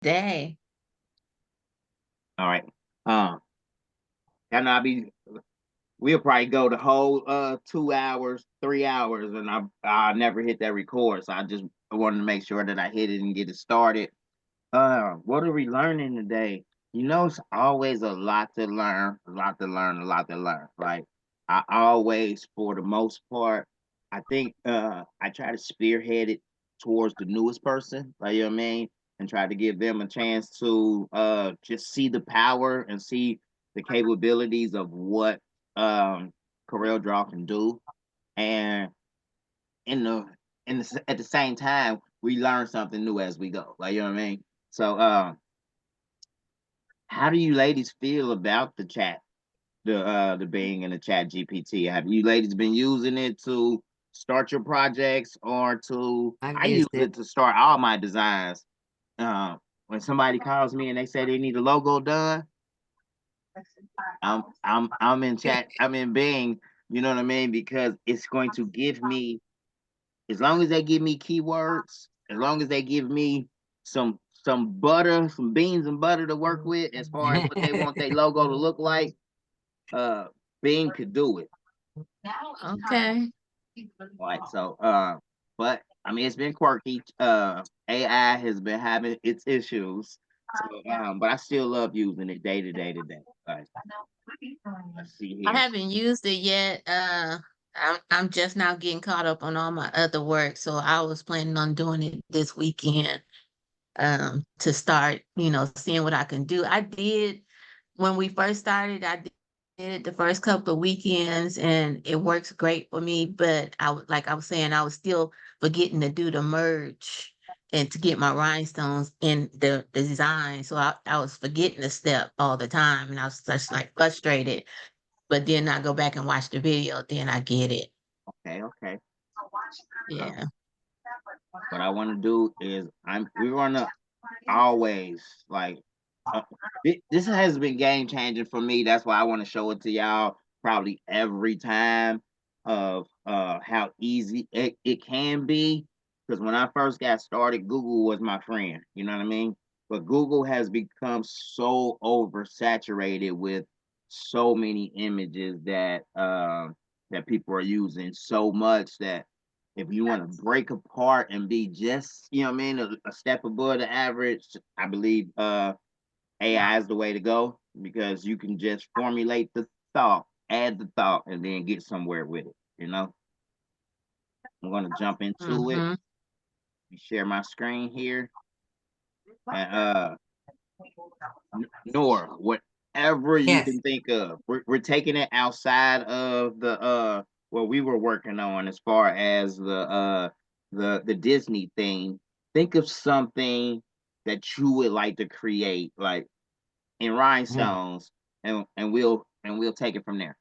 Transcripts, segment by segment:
day. All right. And we'll probably go the whole 2 hours, 3 hours, and I never hit that record. So I wanted to make sure that I hit it and get it started. What are we learning today? It's always a lot to learn, a lot to learn, a lot to learn. Like I always, for the most part, I think I try to spearhead it towards the newest person, like you know what I mean, and try to give them a chance to just see the power and see the capabilities of what Coreldraw can do. And in the at the same time, we learn something new as we go. Like you know what I mean? So how do you ladies feel about the Bing and the Chat GPT? Have you ladies been using it to start your projects or I've I use used it. it to start all my designs. When somebody calls me and they say they need a logo done, I'm in chat, I'm in Bing, you know what I mean? Because it's going to give me, as long as they give me keywords, as long as they give me some butter, some beans and butter to work with as far as what they want their logo to look like, uh Bing could do it. Okay. Right. So but I mean it's been quirky. AI has been having its issues. So but I still love using it day to day to day. Let's see I here. haven't used it yet. I'm just now getting caught up on all my other work, so I was planning on doing it this weekend. To start, seeing what I can do. I did when we first started. I did it the first couple of weekends, and it works great for me. But like I was saying, I was still forgetting to do the merge and to get my rhinestones in the design. So I was forgetting the step all the time, and I was just like frustrated. But then I go back and watch the video, then I get it. Okay, okay. So Yeah. what I want to do is we're gonna always like uh, this has been game changing for me. That's why I want to show it to y'all probably every time of how easy it can be. Because when I first got started, Google was my friend. You know what I mean? But Google has become so oversaturated with so many images that people are using so much that if you want to break apart and be just, you know what I mean, a step above the average, I believe AI is the way to go because you can just formulate the thought, add the thought, and then get somewhere with it. I'm gonna jump into it. Mm-hmm. Let me share my screen here. And Nora, whatever you Yes. can think of, we're taking it outside of the what we were working on as far as the Disney thing. Think of something that you would like to create, like in Mm. rhinestones, and we'll take it from there.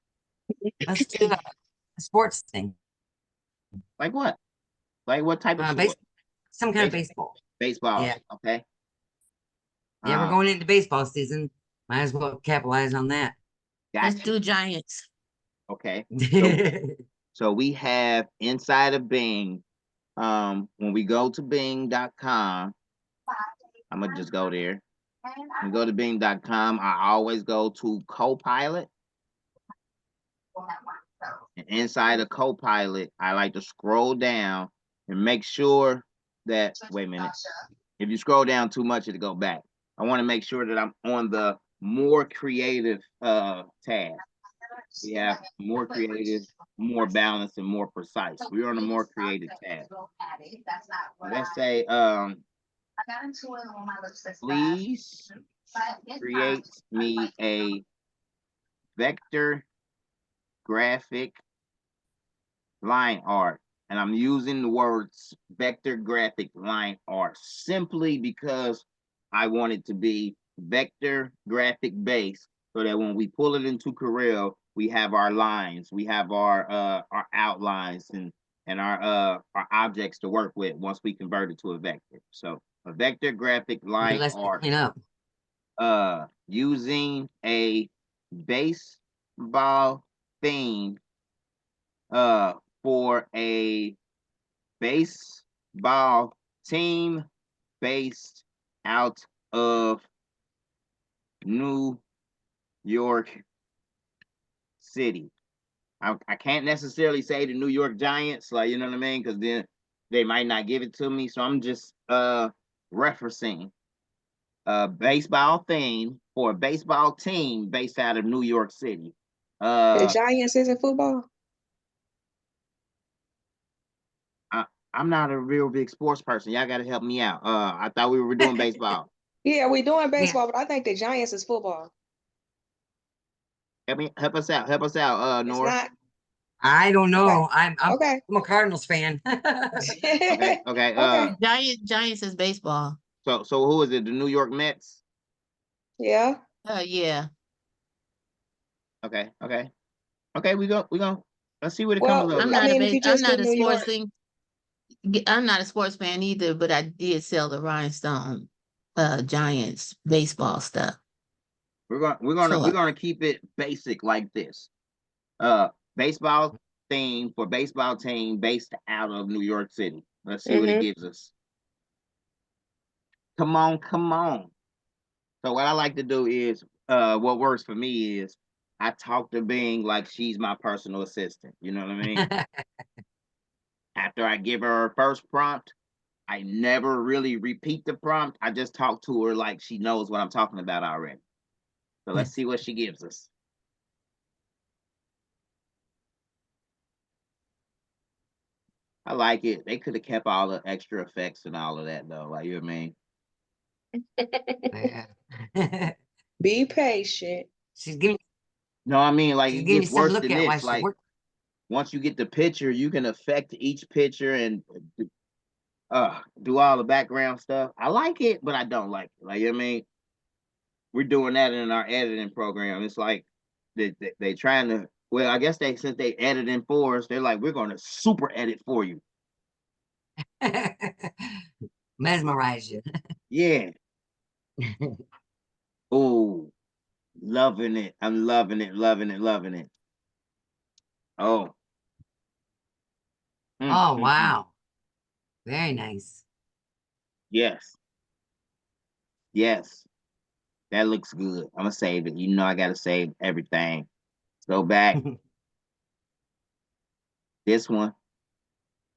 Let's do a sports thing. Like what? Like what type of Base sport? some kind of Base, baseball. baseball. Yeah. Okay. Yeah, we're Uh, going into baseball season. Might as well capitalize on that. Let's gotcha. do Giants. Okay. So we have inside of Bing. When we go to Bing.com, I'm gonna just go there. And go to Bing.com. I always go to Copilot. And inside of Copilot, I like to scroll down and make sure that, wait a minute, if you scroll down too much, it'll go back. I want to make sure that I'm on the more creative tab. We have more creative, more balanced, and more precise. We're on the more creative tab. Let's say, please create me a vector graphic line art. And I'm using the words vector graphic line art simply because I want it to be vector graphic based so that when we pull it into Corel, we have our lines, we have our outlines and our objects to work with once we convert it to a vector. So a vector graphic Be line less to art clean up. using a baseball theme uh for a baseball team based out of New York City. I can't necessarily say the New York Giants, like, you know what I mean, because then they might not give it to me. So I'm just referencing a baseball theme for a baseball team based out of New York City. The Giants isn't football. I'm not a real big sports person. Y'all got to help me out. I thought we were doing baseball. Yeah, we doing Yeah. baseball, but I think the Giants is football. Help us out. Help us out, It's Nora. not. I don't know. Okay. I'm a Cardinals fan. Okay. Okay. Giants is baseball. So who is it? The New York Mets? Yeah. Yeah. Okay. We go. Let's see what it Well, comes up I'm with. not if you I'm just not did a New sports York, thing. I'm not a sports fan either, but I did sell the Rhinestone Giants baseball stuff. We're So gonna keep it basic like this. Baseball theme for baseball team based out of New York City. Let's see what it gives us. Come on. So what I like to do is, what works for me is I talk to Bing like she's my personal assistant. You know what I mean? After I give her first prompt, I never really repeat the prompt. I just talk to her like she knows what I'm talking about already. So let's see what she gives us. I like it. They could have kept all the extra effects and all of that though. Like, you know what I mean? Yeah. be patient. She's giving No, I mean, like, she's it giving you gets something to worse look than at while this. she's Like, working. once you get the picture, you can affect each picture and do all the background stuff. I like it, but I don't like it. Like, you know what I mean? We're doing that in our editing program. It's like they trying to, well, I guess since they editing for us, they're like, we're going to super edit for you. Mesmerize you. Yeah. Oh, loving it. I'm loving it. Oh. Oh, wow. Very nice. Yes. That looks good. I'm gonna save it. You know I gotta save everything. Let's go back. This one.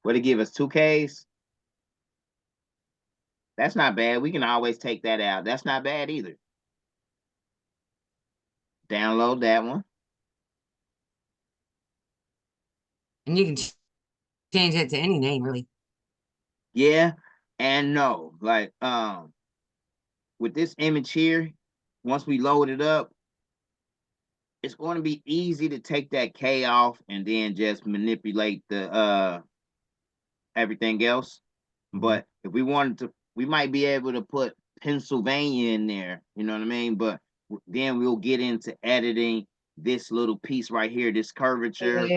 What it give us? 2Ks? That's not bad. We can always take that out. That's not bad either. Download that one. And you can change it to any name, really. Yeah and no. Like, with this image here, once we load it up, it's going to be easy to take that K off and then just manipulate the everything else. But if we wanted to, we might be able to put Pennsylvania in there, you know what I mean? But then we'll get into editing this little piece right here, this curvature,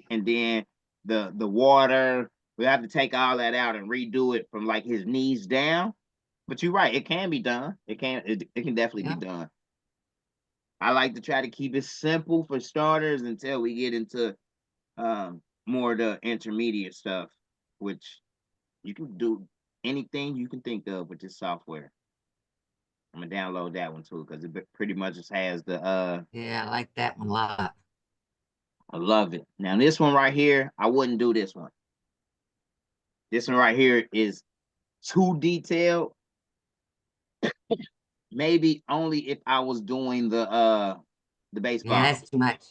and then the water. We have to take all that out and redo it from like his knees down. But you're right, it can be done. It can definitely be done. I like to try to keep it simple for starters until we get into more of the intermediate stuff, which you can do anything you can think of with this software. I'm gonna download that one too because it pretty much just has the Yeah, I like that one a lot. I love it. Now this one right here, I wouldn't do this one. This one right here is too detailed. Maybe only if I was doing the baseball. Yeah, that's too much.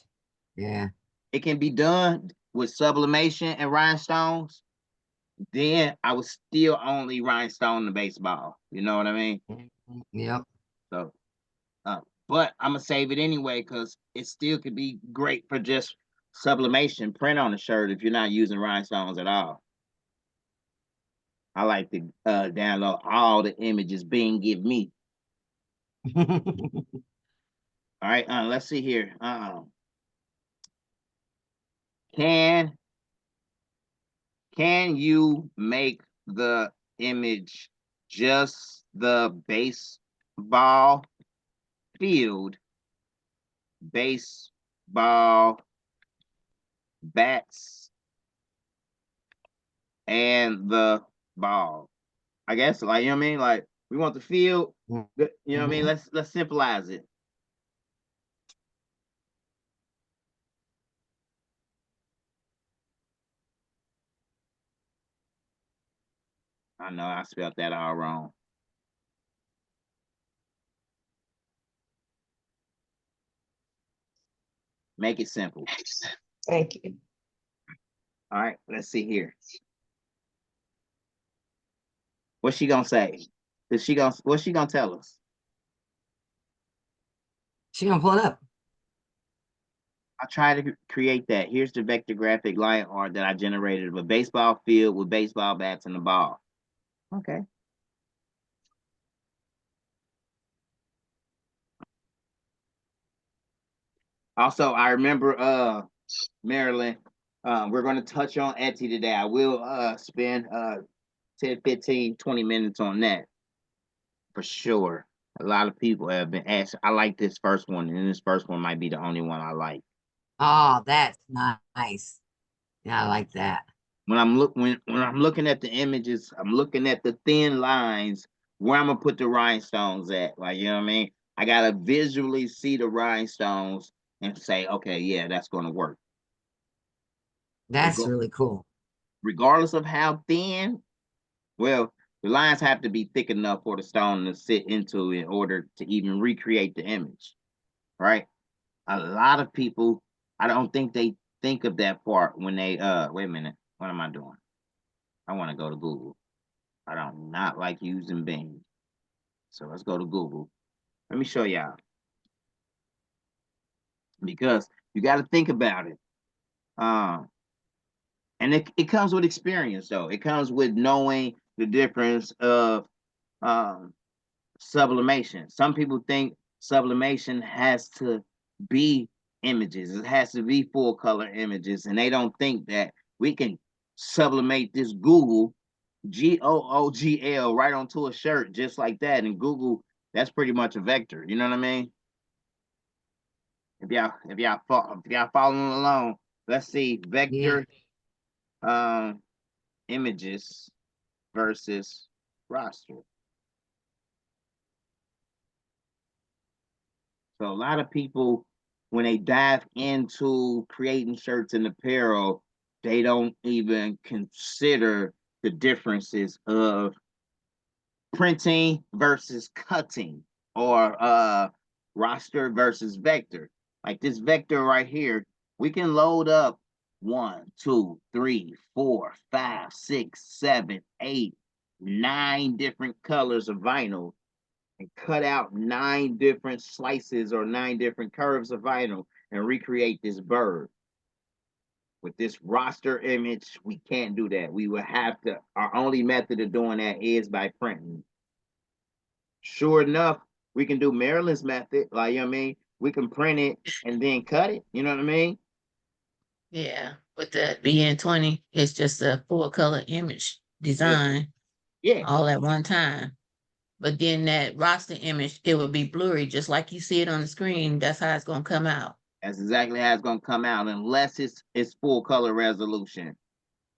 Yeah. It can be done with sublimation and rhinestones. Then I would still only rhinestone the baseball. You know what I mean? Yep. So, but I'm gonna save it anyway because it still could be great for just sublimation, print on the shirt if you're not using rhinestones at all. I like to download all the images Bing give me. All right, let's see here. Can you make the image just the baseball field, baseball bats, and the ball? I guess, like, you know what I mean? Like, We want the field. Mm. You know what I mean? Mhm. Let's symbolize it. I know I spelled that all wrong. Make it simple. Thank you. All right, let's see here. What's she gonna say? What's she gonna tell us? She gonna pull it up. I try to create that. Here's the vector graphic line art that I generated of a baseball field with baseball bats and the ball. Okay. Also, I remember Marilyn, we're going to touch on Etsy today. I will spend 10, 15, 20 minutes on that for sure. A lot of people have been asked. I like this first one, and this first one might be the only one I like. Oh, that's nice. Yeah, I like that. When I'm looking at the images, I'm looking at the thin lines where I'm gonna put the rhinestones at. Like, you know what I mean? I gotta visually see the rhinestones and say, okay, yeah, that's gonna work. That's Reg- really cool. Regardless of how thin, well, the lines have to be thick enough for the stone to sit into in order to even recreate the image, right? A lot of people, I don't think they think of that part when they wait a minute, what am I doing? I want to go to Google. I don't not like using Bing. So let's go to Google. Let me show y'all. Because you got to think about it. And it comes with experience though. It comes with knowing the difference of sublimation. Some people think sublimation has to be images. It has to be full color images. And they don't think that we can sublimate this Googl right onto a shirt just like that. And Google, that's pretty much a vector. You know what I mean? If y'all following along, let's see Yeah. vector images versus roster. So a lot of people, when they dive into creating shirts and apparel, they don't even consider the differences of printing versus cutting or roster versus vector. Like this vector right here, we can load up 1, 2, 3, 4, 5, 6, 7, 8, 9 different colors of vinyl and cut out 9 different slices or 9 different curves of vinyl and recreate this bird. With this roster image, we can't do that. We would have to, our only method of doing that is by printing. Sure enough, we can do Maryland's method, like, you know what I mean? We can print it and then cut it, you know what I mean? Yeah, with the BN20, it's just a full color image Yeah, design yeah, all at one time. But then that roster image, it would be blurry, just like you see it on the screen. That's how it's gonna come out. that's exactly how it's gonna come out unless it's full color resolution.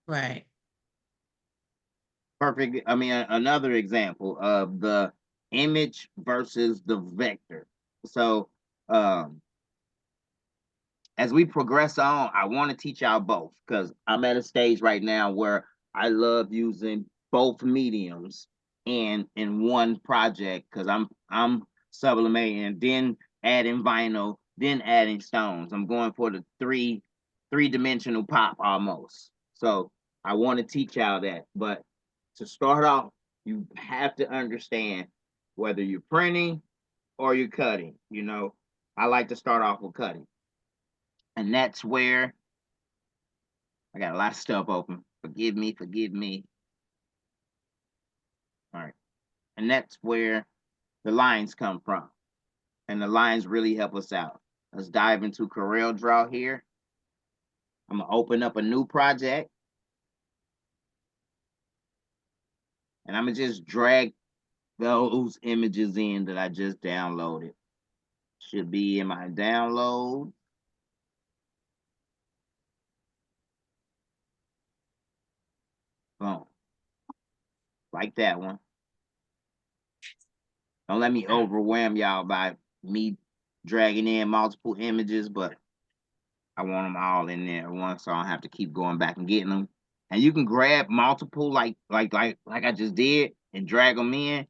Right. Perfect. I mean, another example of the image versus the vector. So, as we progress on, I want to teach y'all both because I'm at a stage right now where I love using both mediums in one project because I'm sublimating, then adding vinyl, then adding stones. I'm going for the three-dimensional pop almost. So I want to teach y'all that. But to start off, you have to understand whether you're printing or you're cutting. You know, I like to start off with cutting. And that's where I got a lot of stuff open. Forgive me, forgive me. All right. And that's where the lines come from. And the lines really help us out. Let's dive into Coreldraw here. I'm going to open up a new project. And I'm going to just drag those images in that I just downloaded. Should be in my download. Boom. Like that one. Don't let me overwhelm y'all by me dragging in multiple images, but I want them all in there at once, so I don't have to keep going back and getting them. And you can grab multiple like I just did and drag them in.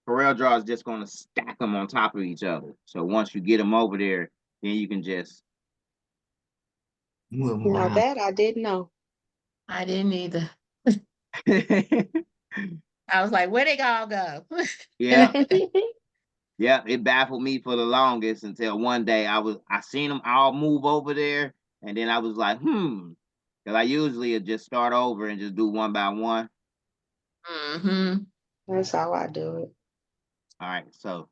Coreldraw is just going to stack them on top of each other. So once you get them over there, then you can just. Move 'em Now around. that I didn't know. I didn't either. I was like, where they all go? Yeah, yeah. It baffled me for the longest until one day I seen them all move over there, and then I was like, because I usually just start over and just do one by one. Mm-hmm. That's how I do it. All right, so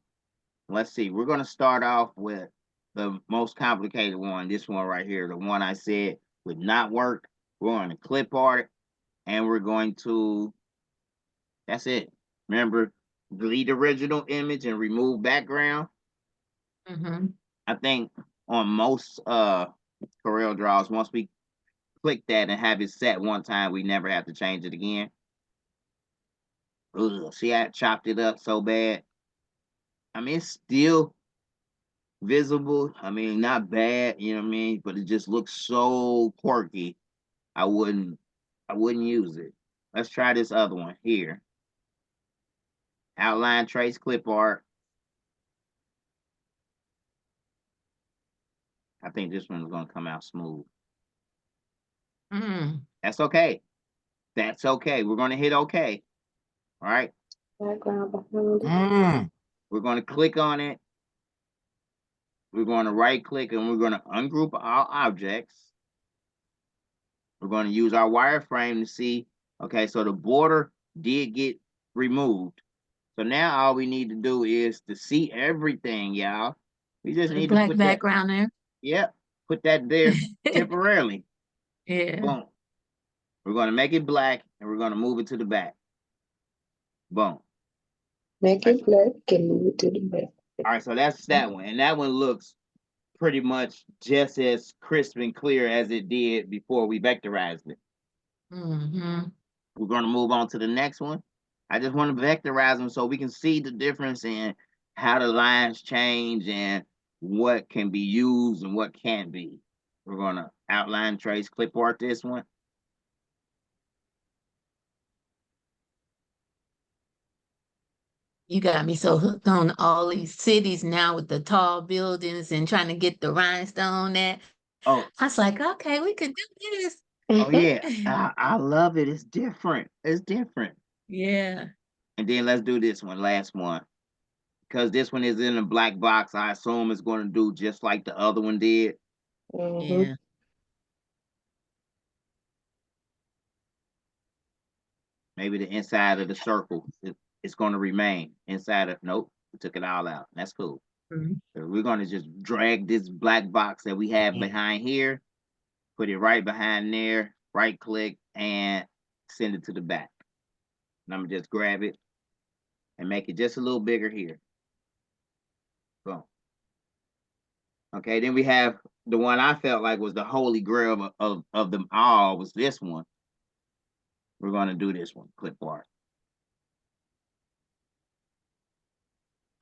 let's see. We're gonna start off with the most complicated one. This one right here, the one I said would not work. We're going to clip art, and we're going to. That's it. Remember, delete original image and remove background. Mm-hmm. I think on most CorelDRAWs, once we click that and have it set one time, we never have to change it again. Ugh, see, I chopped it up so bad. I mean, it's still visible. I mean, not bad, you know what I mean? But it just looks so quirky. I wouldn't use it. Let's try this other one here. Outline trace clip art. I think this one's gonna come out smooth. Mm. That's okay. That's okay. We're gonna hit okay. All right. Background behind it. Mm. We're gonna click on it. We're gonna right click and we're gonna ungroup our objects. We're gonna use our wireframe to see, okay, so the border did get removed. So now all we need to do is to see everything, y'all. We just Put a need to black put that, background there. yep, put that there temporarily. Yeah. Boom. We're gonna make it black and we're gonna move it to the back. Boom. Make it black and move it to the back. All right, so that's that one. And that one looks pretty much just as crisp and clear as it did before we vectorized it. Mm-hmm. We're going to move on to the next one. I just want to vectorize them so we can see the difference in how the lines change and what can be used and what can't be. We're going to outline trace clip art this one. You got me so hooked on all these cities now with the tall buildings and trying to get the rhinestone that Oh, I was like, okay, we could do this. oh yeah. I love it. It's different. It's different. Yeah. And then let's do this one, last one. Because this one is in a black box, I assume it's going to do just like the other one did. Yeah. Maybe the inside of the circle it's going to remain inside of. Nope, we took it all out. That's cool. Mm-hmm. So we're going to just drag this black box that we have behind here, put it right behind there, right click, and send it to the back. And I'm going to just grab it and make it just a little bigger here. Boom. Okay, then we have the one I felt like was the holy grail of them all was this one. We're going to do this one, clip art.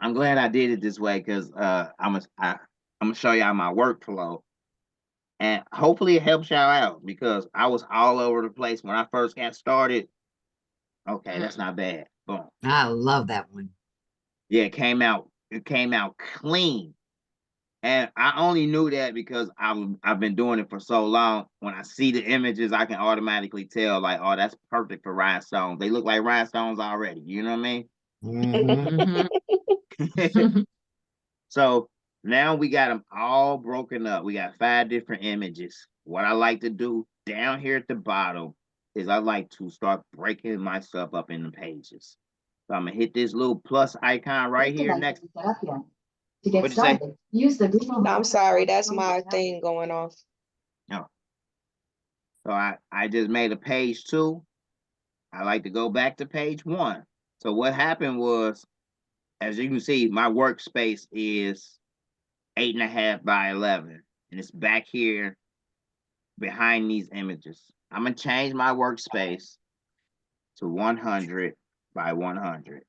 I'm glad I did it this way because I'm gonna show y'all my workflow, and hopefully it helps y'all out because I was all over the place when I first got started. Okay, that's not bad. Boom. I love that one. Yeah, it came out clean, and I only knew that because I've been doing it for so long. When I see the images, I can automatically tell like, oh, that's perfect for rhinestones. They look like rhinestones already. You know what I mean? Mm-hmm. Mm-hmm. So now we got them all broken up. We got 5 different images. What I like to do down here at the bottom is I like to start breaking my stuff up in the pages. So I'm gonna hit this little plus icon right here next. To get What'd you say? started, use the Google. I'm sorry, that's my thing going off. No. So I just made a page 2. I like to go back to page 1. So what happened was, as you can see, my workspace is 8.5 by 11, and it's back here behind these images. I'm gonna change my workspace to 100 by 100.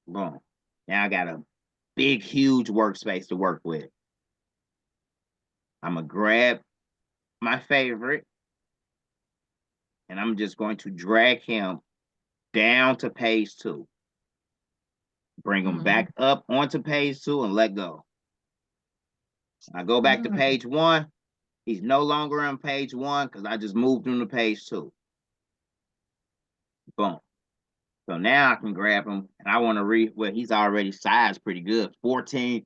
Boom. Now I got a big, huge workspace to work with. I'm gonna grab my favorite, and I'm just going to drag him down to page 2. Bring him back up onto page 2 and let go. I go back to page 1. He's no longer on page 1 because I just moved him to page 2. Boom. So now I can grab him, and I want to read. Well, he's already sized pretty good. 14,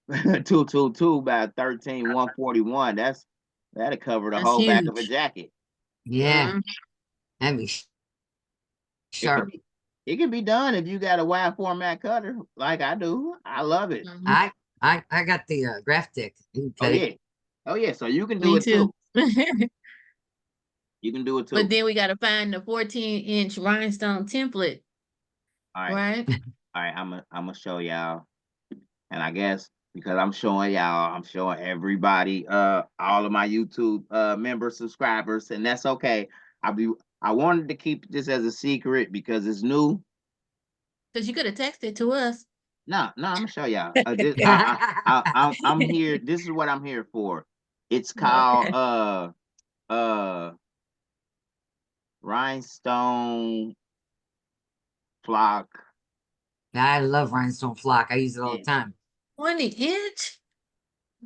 222 by 13, 141. That'll cover the That's whole back of a huge. jacket. Yeah, that'd be sharp. It can be done if you got a wide format cutter like I do. I love it. I got the graphic. Oh yeah. Oh yeah. So you can do Me it too. too. You can do it too. But then we gotta find the 14-inch rhinestone template, All right. right? All right. I'm gonna show y'all. And I guess because I'm showing y'all, I'm showing everybody, all of my YouTube members, subscribers, and that's okay. I wanted to keep this as a secret because it's new. Because you could have texted to us. No, I'm gonna show y'all. I'm here. This is what I'm here for. It's called Rhinestone Flock. I love Rhinestone Flock. I use it all the time. 20-inch?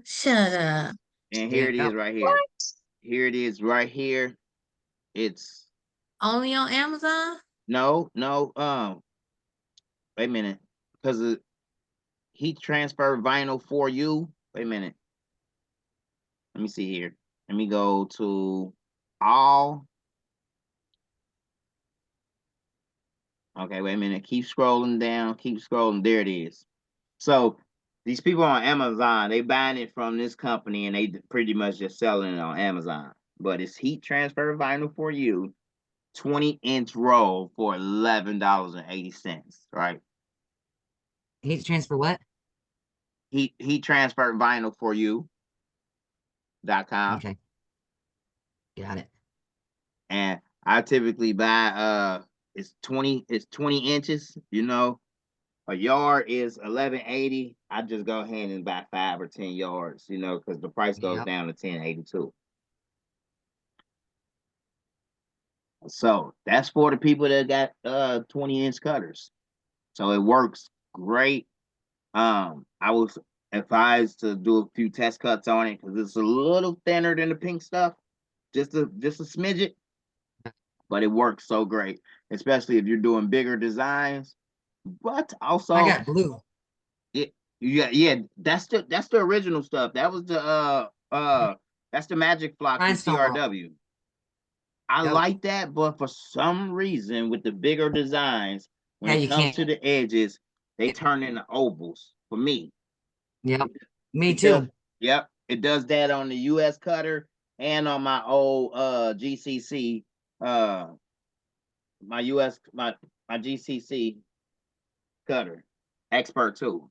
Shut up. And here it is right here. Here it is right here. It's Only on Amazon? no, wait a minute. Because of heat transfer vinyl for you. Wait a minute. Let me see here. Let me go to all. Okay, wait a minute. Keep scrolling down. Keep scrolling. There it is. So these people on Amazon, they buying it from this company and they pretty much just selling it on Amazon. But it's heat transfer vinyl for you, 20-inch roll for $11.80. Right? Heat transfer what? Heat transfer vinyl for you.com. Okay. Got it. And I typically buy it's 20 inches, you know. A yard is $11.80. I just go ahead and buy 5 or 10 yards, you know, because the price goes down to $10.82. So that's for the people that got 20-inch cutters. So it works great. I was advised to do a few test cuts on it because it's a little thinner than the pink stuff, just a smidget, but it works so great, especially if you're doing bigger designs. But also, I got blue. Yeah, that's the original stuff. That was the that's the Magic Flock from CRW. I like that, but for some reason, with the bigger designs, when it comes to the edges, they turn into ovals for me. Yep, me too. Yep, it does that on the US cutter and on my old GCC my GCC cutter, Expert 2.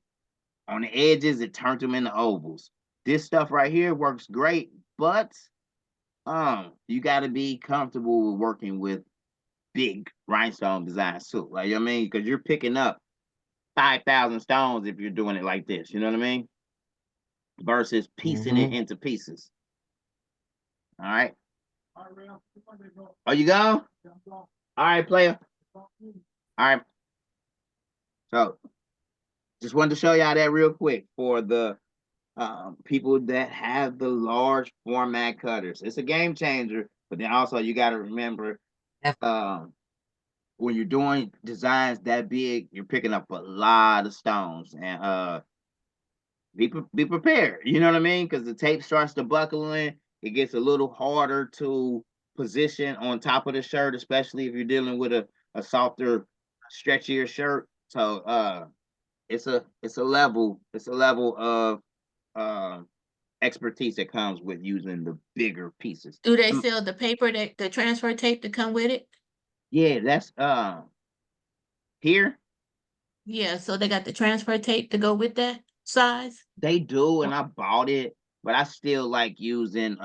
On the edges, it turns them into ovals. This stuff right here works great, but you got to be comfortable with working with big rhinestone designs too. Like, you know what I mean? Because you're picking up 5,000 stones if you're doing it like this. You know what I mean? Versus piecing it into pieces. All right. Oh, you go? All right, player. All right. So, just wanted to show y'all that real quick for the people that have the large format cutters. It's a game changer, but then also you got to remember when you're doing designs that big, you're picking up a lot of stones, and be prepared. You know what I mean? Because the tape starts to buckle in, it gets a little harder to position on top of the shirt, especially if you're dealing with a softer, stretchier shirt. So it's a level of expertise that comes with using the bigger pieces. Do they sell the paper, the transfer tape to come with it? Yeah, that's here. Yeah, so they got the transfer tape to go with that size? They do, and I bought it, but I still like using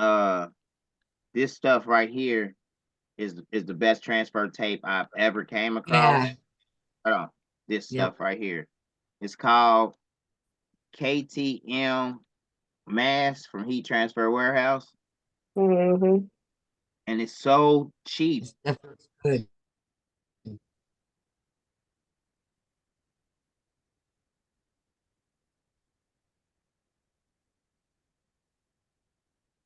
this stuff right here is the best transfer tape I've ever came across. Yeah. This stuff right here It's called KTM Mass from Heat Transfer Warehouse. Mm-hmm. And it's so cheap. That looks good.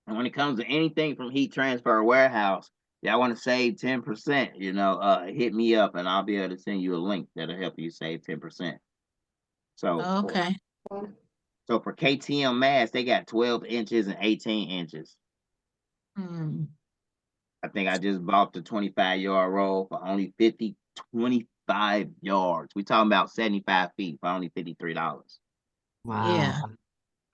And when it comes to anything from Heat Transfer Warehouse, y'all want to save 10%, hit me up and I'll be able to send you a link that'll help you save 10%. So, Okay. so for KTM Mass, they got 12 inches and 18 inches. Hmm. I think I just bought the 25-yard roll for only 25 yards. We talking about 75 feet for only $53. Wow. Yeah.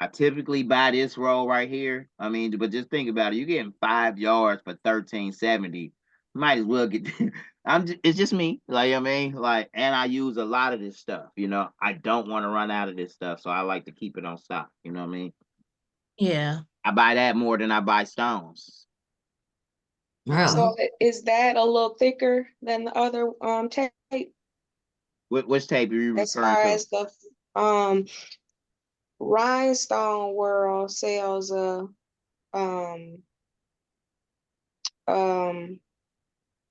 I typically buy this roll right here. I mean, but just think about it. You're getting 5 yards for $13.70. Might as well get. It's just me. Like, I mean, like, and I use a lot of this stuff. I don't want to run out of this stuff, so I like to keep it on stock. You know what I mean? Yeah. I buy that more than I buy stones. Really? So is that a little thicker than the other tape? Which tape are you As referring far to? as the Rhinestone World sells a um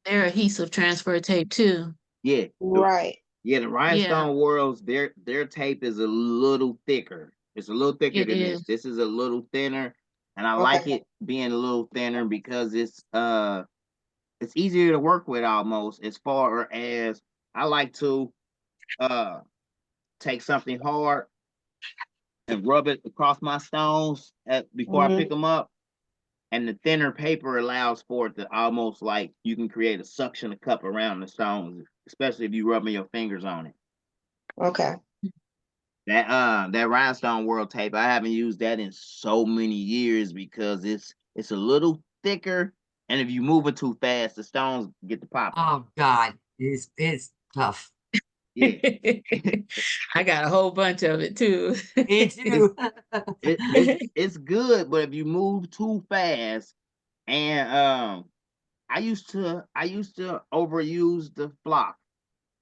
They're adhesive transfer tape too. Yeah, right. the Yeah, Rhinestone Worlds, their tape is a little thicker. It's a little thicker it than this. is. This is a little thinner, and I like Okay. it being a little thinner because it's easier to work with almost. As far as I like to take something hard and rub it across my stones before I pick them up. And the thinner paper allows for it to almost like you can create a suction cup around the stones, especially if you rubbing your fingers on it. Okay. That Rhinestone World tape, I haven't used that in so many years because it's a little thicker, and if you move it too fast, the stones get to pop. Oh God, it's tough. Yeah, I got a whole bunch of it too. Me too. it's good, but if you move too fast, and I used to overuse the flock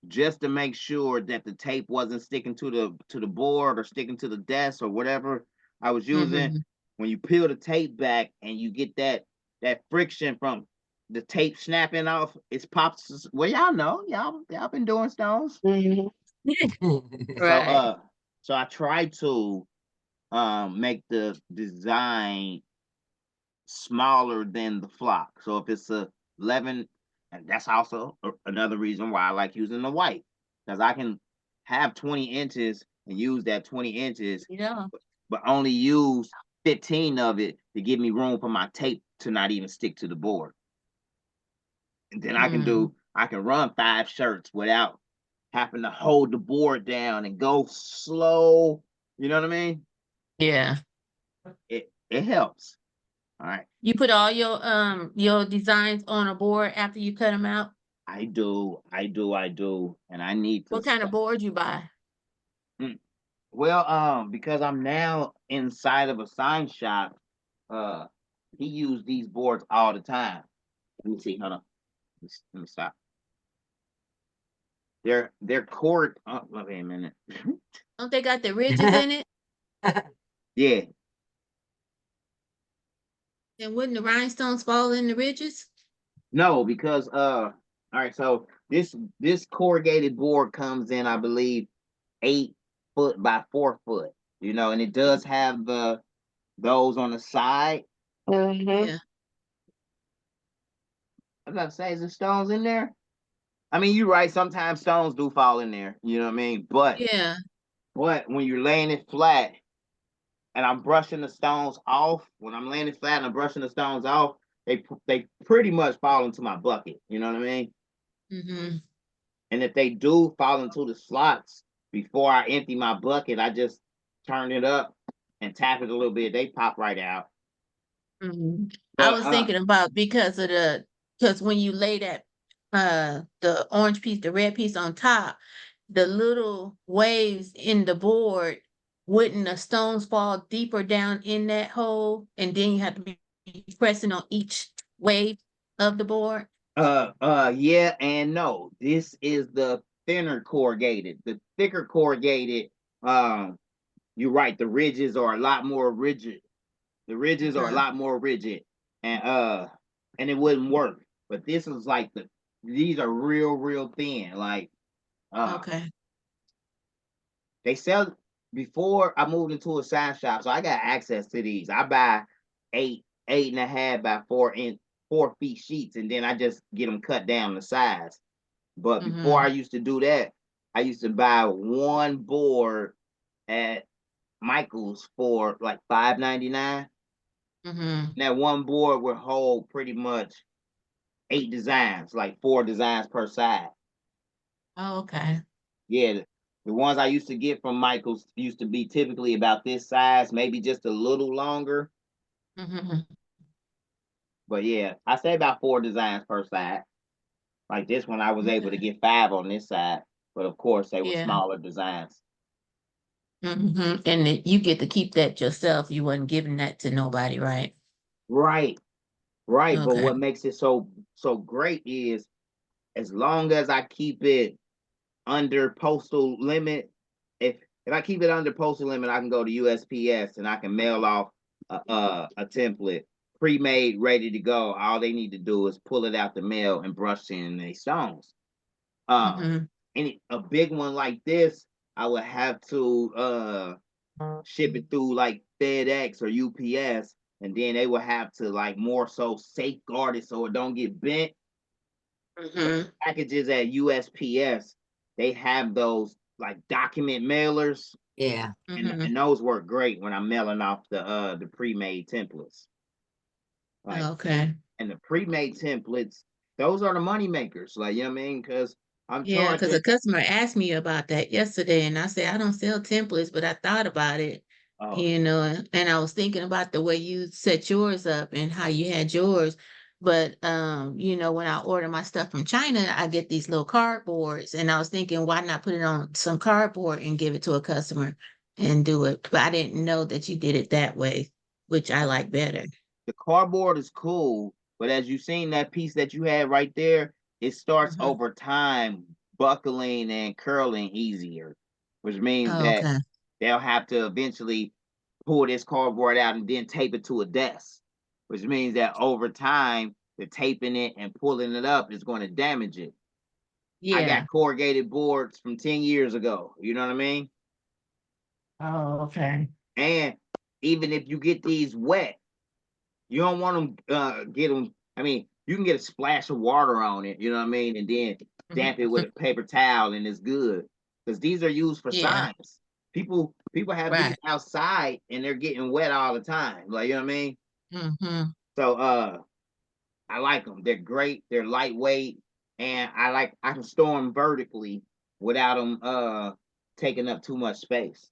just to make sure that the tape wasn't sticking to the board or sticking to the desk or whatever I was using. Mhm. When you peel the tape back and you get that friction from the tape snapping off, it's pops. Well, y'all know, y'all been doing stones. Mm-hmm. Right. So I try to make the design smaller than the flock. So if it's a 11, and that's also another reason why I like using the white, because I can have 20 inches and use that 20 inches, Yeah. but only use 15 of it to give me room for my tape to not even stick to the board. And then I can run 5 shirts without having to hold the board down and go slow. You know what I mean? Yeah. It helps. All right. You put all your designs on a board after you cut them out? I do, and I need to What kind of stop. board you buy? Well, because I'm now inside of a sign shop, he used these boards all the time. Let me see, hold on. Let me stop. They're cord. Oh, wait a minute. Don't they got the ridges in it? Yeah. And wouldn't the rhinestones fall in the ridges? No, because all right, so this corrugated board comes in, I believe, 8 foot by 4 foot, and it does have those on the side. Mm-hmm. Yeah. I'm about to say, is there stones in there? I mean, you're right. Sometimes stones do fall in there. You know what I mean? But Yeah. when you're laying it flat and I'm brushing the stones off, when I'm laying it flat and I'm brushing the stones off, they pretty much fall into my bucket. You know what I mean? Mm-hmm. And if they do fall into the slots before I empty my bucket, I just turn it up and tap it a little bit. They pop right out. Mm-hmm. I was But thinking about because when you lay that the orange piece, the red piece on top, the little waves in the board, wouldn't the stones fall deeper down in that hole? And then you have to be pressing on each wave of the board? yeah and no. This is the thinner corrugated. The thicker corrugated you're right, the ridges are a lot more rigid. The ridges are a lot more rigid, and it wouldn't work. But this is like these are real thin. Like Okay. they sell before I moved into a sign shop, so I got access to these. I buy 8.5 by 4 feet sheets, and then I just get them cut down the size. But before I used to do that, I used to buy one board at Michael's for like $5.99. That one board would hold pretty much 8 designs, like 4 designs per side. Oh, okay. Yeah, the ones I used to get from Michael's used to be typically about this size, maybe just a little longer. But yeah, I say about 4 designs per side. Like this one, I was able to get 5 on this side, but of course they were Yeah. smaller designs. And you get to keep that yourself. You wasn't giving that to nobody, right? Right, right. But Okay. what makes it so great is as long as I keep it under postal limit, if I keep it under postal limit, I can go to USPS and I can mail off a template pre-made, ready to go. All they need to do is pull it out the mail and brush it in their stones. And a big one like this, I would have to ship it through like FedEx or UPS, and then they would have to like more so safeguard it so it don't get bent. Packages at USPS, they have those like document mailers. Yeah. And those work great when I'm mailing off the pre-made templates. Like, Okay. and the pre-made templates, those are the money makers. Like, you know what I mean? Because I'm Yeah, because charging. a customer asked me about that yesterday, and I said I don't sell templates, but I thought about it, Oh, and I was thinking about the way you set yours up and how you had yours. But when I order my stuff from China, I get these little cardboards, and I was thinking, why not put it on some cardboard and give it to a customer and do it? But I didn't know that you did it that way, which I like better. the cardboard is cool, but as you seen that piece that you had right there, it starts over time buckling and curling easier, which means that Okay. they'll have to eventually pull this cardboard out and then tape it to a desk, which means that over time, the taping it and pulling it up is going to damage it. I Yeah. got corrugated boards from 10 years ago. You know what I mean? Oh, okay. And even if you get these wet, you don't want them get them. I mean, you can get a splash of water on it, you know what I mean, and then damp it with a paper towel, and it's good. Because these are used for Yeah. signs. People have these Right. outside, and they're getting wet all the time. Like, you know what I mean? So I like them. They're great. They're lightweight, and I can store them vertically without them taking up too much space.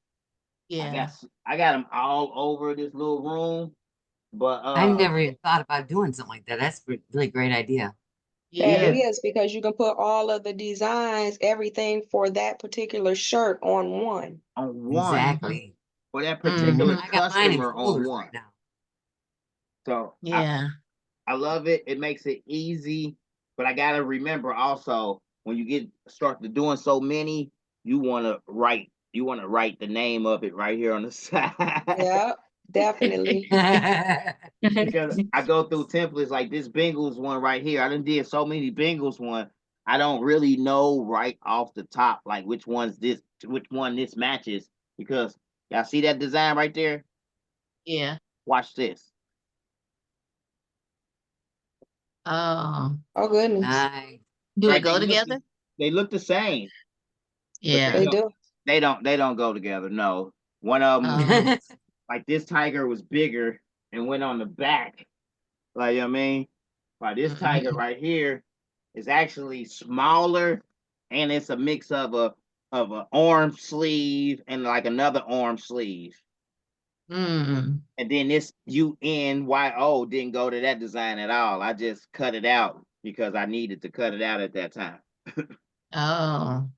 Yeah. I got them all over this little room, but I've never even thought about doing something like that. That's a really great idea. That Yeah. is because you can put all of the designs, everything for that particular shirt on one. on one Exactly. for that particular I got mine in customer on folders one. right now. So Yeah. I love it. It makes it easy, but I gotta remember also when you start to doing so many, you want to write the name of it right here on the side. Yeah, definitely. Because I go through templates like this Bengals one right here. I done did so many Bengals one. I don't really know right off the top like which one this matches, because y'all see that design right there? Yeah. Watch this. Oh, Oh goodness, Nice. do it Right? go together? They look the same, but Yeah. they do. they don't go together. No. One of them, Oh, like this tiger was bigger and went on the back. Like, you know what I mean? Like this tiger right here is actually smaller, and it's a mix of a arm sleeve and like another arm sleeve. mm. And then this UNYO didn't go to that design at all. I just cut it out because I needed to cut it out at that time. Oh.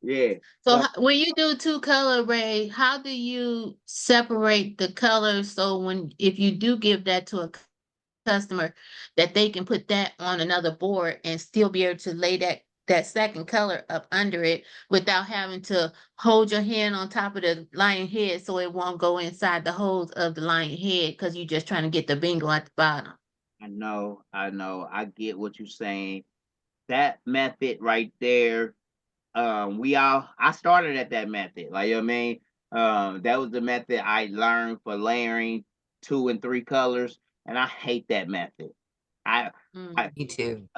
Yeah. So But when you do two color Ray, how do you separate the colors so if you do give that to a customer, that they can put that on another board and still be able to lay that that second color up under it without having to hold your hand on top of the lion head so it won't go inside the holes of the lion head because you're just trying to get the bingo at the bottom. I know, I get what you're saying. That method right there, I started at that method. Like, you know what I mean? That was the method I learned for layering 2 and 3 colors, and I hate that method. I Me too.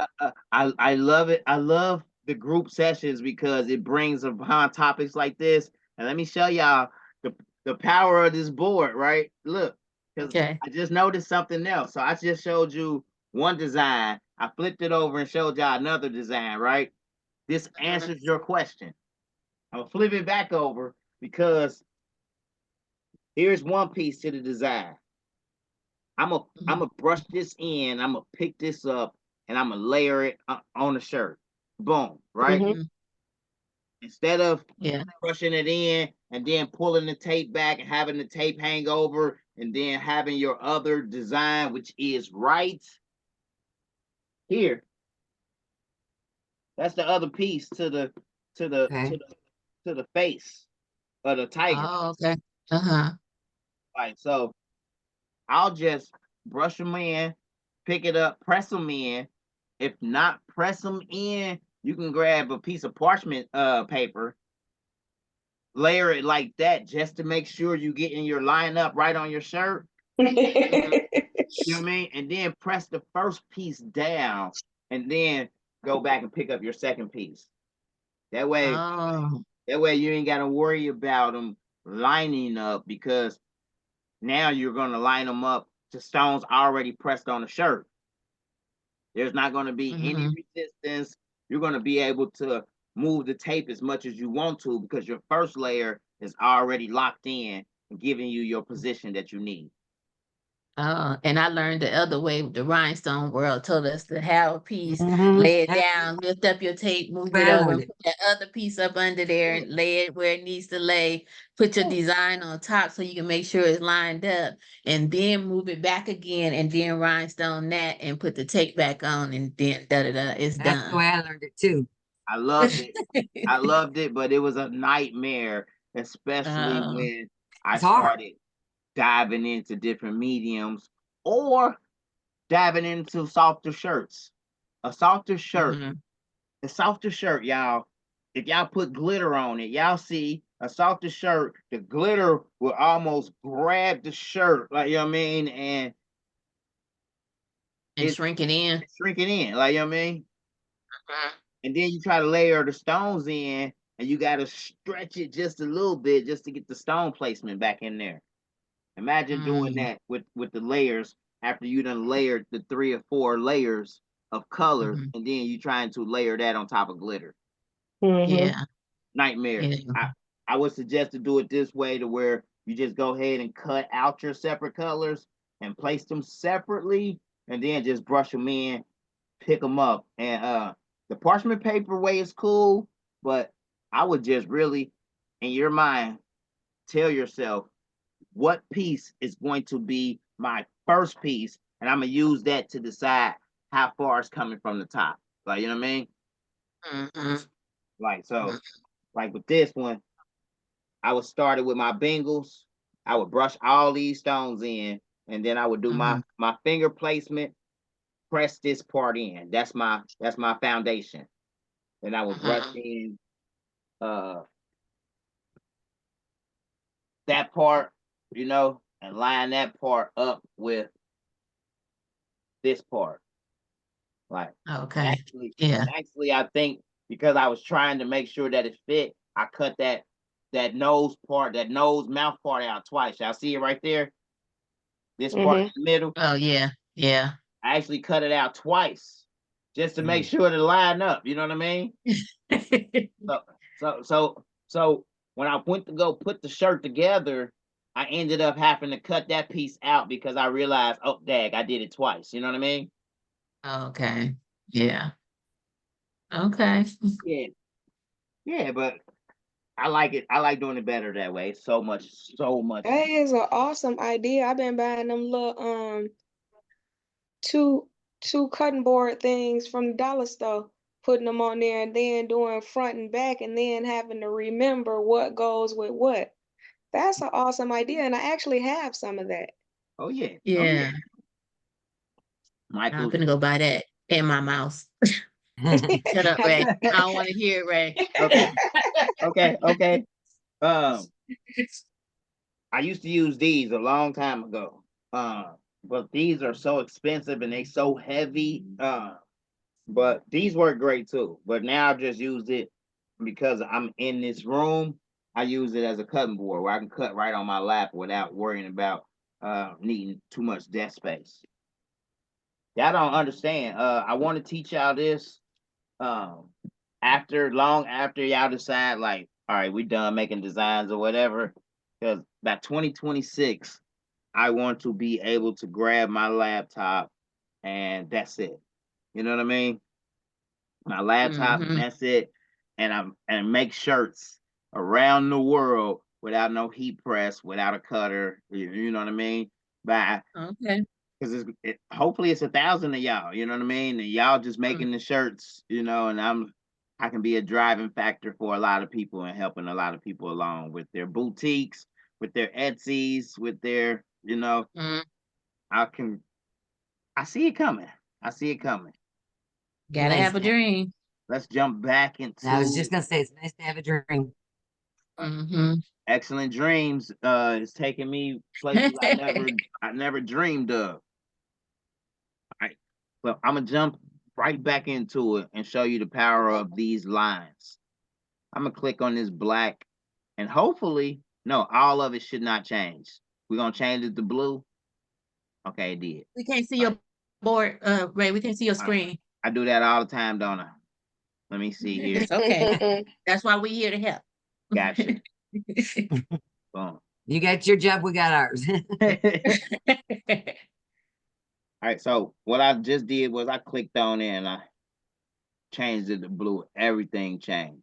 I love it. I love the group sessions because it brings upon topics like this. And let me show y'all the power of this board, right? Look, because Okay. I just noticed something else. So I just showed you one design. I flipped it over and showed y'all another design, right? This answers your question. I'm gonna flip it back over because here's one piece to the design. I'm gonna brush this in. I'm gonna pick this up and I'm gonna layer it on the shirt. Boom, right? Mhm. Instead of Yeah. brushing it in and then pulling the tape back and having the tape hang over and then having your other design, which is right here. That's the other piece to the Okay. to the face of the tiger. Oh, okay. Uh-huh. Like, so I'll just brush them in, pick it up, press them in. If not press them in, you can grab a piece of parchment paper, layer it like that just to make sure you getting your line up right on your shirt. You know what I mean? And then press the first piece down and then go back and pick up your second piece. That way, Oh. you ain't got to worry about them lining up because now you're going to line them up to stones already pressed on the shirt. There's not going to be any resistance. You're going to be able to move the tape as much as you want to because your first layer is already locked in and giving you your position that you need. And I learned the other way. The rhinestone world told us to have a piece, Mhm. lay it Yep. down, lift up your tape, move Where it I over, learned and it. put that other piece up under there and lay it where it needs to lay. Put your design on top so you can make sure it's lined up, and then move it back again, and then rhinestone that, and put the tape back on, and then it's That's the done. way I learned it too. I loved it. I loved it, but it was a nightmare, especially Oh. when I It's hard. started diving into different mediums or diving into softer shirts. A softer shirt, Mhm. a softer shirt, y'all. If y'all put glitter on it, y'all see a softer shirt, the glitter will almost grab the shirt, like, you know what I mean, and And it shrink it in. shrink it in, like, you know what I mean. Mhm. And then you try to layer the stones in, and you got to stretch it just a little bit just to get the stone placement back in there. Imagine doing that with the layers after you done layered the 3 or 4 layers of colors, Mhm. and then you trying to layer that on top of glitter. Mhm. Yeah. Nightmare. Yeah. I would suggest to do it this way to where you just go ahead and cut out your separate colors and place them separately, and then just brush them in, pick them up. And the parchment paper way is cool, but I would just really, in your mind, tell yourself what piece is going to be my first piece, and I'm gonna use that to decide how far it's coming from the top. Like, you know what I mean? Mhm. Like, so, like with this one, I would start it with my bingles. I would brush all these stones in, and then I would do my finger placement, press this part in. That's my foundation. Then I would brush in that part, you know, and line that part up with this part. Like, Okay. Yeah. actually, I think because I was trying to make sure that it fit, I cut that nose part, that nose mouth part out twice. Y'all see it right there? This part in Mhm. the middle. Oh, yeah. Yeah. I actually cut it out twice just to make sure to line up. You know what I mean? So when I went to go put the shirt together, I ended up having to cut that piece out because I realized, oh, dag, I did it twice. You know what I mean? Okay. Yeah. Okay. Yeah, yeah, but I like it. I like doing it better that way. So much. That is an awesome idea. I've been buying them little two cutting board things from the dollar store putting them on there and then doing front and back and then having to remember what goes with what. That's an awesome idea. And I actually have some of that. Oh yeah. Oh, Yeah, I'm Michael's. gonna go buy that and my mouse. Shut up, Ray. I don't want to hear it, Ray. Okay. I used to use these a long time ago. But these are so expensive and they so heavy. But these work great too. But now I just use it because I'm in this room. I use it as a cutting board where I can cut right on my lap without worrying about needing too much desk space. Y'all don't understand. I want to teach y'all this long after y'all decide, like, all right, we done making designs or whatever. Because by 2026, I want to be able to grab my laptop and that's it. You know what I mean? My laptop, and that's it. And make shirts around the world without no heat press, without a cutter. You know what I mean? By Okay. because hopefully it's 1,000 of y'all. You know what I mean? And y'all just making the shirts. You know, and I can be a driving factor for a lot of people and helping a lot of people along with their boutiques, with their Etsy's, with their, you know, I see it coming. I see it coming. Gotta have a dream. Let's jump back into. I was just gonna say it's nice to have a dream. Excellent Dreams is taking me places I never dreamed of. All right, so I'm gonna jump right back into it and show you the power of these lines. I'm gonna click on this black, and hopefully, no, all of it should not change. We're gonna change it to blue. Okay, it did. We can't see your board, Ray. We can't see your screen. I do that all the time, don't I? Let me see here. It's okay. That's why we're here to help. Gotcha. Boom. You got your job, we got ours. All right, so what I just did was I clicked on it and I changed it to blue. Everything changed.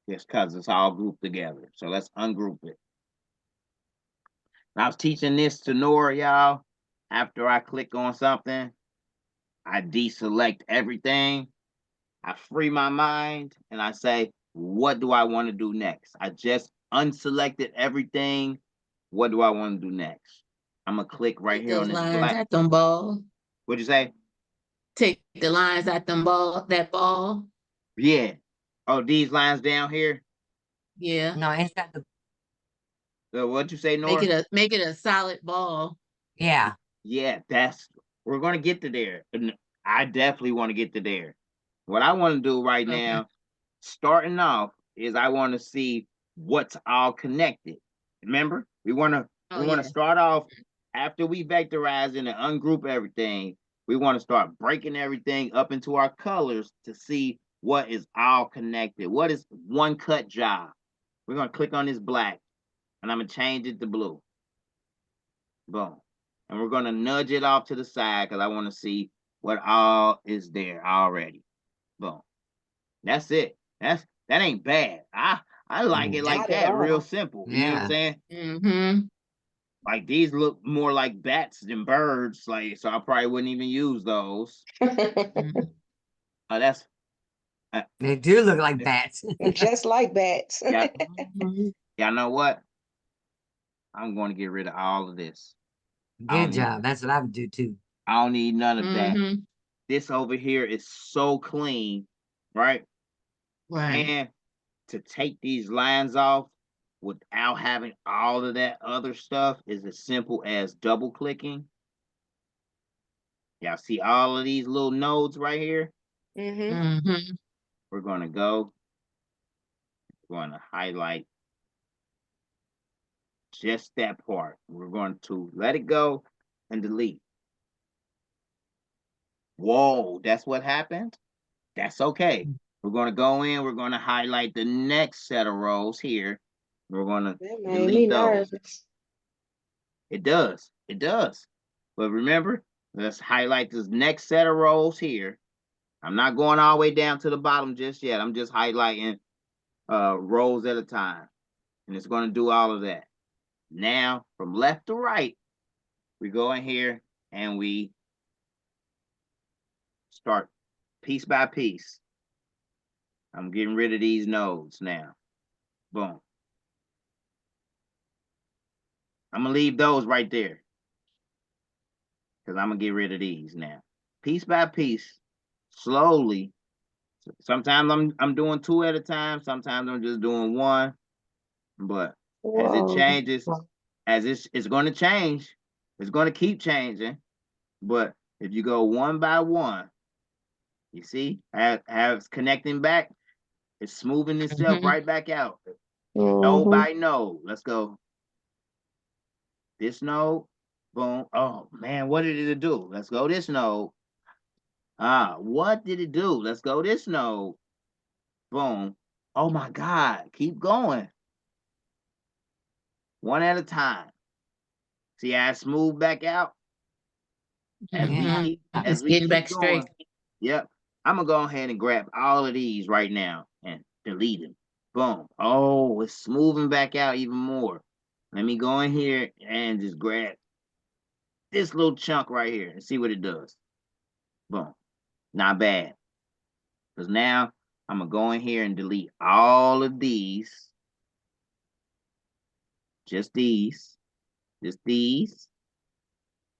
Just because it's all grouped together. So let's ungroup it. And I was teaching this to Nora, y'all. After I click on something, I deselect everything. I free my mind and I say, what do I want to do next? I just unselected everything. What do I want to do next? I'm gonna click right here on this black. At them ball. What'd you say? Take the lines at them ball. That ball. Yeah. Oh, these lines down here. Yeah. No, inside the. What'd you say, Nora? Make it a solid ball. Yeah. Yeah, we're gonna get to there. I definitely want to get to there. What I want to do right now, starting off, is I want to see what's all connected. Remember, we want to start off after we vectorize and ungroup everything. We want to start breaking everything up into our colors to see what is all connected. What is one cut job? We're gonna click on this black, and I'm gonna change it to blue. Boom. And we're gonna nudge it off to the side because I want to see what all is there already. Boom. That's it. That ain't bad. I like it like that. Real simple. You know what I'm saying? Like these look more like bats than birds. Like, so I probably wouldn't even use those. That's They do look like bats. Just like bats. Y'all know what? I'm going to get rid of all of this. Good job. That's what I would do too. I don't need none of that. This over here is so clean, right? Right. And to take these lines off without having all of that other stuff is as simple as double clicking. Y'all see all of these little nodes right here? We're going to go. We're going to highlight just that part. We're going to let it go and delete. Whoa, that's what happened? That's okay. We're going to go in. We're going to highlight the next set of rows here. We're going to delete those. It does. It does. But remember, let's highlight this next set of rows here. I'm not going all the way down to the bottom just yet. I'm just highlighting rows at a time. And it's going to do all of that. Now, from left to right, we go in here and we start piece by piece. I'm getting rid of these nodes now. Boom. I'm gonna leave those right there because I'm gonna get rid of these now. Piece by piece, slowly. Sometimes I'm doing 2 at a time. Sometimes I'm just doing 1. But as it Whoa. changes, as it's going to change, it's going to keep changing. But if you go 1 by 1, you see how it's connecting back, it's smoothing itself Mhm. right back out. Node Mm-hmm. by node. Let's go. This node, boom. Oh man, what did it do? Let's go this node. What did it do? Let's go this node. Boom. Oh my God, keep going. 1 at a time. See how it smooth back out? As we Mhm. keep as It's we getting keep back going. straight. Yep. I'm gonna go ahead and grab all of these right now and delete them. Boom. Oh, it's smoothing back out even more. Let me go in here and just grab this little chunk right here and see what it does. Boom. Not bad. Because now I'm gonna go in here and delete all of these. Just these. Just these.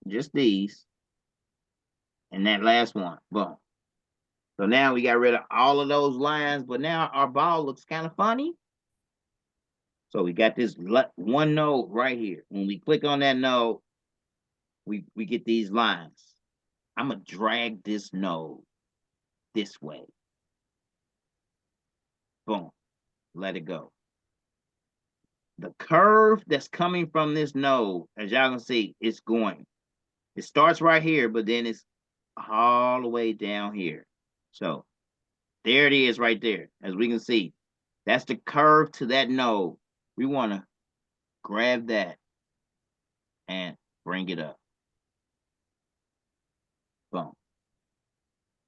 Just these. And that last one. Boom. So now we got rid of all of those lines, but now our ball looks kind of funny. So we got this one node right here. When we click on that node, we get these lines. I'm going to drag this node this way. Boom. Let it go. The curve that's coming from this node, as y'all can see, it's going. It starts right here, but then it's all the way down here. So there it is right there. As we can see, that's the curve to that node. We want to grab that and bring it up. Boom.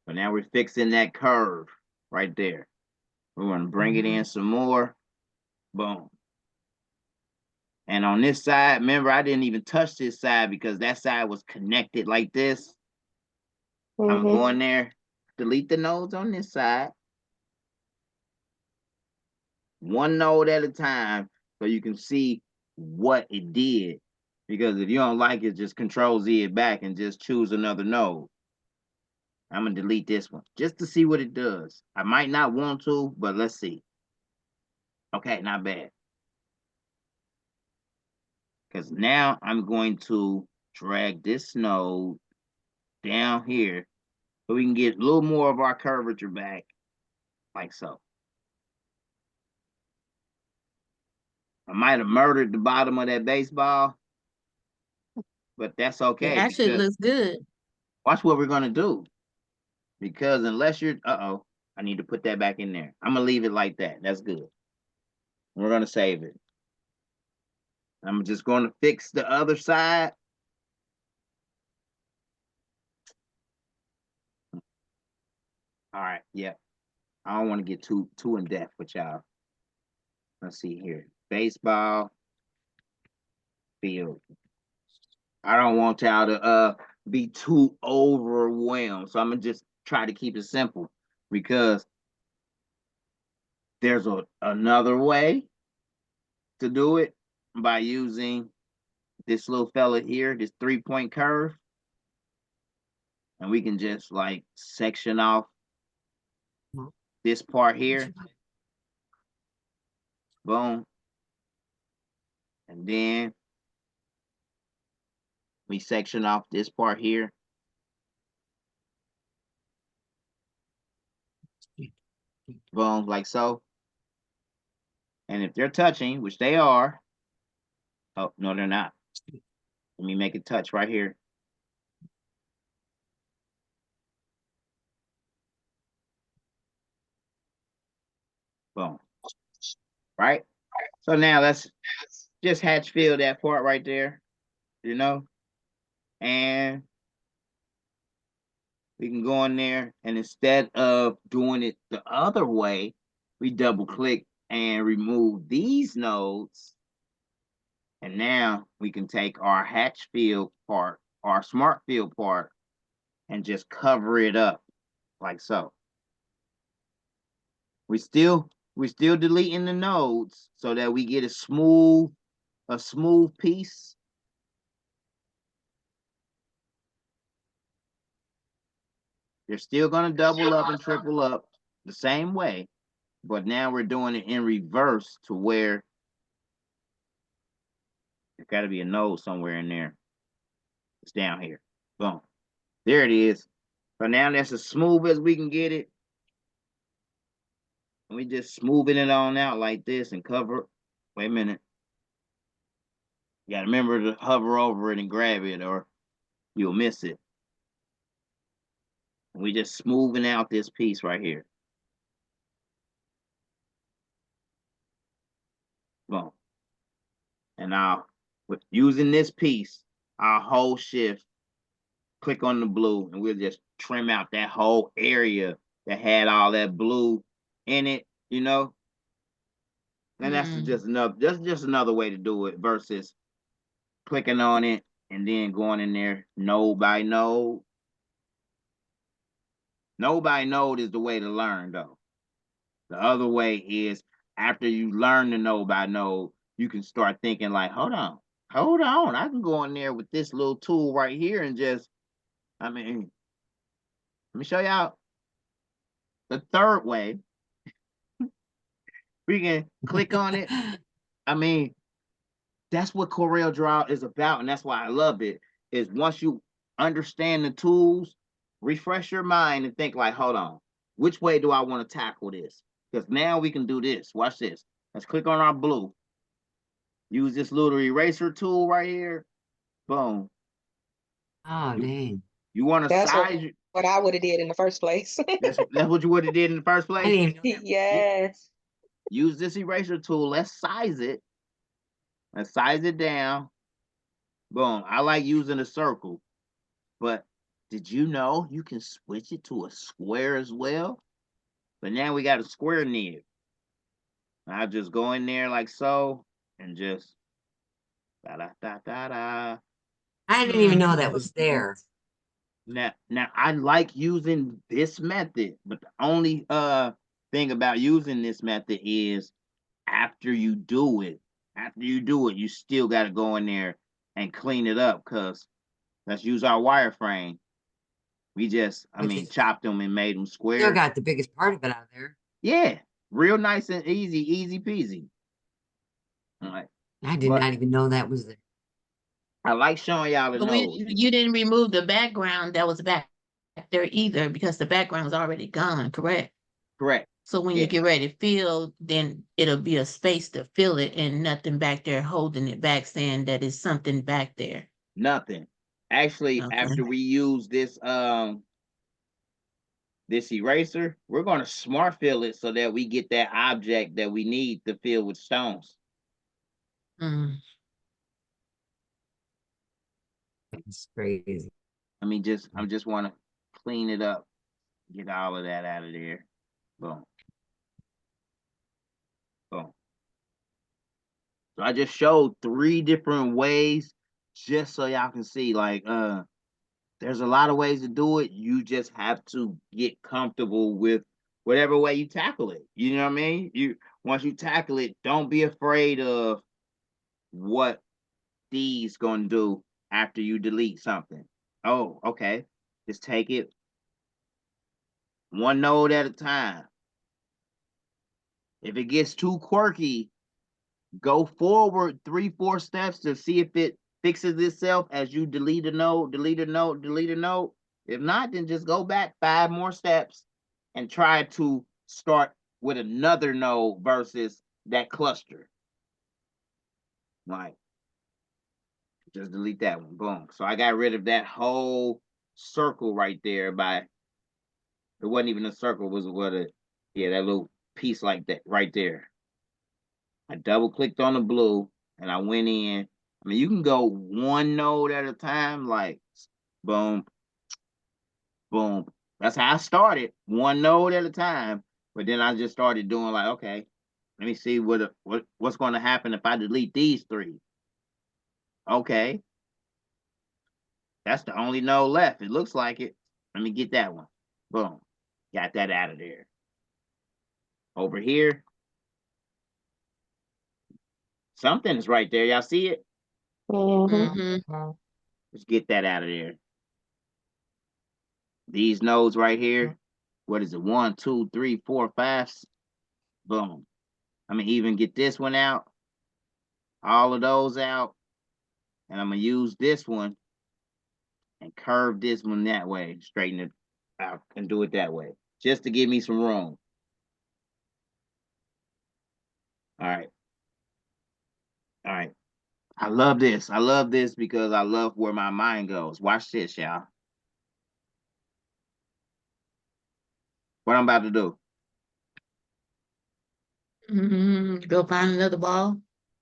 So now we're fixing that curve right there. We want to bring it in some more. Boom. And on this side, remember, I didn't even touch this side because that side was connected like this. I'm going to go in there, delete the nodes on this side. 1 node at a time so you can see what it did. Because if you don't like it, just Control Z it back and just choose another node. I'm going to delete this one just to see what it does. I might not want to, but let's see. Okay, not bad. Because now I'm going to drag this node down here so we can get a little more of our curvature back, like so. I might have murdered the bottom of that baseball, but that's It okay actually because looks good. watch what we're going to do. Because unless you're, I need to put that back in there. I'm going to leave it like that. That's good. We're going to save it. I'm just going to fix the other side. All right, yeah. I don't want to get too in depth with y'all. Let's see here. Baseball field. I don't want y'all to be too overwhelmed. So I'm gonna just try to keep it simple because there's another way to do it by using this little fella here, this 3-point curve. And we can just like section off this part here. Boom. And then we section off this part here. Boom, like so. And if they're touching, which they are, oh, no, they're not. Let me make it touch right here. Boom. Right? So now let's just hatch fill that part right there, you know? And we can go in there and instead of doing it the other way, we double click and remove these nodes. And now we can take our hatch field part, our smart field part, and just cover it up like so. we still deleting the nodes so that we get a smooth piece. They're still gonna double up and triple up the same way, but now we're doing it in reverse to where there's got to be a node somewhere in there. It's down here. Boom. There it is. So now that's as smooth as we can get it. And we just smoothing it on out like this and cover. Wait a minute. You gotta remember to hover over it and grab it or you'll miss it. And we just smoothing out this piece right here. Boom. And now with using this piece, I'll hold shift, click on the blue, and we'll just trim out that whole area that had all that blue in it, you know. And that's just another way to do it versus clicking on it and then going in there node by node. Node by node is the way to learn, though. The other way is after you learn the node by node, you can start thinking like, hold on, I can go in there with this little tool right here and just, let me show y'all the third way. We can click on it. That's what Coreldraw is about, and that's why I love it, is once you understand the tools, refresh your mind and think like, hold on, which way do I want to tackle this? Because now we can do this. Watch this. Let's click on our blue. Use this little eraser tool right here. Boom. Oh, dang. You want to That's size what I would have did in the first place. that's what you would have did in the first I place. didn't even know that. Yes. Use this eraser tool. Let's size it. Let's size it down. Boom. I like using a circle, but did you know you can switch it to a square as well? But now we got a square nib. I'll just go in there like so and just da-da-da-da-da. I didn't even know that was there. Now I like using this method, but the only thing about using this method is after you do it, you still got to go in there and clean it up. Because let's use our wireframe. We just, chopped them and made them square. Still got the biggest part of it out there. Yeah, real nice and easy peasy. All right. I did not even know that was there. I like showing y'all the But nodes. you didn't remove the background that was back there either because the background was already gone, correct? Correct. So when Yeah. you get ready to fill, then it'll be a space to fill it and nothing back there holding it back, saying that it's something back there. Nothing. Actually, Okay. after we use this this eraser, we're going to smart fill it so that we get that object that we need to fill with stones. Mm. It's crazy. I just want to clean it up, get all of that out of there. Boom. Boom. So I just showed 3 different ways just so y'all can see, like, there's a lot of ways to do it. You just have to get comfortable with whatever way you tackle it. You know what I mean? Once you tackle it, don't be afraid of what these gonna do after you delete something. Oh, okay. Just take it one node at a time. If it gets too quirky, go forward 3-4 steps to see if it fixes itself as you delete a node, delete a node, delete a node. If not, then just go back 5 more steps and try to start with another node versus that cluster. Like, just delete that one. Boom. So I got rid of that whole circle right there by, it wasn't even a circle, was what it, yeah, that little piece like that right there. I double clicked on the blue and I went in. You can go 1 node at a time, like boom, boom. That's how I started, 1 node at a time. But then I just started doing like, okay, let me see what's going to happen if I delete these 3. Okay, that's the only node left. It looks like it. Let me get that one. Boom, got that out of there. over here. Something is right there. Y'all see it? Mhm. Mhm. Let's get that out of there. These nodes right here. What is it? 1, 2, 3, 4, 5. Boom. I'm gonna even get this one out. All of those out. And I'm gonna use this one and curve this one that way. Straighten it out and do it that way. Just to give me some room. All right. All right. I love this. I love this because I love where my mind goes. Watch this, y'all. What I'm about to do. Go find another ball.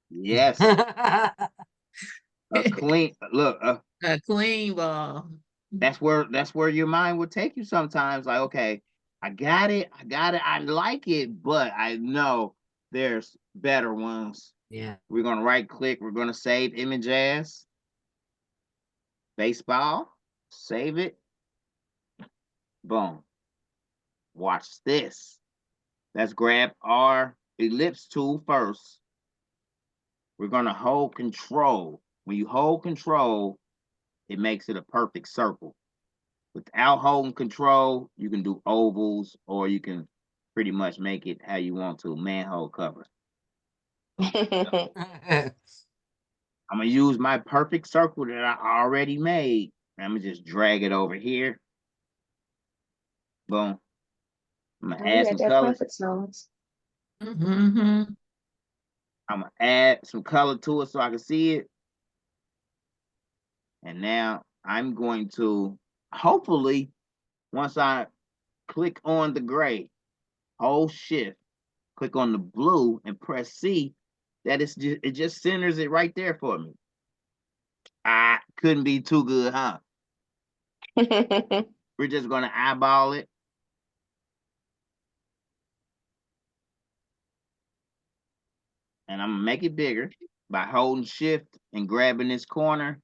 Yes. A clean look. A clean ball. That's where your mind would take you sometimes. Like, okay, I got it. I like it, but I know there's better ones. Yeah. We're gonna right click. We're gonna save image as baseball. Save it. Boom. Watch this. Let's grab our ellipse tool first. We're gonna hold control. When you hold control, it makes it a perfect circle. Without holding control, you can do ovals or you can pretty much make it how you want to, manhole cover. I'm gonna use my perfect circle that I already made. I'm gonna just drag it over here. Boom. I'm gonna Oh, you add got some that color. perfect nose. Mm-hmm. I'm gonna add some color to it so I can see it. And now I'm going to, hopefully, once I click on the gray, hold shift, click on the blue and press C, that it just centers it right there for me. I couldn't be too good, huh? We're just gonna eyeball it. And I'm gonna make it bigger by holding shift and grabbing this corner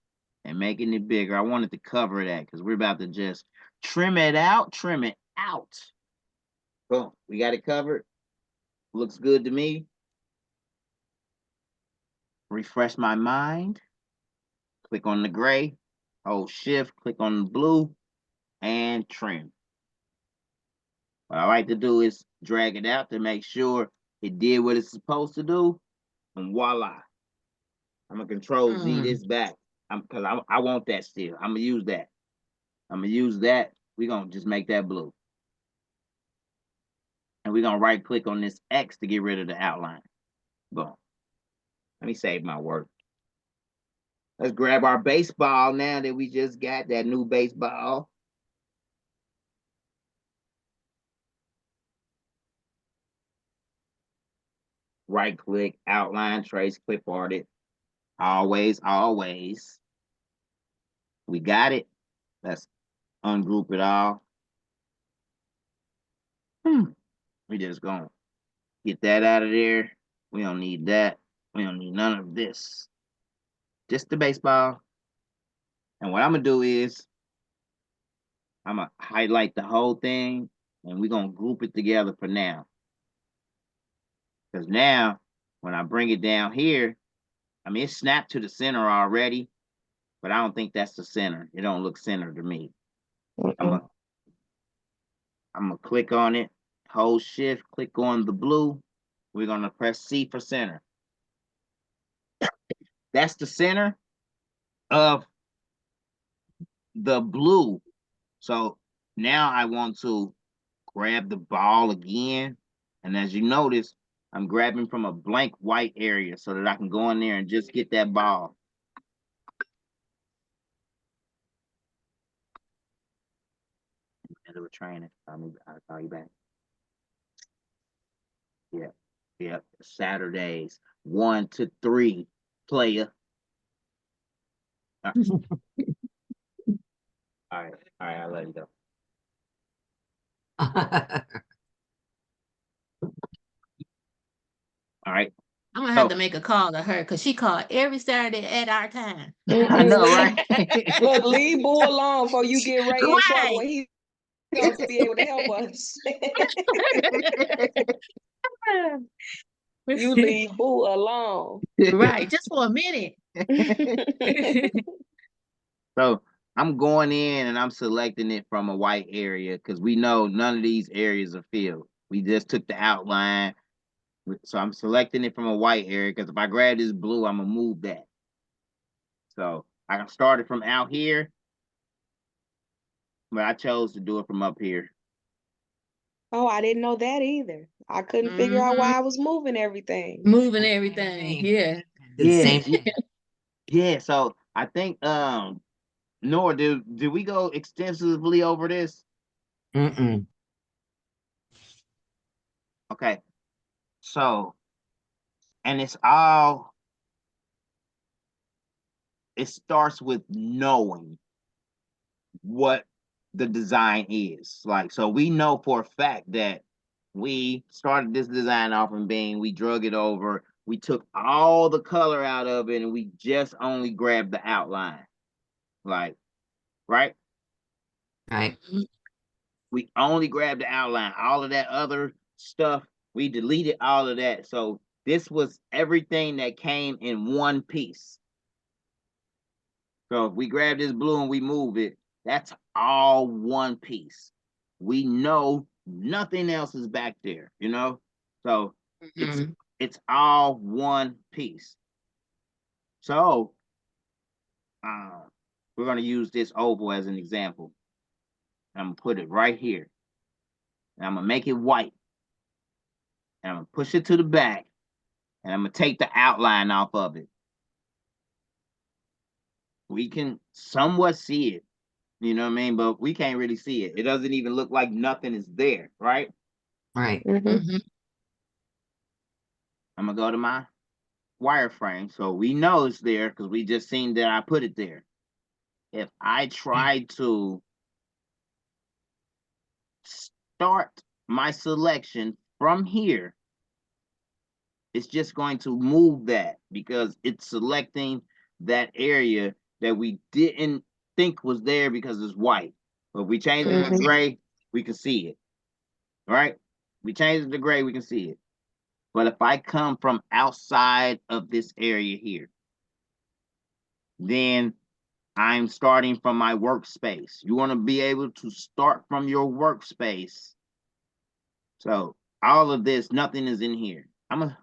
and making it bigger. I wanted to cover that because we're about to just trim it out, trim it out. Boom, we got it covered. Looks good to me. Refresh my mind. Click on the gray, hold shift, click on the blue, and trim. What I like to do is drag it out to make sure it did what it's supposed to do, and voila. I'm gonna control Z this back. Because I want that still. I'm gonna use that. I'm gonna use that. We're gonna just make that blue. And we're gonna right click on this X to get rid of the outline. Boom. Let me save my work. Let's grab our baseball now that we just got that new baseball. Right click, outline, trace, clip art it. Always, always. We got it. Let's ungroup it all. We just gonna get that out of there. We don't need that. We don't need none of this. Just the baseball. And what I'm gonna do is I'm gonna highlight the whole thing and we're gonna group it together for now. Because now, when I bring it down here, I mean, it's snapped to the center already, but I don't think that's the center. It don't look centered to me. I'm gonna click on it, hold shift, click on the blue. We're gonna press C for center. That's the center of the blue. So now I want to grab the ball again. And as you notice, I'm grabbing from a blank white area so that I can go in there and just get that ball. We're training. I'll call you back. Yeah. Yep. Saturdays, 1 to 3, player. All right. All right. I'll let you go. All right. I'm gonna have to make a call to her because she called every Saturday at our time. I know, right? Look, leave Boo alone before you get Ray in trouble. Right. When he else to be able to help us. You leave Boo alone. Right, just for a minute. So I'm going in and I'm selecting it from a white area because we know none of these areas are filled. We just took the outline. So I'm selecting it from a white area because if I grab this blue, I'm gonna move that. So I started from out here, but I chose to do it from up here. Oh, I didn't know that either. I couldn't figure out why I was moving everything. Moving everything. Yeah. Did the Yeah. same thing. Yeah, so I think Nora, did we go extensively over this? Mm-mm. Okay. So, and it starts with knowing what the design is. Like, so we know for a fact that we started this design off from being, we drug it over, we took all the color out of it, and we just only grabbed the outline. Like, right? Right. We only grabbed the outline. All of that other stuff, we deleted all of that. So this was everything that came in one piece. So if we grab this blue and we move it, that's all one piece. We know nothing else is back there, you know? So it's all one piece. So we're going to use this oval as an example. I'm going to put it right here. And I'm going to make it white. And I'm going to push it to the back. And I'm going to take the outline off of it. We can somewhat see it, you know what I mean? But we can't really see it. It doesn't even look like nothing is there, right? Right. Mm-hmm. I'm going to go to my wireframe. So we know it's there because we just seen that I put it there. If I try to start my selection from here, it's just going to move that because it's selecting that area that we didn't think was there because it's white. But if we change it to gray, we can see it, right? We change it to gray, we can see it. But if I come from outside of this area here, then I'm starting from my workspace. You want to be able to start from your workspace. So all of this, nothing is in here. I'm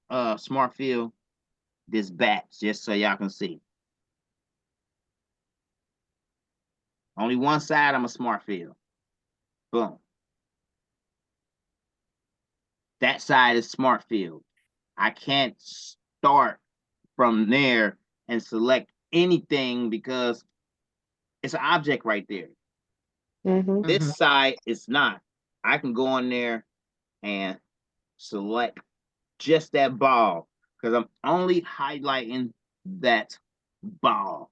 a smart fill this batch just so y'all can see. Only one side I'm a smart fill. Boom. That side is smart fill. I can't start from there and select anything because it's an object right there. This side is not. I can go in there and select just that ball because I'm only highlighting that ball.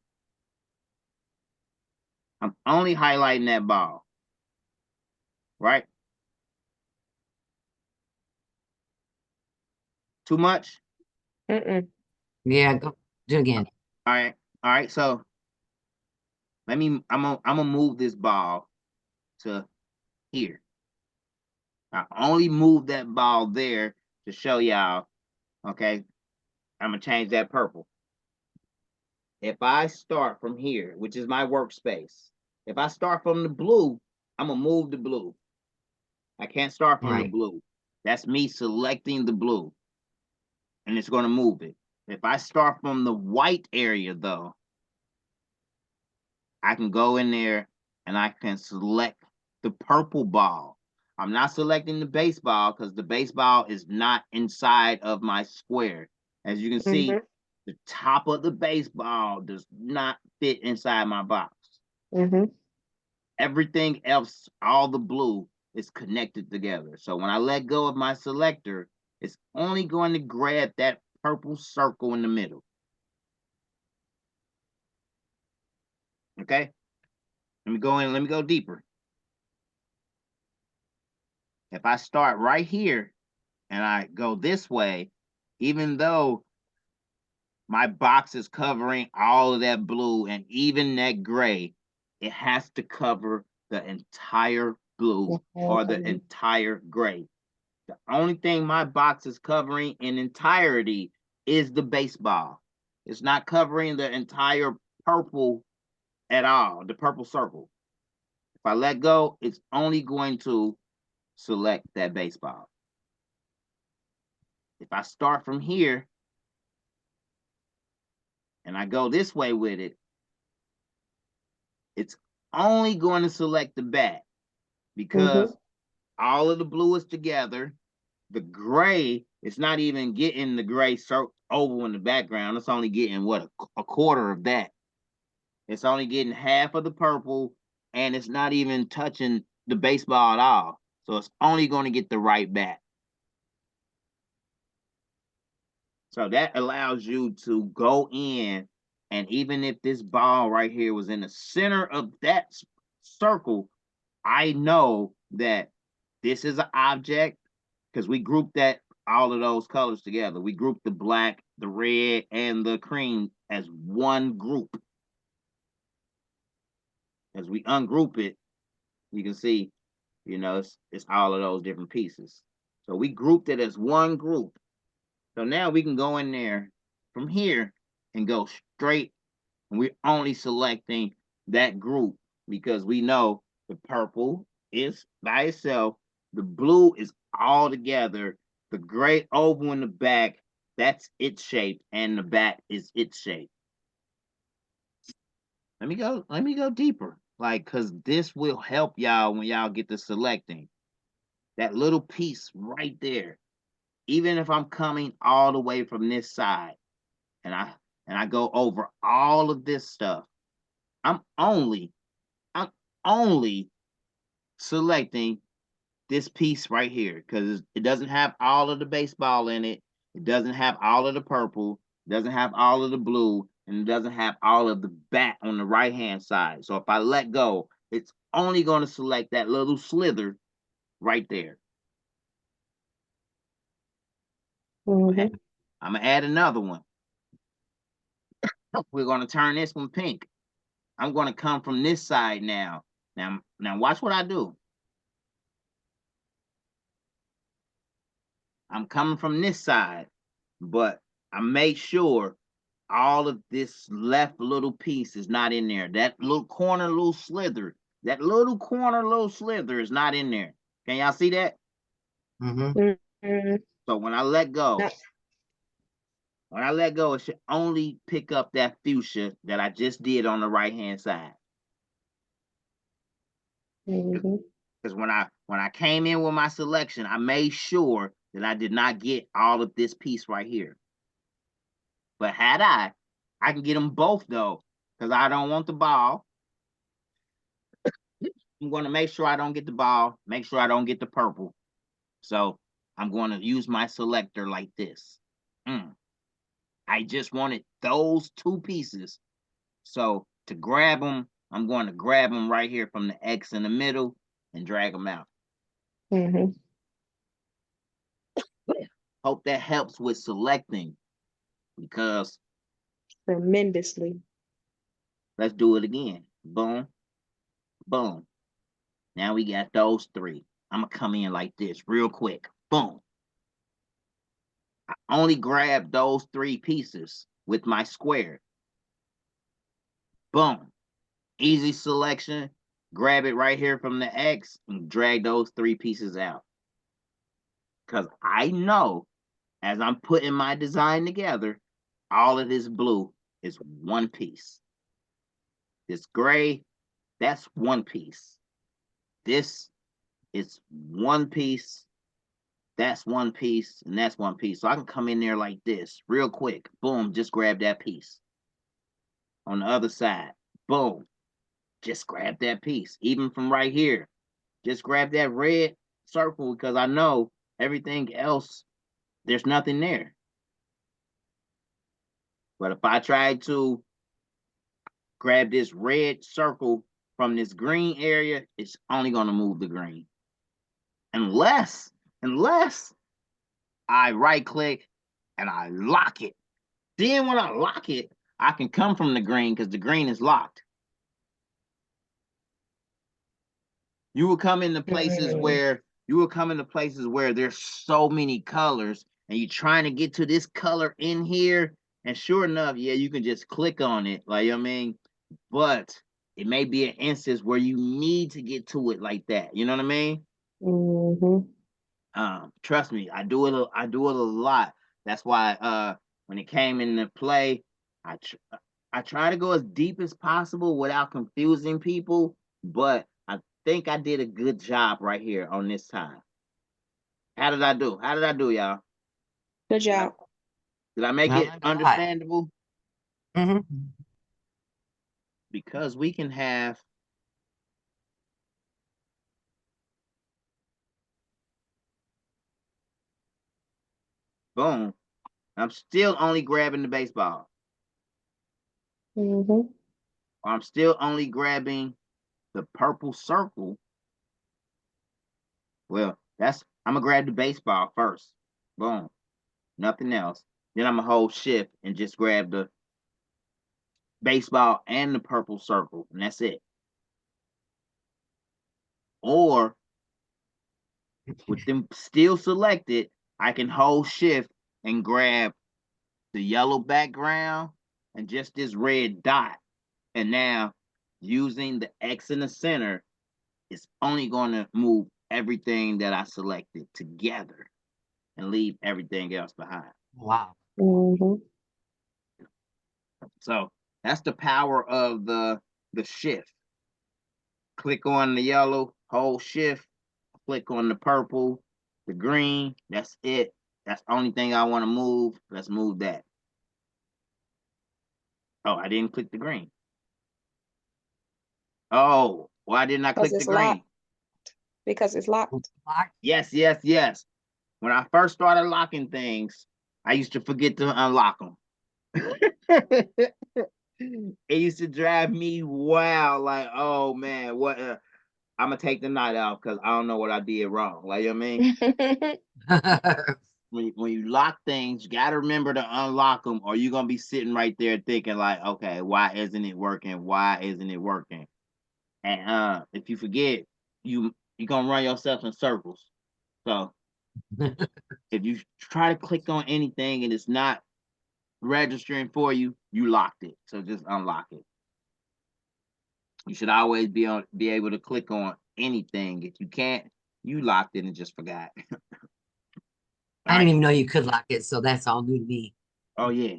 I'm only highlighting that ball, right? Too much? Yeah, go do it again. All right. So I'm gonna move this ball to here. I only move that ball there to show y'all. Okay, I'm gonna change that purple. If I start from here, which is my workspace, if I start from the blue, I'm gonna move the blue. I can't start from the blue. That's me selecting the blue, and it's gonna move it. If I start from the white area though, I can go in there and I can select the purple ball. I'm not selecting the baseball because the baseball is not inside of my square. As you can see, the top of the baseball does not fit inside my box. Everything else, all the blue, is connected together. So when I let go of my selector, it's only going to grab that purple circle in the middle. Okay? Let me go deeper. If I start right here and I go this way, even though my box is covering all of that blue and even that gray, it has to cover the entire blue or the entire gray. The only thing my box is covering in entirety is the baseball. It's not covering the entire purple at all, the purple circle. If I let go, it's only going to select that baseball. If I start from here and I go this way with it, it's only going to select the bat because all of the blue is together. The gray, it's not even getting the gray circle oval in the background. It's only getting what, a quarter of that. It's only getting half of the purple, and it's not even touching the baseball at all. So it's only going to get the right bat. So that allows you to go in, and even if this ball right here was in the center of that circle, I know that this is an object because we grouped that all of those colors together. We grouped the black, the red, and the cream as one group. As we ungroup it, you can see, you know, it's all of those different pieces. So we grouped it as one group. So now we can go in there from here and go straight, and we're only selecting that group because we know the purple is by itself, the blue is all together, the gray oval in the back, that's its shape, and the back is its shape. Let me go deeper, like, because this will help y'all when y'all get to selecting. That little piece right there, even if I'm coming all the way from this side and I go over all of this stuff, I'm only selecting this piece right here because it doesn't have all of the baseball in it. It doesn't have all of the purple. It doesn't have all of the blue. And it doesn't have all of the bat on the right-hand side. So if I let go, it's only going to select that little slither right there. I'm going to add another one. We're going to turn this one pink. I'm going to come from this side now. Now watch what I do. I'm coming from this side, but I make sure all of this left little piece is not in there. That little corner, little slither, that little corner, little slither is not in there. Can y'all see that? So when I let go, it should only pick up that fuchsia that I just did on the right-hand side. Because when I came in with my selection, I made sure that I did not get all of this piece right here. But had I can get them both though, because I don't want the ball. I'm going to make sure I don't get the ball, make sure I don't get the purple. So I'm going to use my selector like this. I just wanted those two pieces. So to grab them, I'm going to grab them right here from the X in the middle and drag them out. Hope that helps with selecting, because tremendously. Let's do it again. Boom, boom. Now we got those three. I'm going to come in like this real quick. Boom. I only grabbed those three pieces with my square. Boom. Easy selection. Grab it right here from the X and drag those three pieces out. Because I know as I'm putting my design together, all of this blue is one piece. This gray, that's one piece. This is one piece. That's one piece, and that's one piece. So I can come in there like this real quick. Boom, just grab that piece. On the other side, boom, just grab that piece. Even from right here, just grab that red circle because I know everything else, there's nothing there. But if I try to grab this red circle from this green area, it's only going to move the green. Unless I right click and I lock it. Then when I lock it, I can come from the green because the green is locked. You will come into places Mm. where there's so many colors and you're trying to get to this color in here. And sure enough, yeah, you can just click on it. Like, you know what I mean? But it may be an instance where you need to get to it like that. You know what I mean? Trust me, I do it a lot. That's why when it came into play, I try to go as deep as possible without confusing people, but I think I did a good job right here on this time. How did I do? How did I do, y'all? Good job. Did I make I it like a lot. understandable? Mhm. Because we can have boom. I'm still only grabbing the baseball. I'm still only grabbing the purple circle. Well, I'm gonna grab the baseball first. Boom. Nothing else. Then I'm gonna hold shift and just grab the baseball and the purple circle, and that's it. Or with them still selected, I can hold shift and grab the yellow background and just this red dot. And now using the X in the center, it's only going to move everything that I selected together and leave everything else behind. Wow. So that's the power of the shift. Click on the yellow, hold shift, click on the purple, the green, that's it. That's the only thing I want to move. Let's move that. Oh, I didn't click the green. Oh, why didn't I click the it's green? locked. Because it's locked. Yes. When I first started locking things, I used to forget to unlock them. It used to drive me wild. Like, oh man, what? I'm gonna take the night out because I don't know what I did wrong. Like, you know what I mean? When you lock things, you gotta remember to unlock them, or you're gonna be sitting right there thinking like, okay, why isn't it working? Why isn't it working? And if you forget, you're gonna run yourself in circles. So if you try to click on anything and it's not registering for you, you locked it. So just unlock it. You should always be able to click on anything. If you can't, you locked it and just forgot. I didn't even know you could lock it, so that's all new to me. Oh yeah,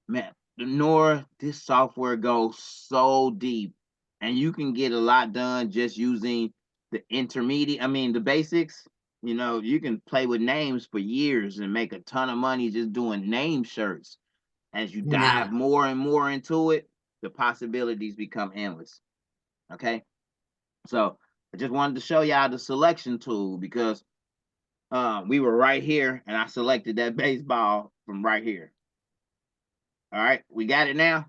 man. Nora, this software goes so deep, and you can get a lot done just using the intermediate. I mean, the basics. You know, you can play with names for years and make a ton of money just doing name shirts. As you dive more and more into it, the possibilities become endless. Okay, so I just wanted to show y'all the selection tool because we were right here, and I selected that baseball from right here. All right, we got it now.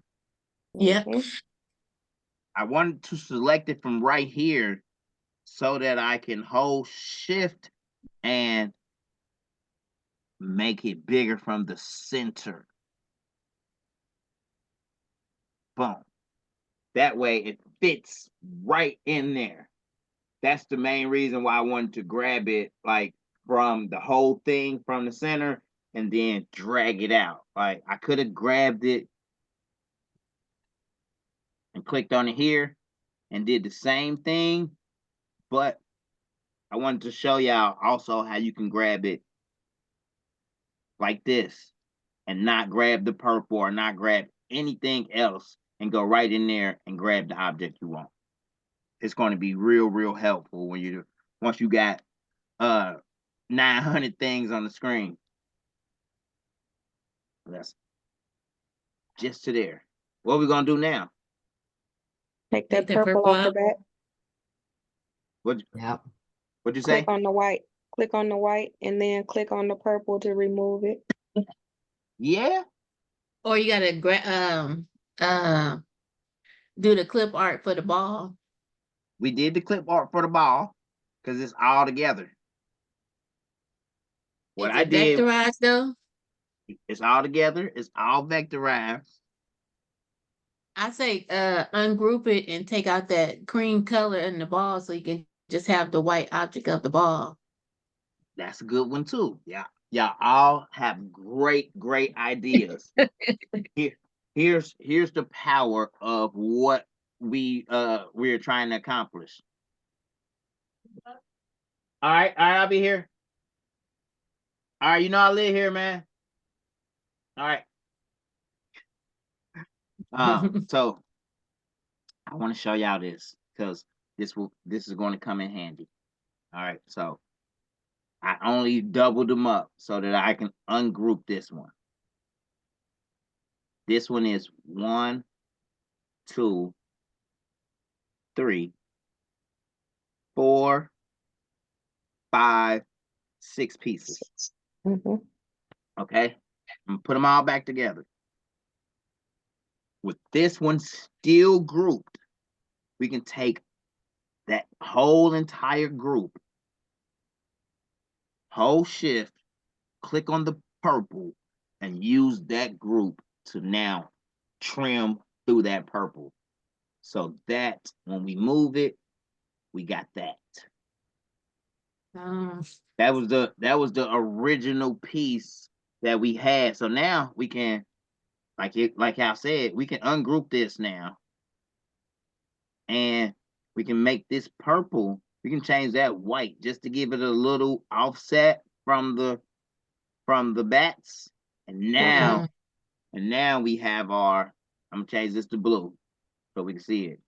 Yep. I wanted to select it from right here so that I can hold shift and make it bigger from the center. Boom. That way it fits right in there. That's the main reason why I wanted to grab it like from the whole thing from the center and then drag it out. Like I could have grabbed it and clicked on it here and did the same thing, but I wanted to show y'all also how you can grab it like this and not grab the purple or not grab anything else and go right in there and grab the object you want. It's going to be real helpful when once you got 900 things on the screen. That's just to there. What are we gonna do now? Take that purple off the back. What'd you say? Click on the white. Click on the white and then click on the purple to remove it. Yeah. Or you gotta do the clip art for the ball. We did the clip art for the ball because it's all together. What I did, vectorized though? It's all together. It's all vectorized. I say ungroup it and take out that cream color in the ball so you can just have the white object of the ball. That's a good one too. Yeah, y'all all have great ideas. Here's the power of what we're trying to accomplish. All right, I'll be here. All right, you know I live here, man. All right. So I want to show y'all this because this is going to come in handy. All right, so I only doubled them up so that I can ungroup this one. This one is 1, 2, 3, 4, 5, 6 pieces. Okay, I'm gonna put them all back together. With this one still grouped, we can take that whole entire group, hold shift, click on the purple, and use that group to now trim through that purple. So that when we move it, we got that. That was the original piece that we had. So now we can, like I said, we can ungroup this now. And we can make this purple. We can change that white just to give it a little offset from the bats. And now, we have our, I'm gonna change this to blue so we can see it.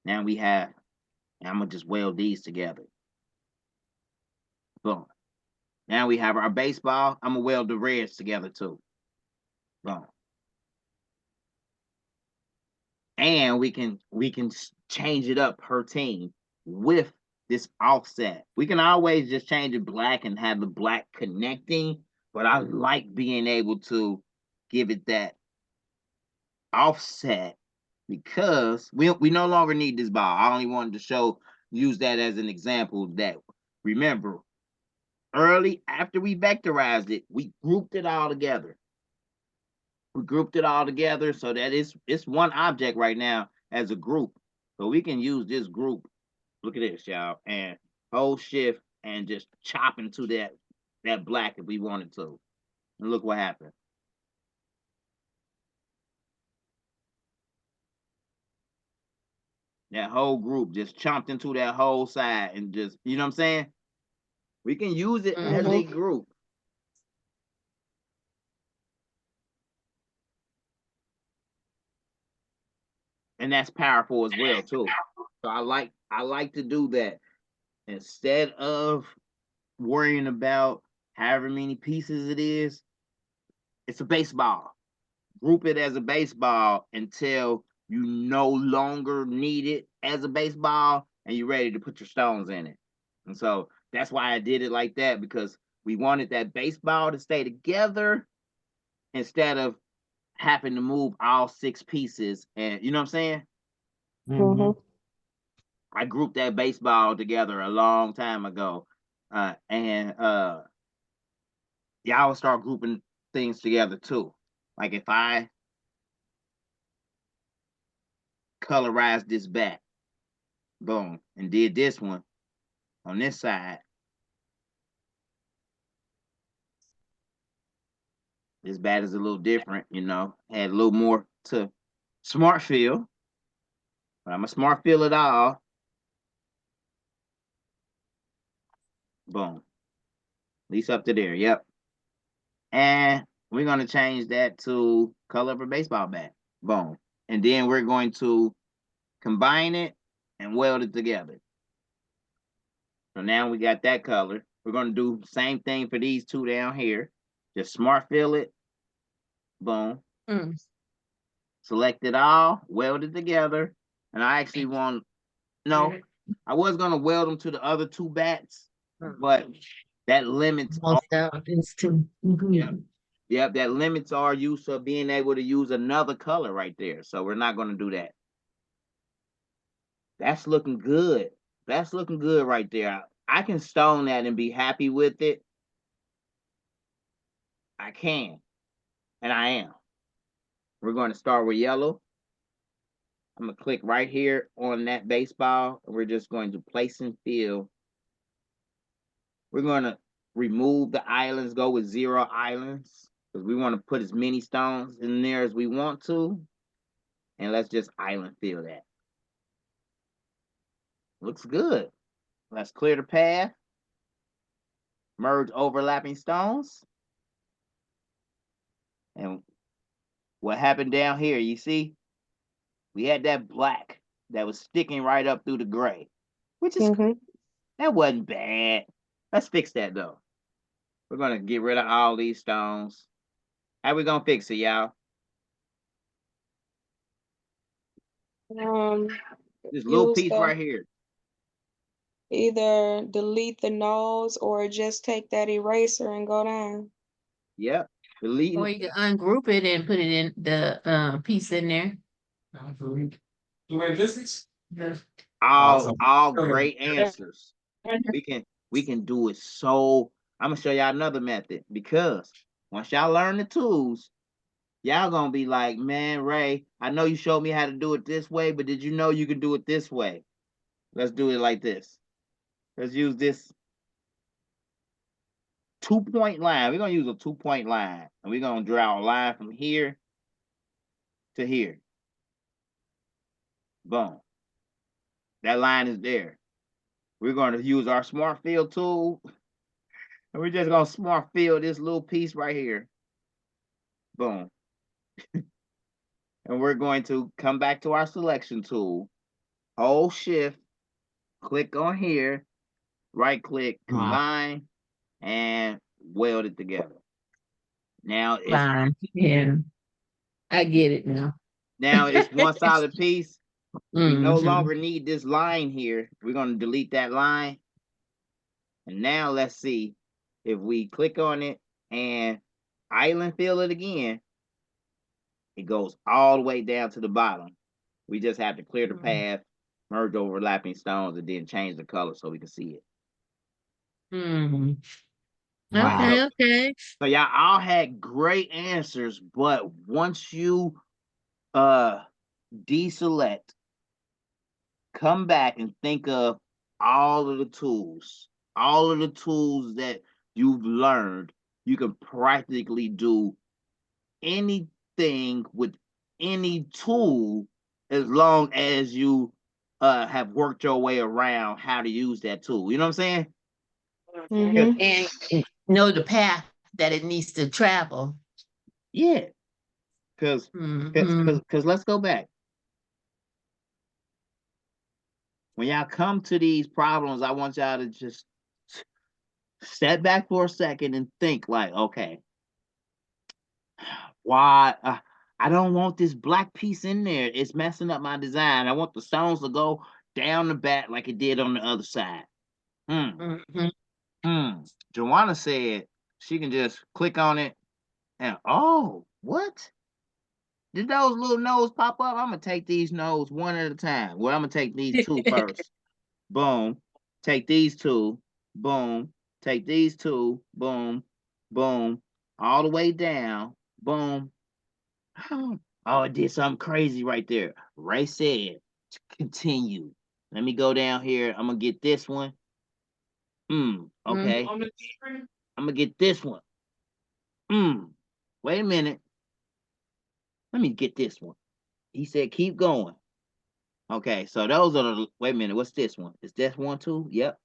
Now we have, and I'm gonna just weld these together. Boom. Now we have our baseball. I'm gonna weld the reds together too. Boom. And we can change it up per team with this offset. We can always just change it black and have the black connecting, but I like being able to give it that offset because we no longer need this ball. I only wanted to use that as an example that, remember, early after we vectorized it, we grouped it all together. We grouped it all together so that it's one object right now as a group. So we can use this group. Look at this, y'all, and hold shift and just chop into that black if we wanted to. And look what happened. That whole group just chomped into that whole side and just, you know what I'm saying? We can use it as a group. And that's powerful as well too. So I like to do that instead of worrying about however many pieces it is. It's a baseball. Group it as a baseball until you no longer need it as a baseball and you're ready to put your stones in it. And so that's why I did it like that, because we wanted that baseball to stay together instead of having to move all 6 pieces. And you know what I'm saying? I grouped that baseball together a long time ago. And y'all will start grouping things together too. Like if I colorized this back, boom, and did this one on this side, this bat is a little different, you know, had a little more to smart feel. But I'm a smart feel it all. Boom. At least up to there, yep. And we're going to change that to color of a baseball bat. Boom. And then we're going to combine it and weld it together. So now we got that color. We're going to do the same thing for these two down here. Just smart fill it. Boom. Select it all, weld it together. And I actually want, no, I was going to weld them to the other 2 bats, but that limits Yep, that limits our use of being able to use another color right there. So we're not going to do that. That's looking good. That's looking good right there. I can stone that and be happy with it. I can. And I am. We're going to start with yellow. I'm gonna click right here on that baseball. And we're just going to place and fill. We're gonna remove the islands, go with 0 islands, because we want to put as many stones in there as we want to. And let's just island fill that. Looks good. Let's clear the path. Merge overlapping stones. And what happened down here, you see? We had that black that was sticking right up through the gray, which is, that wasn't bad. Let's fix that though. We're gonna get rid of all these stones. How we gonna fix it, y'all? This little Use piece right here. either delete the nose or just take that eraser and go down. Yep. Deleting. Or you can ungroup it and put it in the piece in there. All great answers. We can do it. So I'm gonna show y'all another method, because once y'all learn the tools, y'all gonna be like, man, Ray, I know you showed me how to do it this way, but did you know you can do it this way? Let's do it like this. Let's use this 2-point line. We're gonna use a 2-point line, and we're gonna draw a line from here to here. Boom. That line is there. We're going to use our smart fill tool, and we're just going to smart fill this little piece right here. Boom. And we're going to come back to our selection tool, hold shift, click on here, right click, combine, and weld it together. Now it's Fine. Yeah. I get it now. now it's one solid piece. We no Mhm. longer need this line here. We're going to delete that line. And now let's see if we click on it and island fill it again. It goes all the way down to the bottom. We just have to clear the path, merge overlapping stones, and then change the color so we can see it. Mhm. Wow. Okay. So y'all all had great answers, but once you deselect, come back and think of all of the tools that you've learned. You can practically do anything with any tool as long as you have worked your way around how to use that tool. You know what I'm saying? And know the path that it needs to travel. Yeah. Because let's go back. When y'all come to these problems, I want y'all to just step back for a second and think like, okay, why I don't want this black piece in there. It's messing up my design. I want the stones to go down the back like it did on the other side. Joanna said she can just click on it and, oh, what? Did those little nodes pop up? I'm gonna take these nodes one at a time. Well, I'm gonna take these 2 first. Boom. Take these 2. Boom. Take these 2. Boom. Boom. All the way down. Boom. Oh, it did something crazy right there. Ray said, continue. Let me go down here. I'm gonna get this one. Okay. I'm gonna get this one. Wait a minute. Let me get this one. He said, keep going. Okay, so those are the, wait a minute, what's this one? Is this one too? Yep.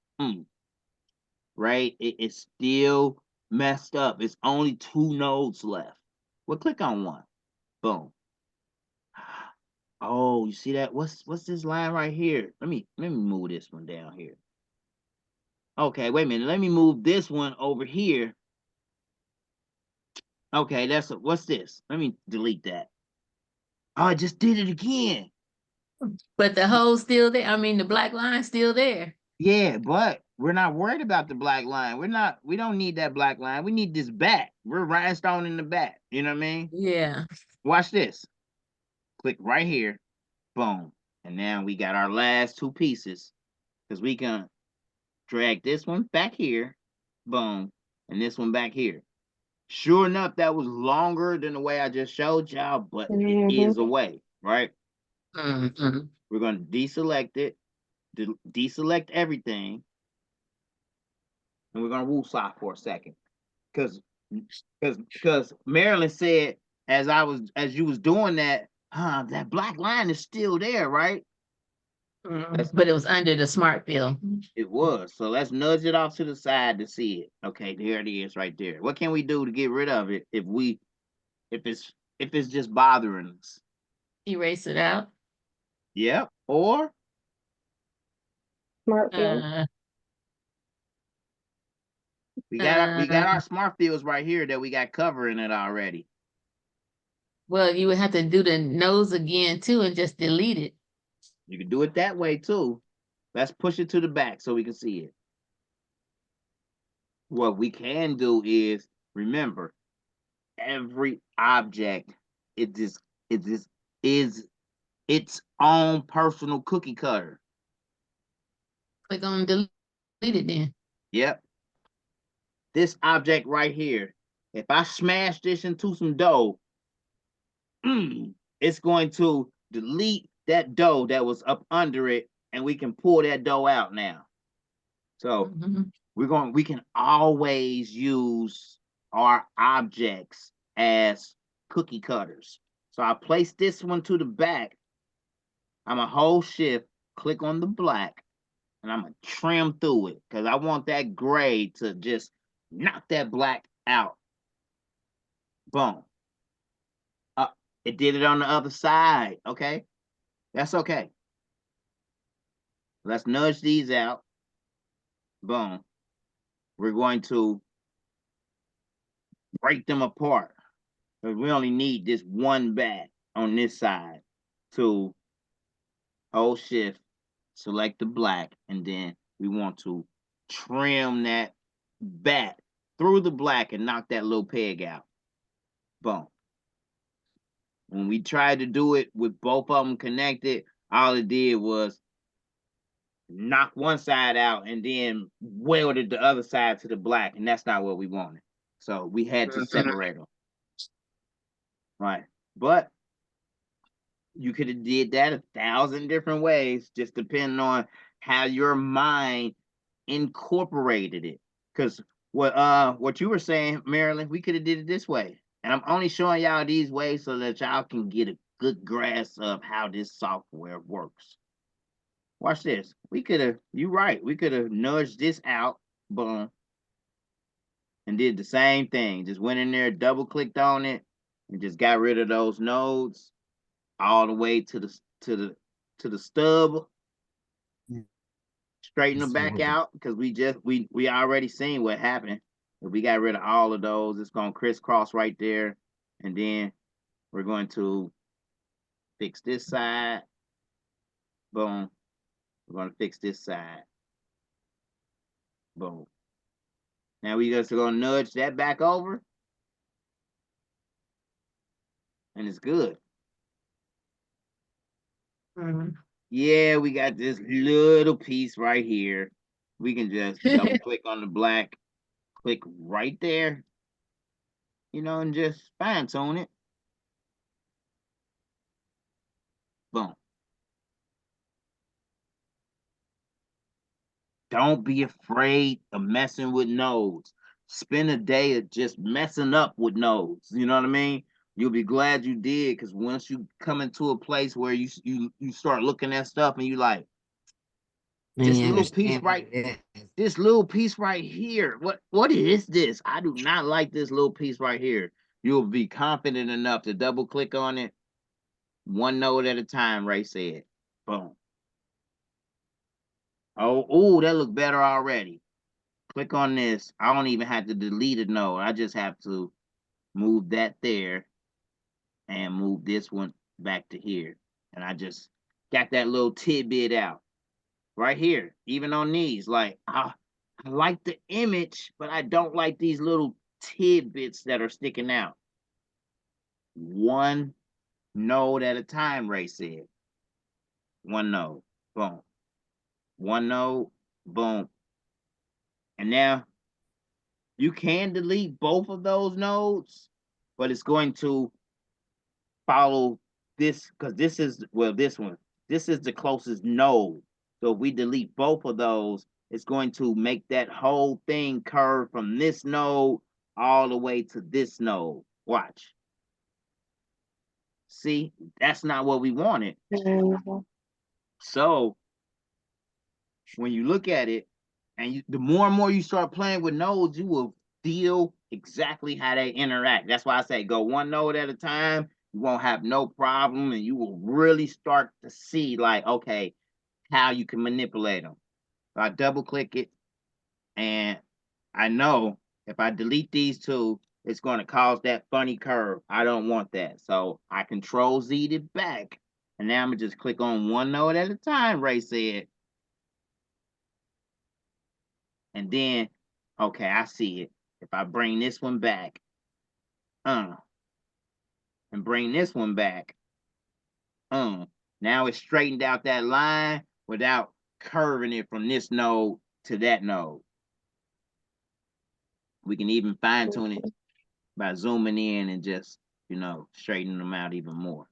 Right? It's still messed up. It's only 2 nodes left. Well, click on one. Boom. Oh, you see that? What's this line right here? Let me move this one down here. Okay, wait a minute. Let me move this one over here. Okay, what's this? Let me delete that. Oh, I just did it again. But the hole's still there. I mean, the black line's still there. Yeah, but we're not worried about the black line. We don't need that black line. We need this back. We're rhinestone in the back. You know what I mean? Yeah. Watch this. Click right here. Boom. And now we got our last 2 pieces. Because we can drag this one back here. Boom. And this one back here. Sure enough, that was longer than the way I just showed y'all, but it is a way, right? Mhm. We're going to deselect it, deselect everything, and we're going to woosah for a second. Because Marilyn said, as you was doing that, that black line is still there, right? But it was under the smart fill. It was. So let's nudge it off to the side to see it. Okay, there it is right there. What can we do to get rid of it if it's just bothering us? Erase it out. Yep. Or Smart fill. we got our smart fields right here that we got covering it already. Well, you would have to do the nose again too and just delete it. You can do it that way too. Let's push it to the back so we can see it. What we can do is remember every object is its own personal cookie cutter. Click on delete it then. Yep. This object right here, if I smash this into some dough, it's going to delete that dough that was up under it, and we can pull that dough out now. So we can always use our objects as cookie cutters. So I place this one to the back. I'm gonna hold shift, click on the black, and I'm gonna trim through it because I want that gray to just knock that black out. Boom. It did it on the other side. Okay, that's okay. Let's nudge these out. Boom. We're going to break them apart because we only need this one bat on this side. To hold shift, select the black, and then we want to trim that bat through the black and knock that little peg out. Boom. When we tried to do it with both of them connected, all it did was knock one side out and then welded the other side to the black, and that's not what we wanted. So we had to separate them. Right. But you could have did that 1,000 different ways, just depending on how your mind incorporated it. Because what you were saying, Marilyn, we could have did it this way. And I'm only showing y'all these ways so that y'all can get a good grasp of how this software works. Watch this. We could have, you're right, we could have nudged this out, boom, and did the same thing. Just went in there, double clicked on it, and just got rid of those nodes all the way to the stub. Straighten them back out because we already seen what happened. If we got rid of all of those, it's gonna crisscross right there, and then we're going to fix this side. Boom. We're gonna fix this side. Boom. Now we just gonna nudge that back over, and it's good. Yeah, we got this little piece right here. We can just double click on the black, click right there, you know, and just fine tune it. Boom. Don't be afraid of messing with nodes. Spend a day of just messing up with nodes. You know what I mean? You'll be glad you did, because once you come into a place where you start looking at stuff and you like, this little piece right here, what is this? I do not like this little piece right here. You'll be confident enough to double click on it, one node at a time. Ray said, boom. Oh, that look better already. Click on this. I don't even have to delete a node. I just have to move that there and move this one back to here. And I just got that little tidbit out right here. Even on these, like, I like the image, but I don't like these little tidbits that are sticking out. One node at a time, Ray said. One node, boom. One node, boom. And now you can delete both of those nodes, but it's going to follow this, because this is, well, this one, this is the closest node. So if we delete both of those, it's going to make that whole thing curve from this node all the way to this node. Watch. See, that's not what we wanted. Mhm. So when you look at it, and the more and more you start playing with nodes, you will feel exactly how they interact. That's why I say go one node at a time. You won't have no problem, and you will really start to see, like, okay, how you can manipulate them. So I double click it, and I know if I delete these two, it's going to cause that funny curve. I don't want that. So I Control Z it back. And now I'm going to just click on one node at a time, Ray said. And then, okay, I see it. If I bring this one back, and bring this one back, now it's straightened out that line without curving it from this node to that node. We can even fine tune it by zooming in and just, straightening them out even more.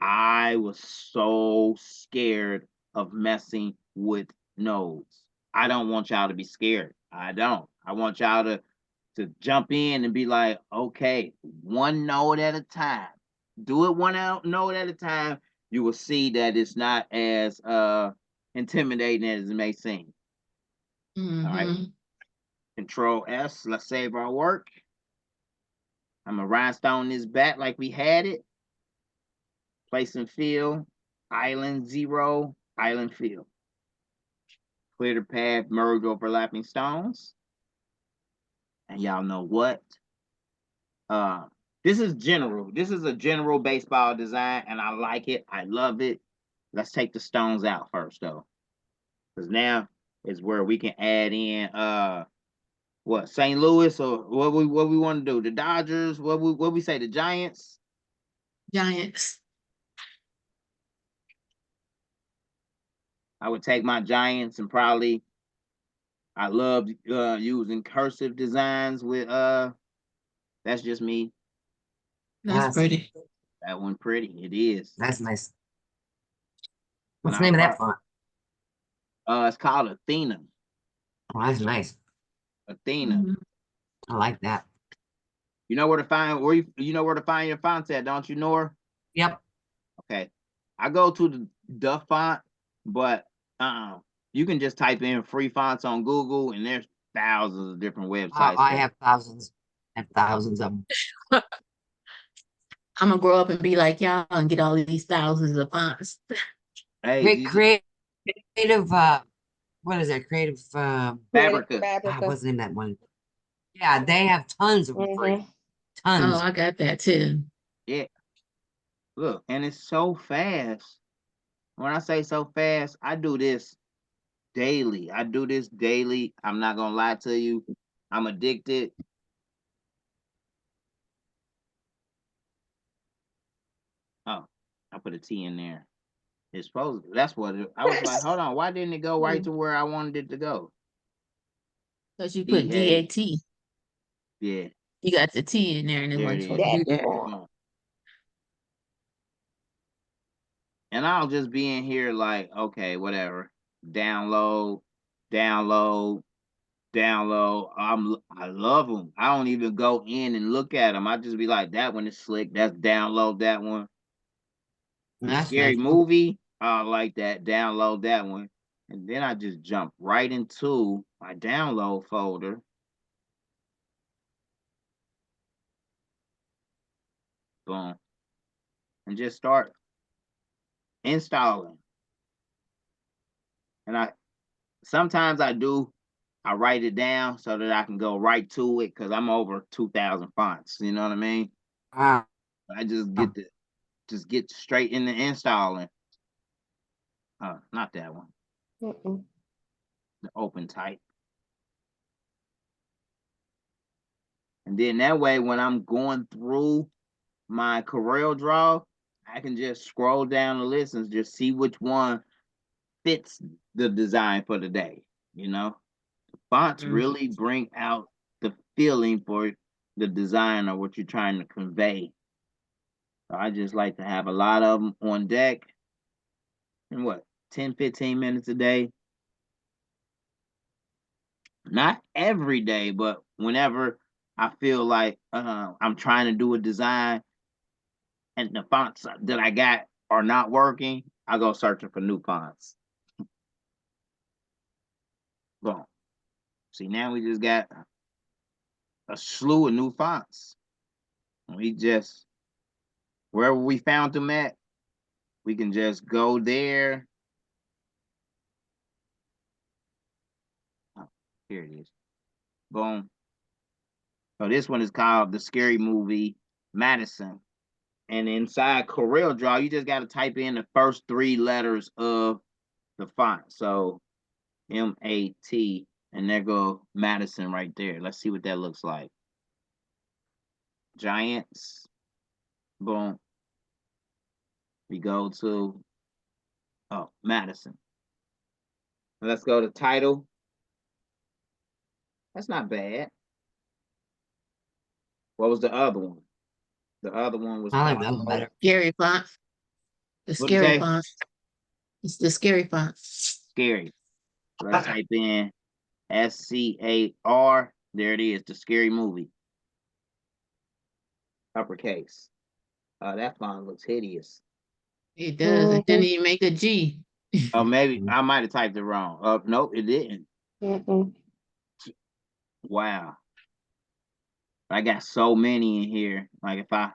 I was so scared of messing with nodes. I don't want y'all to be scared. I don't. I want y'all to jump in and be like, okay, one node at a time. Do it one node at a time. You will see that it's not as intimidating as it may seem. Mm-hmm. All right. Control S. Let's save our work. I'm gonna rhinestone this back like we had it. Place and fill. Island 0. Island fill. Clear the path. Merge overlapping stones. And y'all know what? This is general. This is a general baseball design, and I like it. I love it. Let's take the stones out first, though, because now is where we can add in what, St. Louis, or what we want to do? The Dodgers? What we say? The Giants? Giants. I would take my Giants and probably. I love using cursive designs with That's just me. That's Yes. pretty. That one pretty. It is. That's nice. When What's the I name of that font? It's called Athena. Oh, that's nice. Athena. Mhm. I like that. You know where to find you know where to find your fonts at, don't you, Nora? Yep. Okay. I go to the font, but you can just type in free fonts on Google, and there's thousands of different websites. I have thousands and thousands of them. I'm gonna grow up and be like y'all and get all these thousands of fonts. Hey, Creative, what is that? Creative, Fabrica. what's the name of that one? Yeah, they have tons of them free. Mhm. Tons. Oh, I got that too. Yeah. Look, and it's so fast. When I say so fast, I do this daily. I'm not gonna lie to you. I'm addicted. Oh, I put a T in there. It's supposed to, that's what I was like, hold on, why didn't it go right to where I wanted it to go? Because you put DA. DAT. Yeah, You got the T in there and it there it wasn't supposed to is. do that. Boom. And I'll just be in here like, okay, whatever. Download, download, download. I love them. I don't even go in and look at them. I just be like, that one is slick. That's download that one. That's Scary nice. movie. I like that. Download that one. And then I just jump right into my download folder. Boom. And just start installing. And sometimes I write it down so that I can go right to it, because I'm over 2,000 fonts. You know what I mean? Wow. I just get straight into installing. Not that one. Mm-mm. The open type. And then that way, when I'm going through my Coreldraw, I can just scroll down the list and just see which one fits the design for the day. The fonts really bring out the feeling for the design or what you're trying to convey. So I just like to have a lot of them on deck. And what, 10, 15 minutes a day? Not every day, but whenever I feel like I'm trying to do a design and the fonts that I got are not working, I go searching for new fonts. Boom. See, now we just got a slew of new fonts. We just, wherever we found them at, we can just go there. Oh, here it is. Boom. So this one is called The Scary Movie Madison. And inside Coreldraw, you just got to type in the first 3 letters of the font. So M-A-T, and there go Madison right there. Let's see what that looks like. Giants. Boom. We go to, oh, Madison. Let's go to title. That's not bad. What was the other one? The other one was I like that called, one better. Scary font. The What'd you scary say? font. It's the scary font. Scary. Let's type in S-C-A-R. There it is, The Scary Movie. Uppercase. That font looks hideous. It does. It didn't even make a G. Oh, maybe I might have typed it wrong. Nope, it didn't. Wow. I got so many in here. Like if I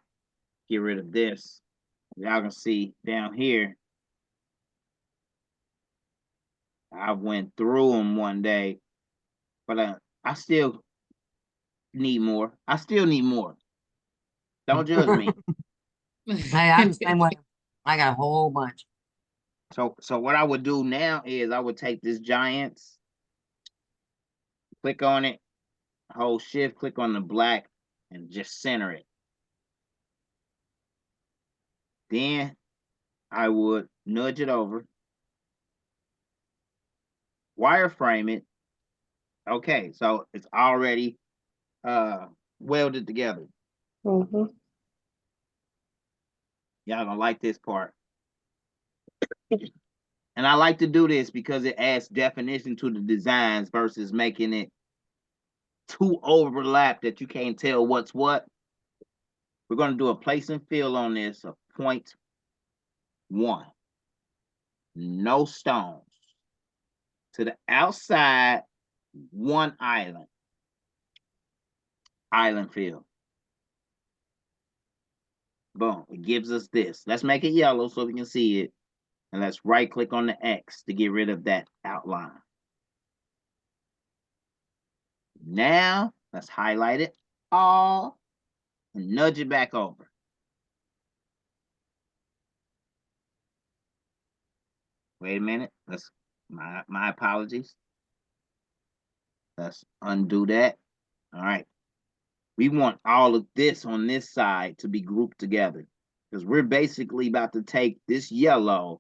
get rid of this, y'all can see down here, I went through them one day, but I still need more. I still need more. Don't judge me. Hey, I'm the same way. I got a whole bunch. So what I would do now is I would take this Giants, click on it, hold shift, click on the black, and just center it. Then I would nudge it over, wireframe it. Okay, so it's already welded together. Y'all gonna like this part. And I like to do this because it adds definition to the designs versus making it too overlapped that you can't tell what's what. We're gonna do a place and fill on this of 0.1. No stones. To the outside, 1 island. Island fill. Boom, it gives us this. Let's make it yellow so we can see it. And let's right click on the X to get rid of that outline. Now, let's highlight it all and nudge it back over. Wait a minute. Let's, my apologies. Let's undo that. All right. We want all of this on this side to be grouped together because we're basically about to take this yellow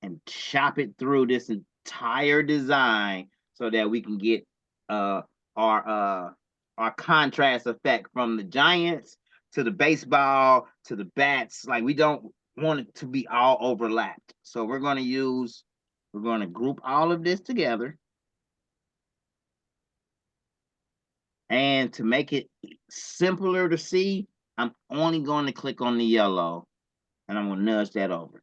and chop it through this entire design so that we can get our contrast effect from the Giants to the baseball to the bats. Like we don't want it to be all overlapped. So we're going to group all of this together. And to make it simpler to see, I'm only going to click on the yellow and I'm going to nudge that over.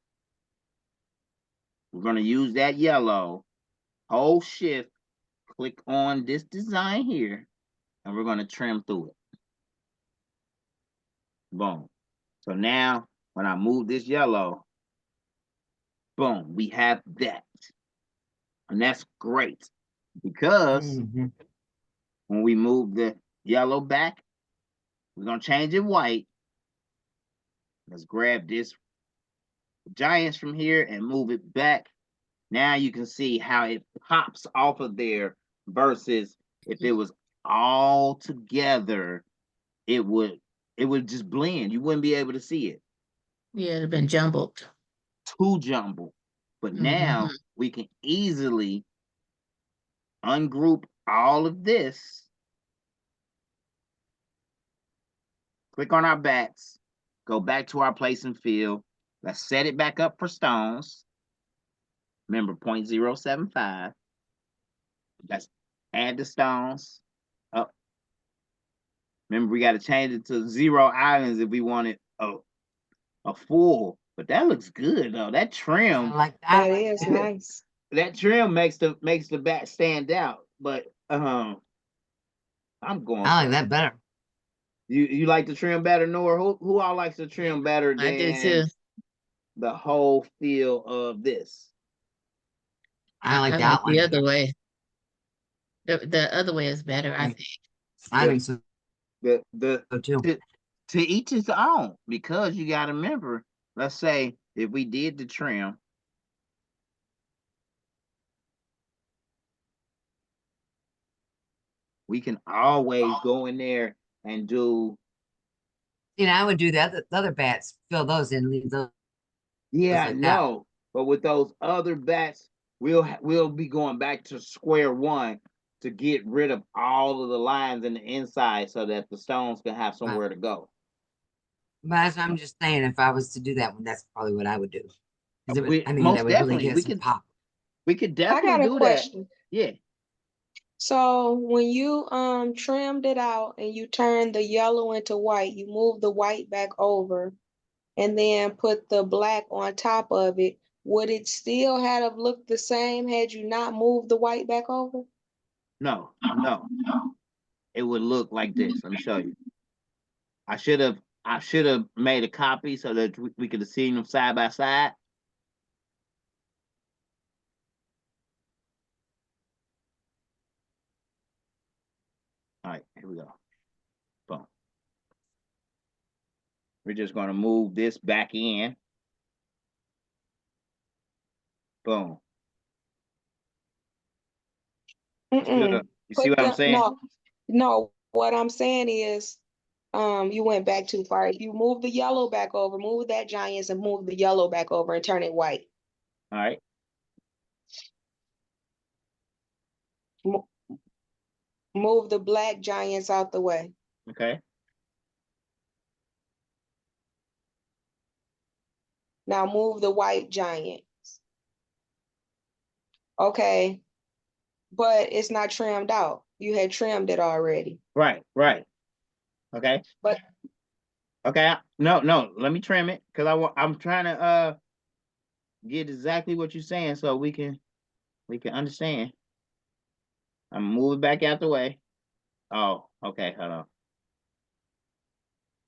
We're going to use that yellow, hold shift, click on this design here, and we're going to trim through it. Boom. So now when I move this yellow, boom, we have that. And that's great because when we move the yellow back, we're going to change it white. Let's grab this Giants from here and move it back. Now you can see how it pops off of there versus if it was all together, it would just blend. You wouldn't be able to see it. Yeah, it'd have been jumbled. Too jumbled. But now we can easily ungroup all of this. Click on our bats, go back to our place and fill. Let's set it back up for stones. Remember 0.075. Let's add the stones up. Remember, we got to change it to 0 islands if we want it a full. But that looks good though. That trim, I like That that. is nice. that trim makes the bat stand out. But I'm going. I like that better. You like the trim better, Nora? Who all likes the trim better I do than too. the whole feel of this? I like I the like outline the other better. way. The other way is better, I Right. think. I think so The too. to each his own, because you got to remember, let's say if we did the trim, we can always go in there and do. You know, I would do the other bats, fill those in, leave those Yeah, like that. no, but with those other bats, we'll be going back to square one to get rid of all of the lines in the inside so that the stones can have somewhere to go. But I'm just saying, if I was to do that one, that's probably what I would do. 'Cause it would, I mean, Most that would really definitely, give some pop. we could I definitely got a do that. question. Yeah. So when you trimmed it out and you turned the yellow into white, you moved the white back over and then put the black on top of it, would it still have looked the same had you not moved the white back over? No, it would look like this. Let me show you. I should have made a copy so that we could have seen them side by side. All right, here we go. Boom. We're just going to move this back in. Boom. You see Put what I'm the saying? no. What I'm saying is, you went back too far. If you move the yellow back over, move that giants and move the yellow back over and turn it white. All right. Mo- Move the black giants out the way. Okay. Now move the white giants. Okay, but it's not trimmed out. You had trimmed it already. Right. Okay. But Okay. No. Let me trim it because I'm trying to get exactly what you're saying so we can understand. I'm moving back out the way. Oh, okay. Hold on.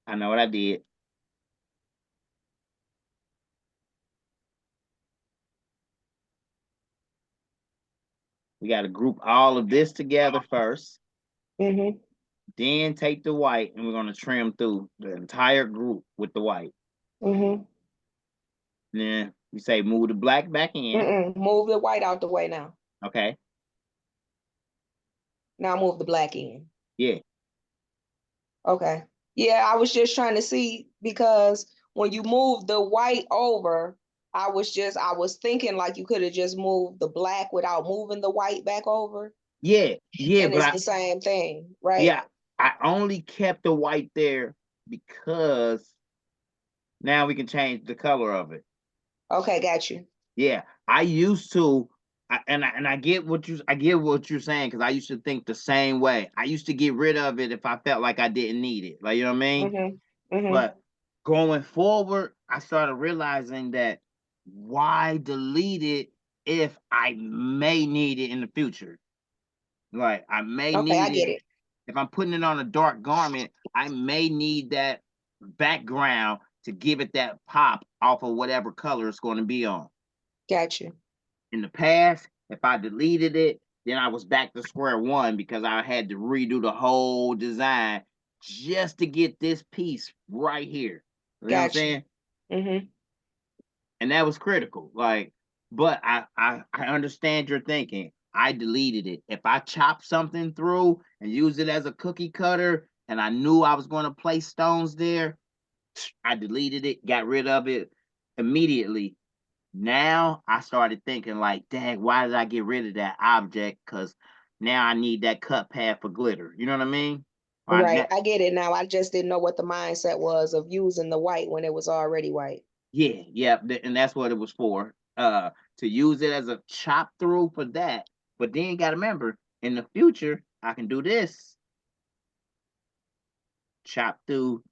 I know what I did. We got to group all of this together first. mm-hmm. Then take the white and we're going to trim through the entire group with the white. Mm-hmm. Then we say move the black back in. Move the white out the way now. Okay. Now move the black in. Yeah. Okay. Yeah, I was just trying to see because when you move the white over, I was thinking like you could have just moved the black without moving the white back over. Yeah. And it's But the same thing, right? yeah, I only kept the white there because now we can change the color of it. Okay, got you. Yeah, I used to, I get what you're saying because I used to think the same way. I used to get rid of it if I felt like I didn't need it, like you know what I mean. But going forward, I started realizing that why delete it if I may need it in the future. Like I may Okay, I need get it. it. If I'm putting it on a dark garment, I may need that background to give it that pop off of whatever color it's going to be on. Got you. In the past, if I deleted it, then I was back to square one because I had to redo the whole design just to get this piece right here. You know what I'm Got you. saying? Mm-hmm. And that was critical. Like, but I understand your thinking. I deleted it. If I chop something through and use it as a cookie cutter and I knew I was going to place stones there, I deleted it, got rid of it immediately. Now I started thinking like, dang, why did I get rid of that object? Because now I need that cut pad for glitter. You know what I mean? All right, Right. I get it now. I just didn't know what the mindset was of using the white when it was already white. yeah, and that's what it was for. To use it as a chop through for that. But then you gotta remember, in the future, I can do this. Chop through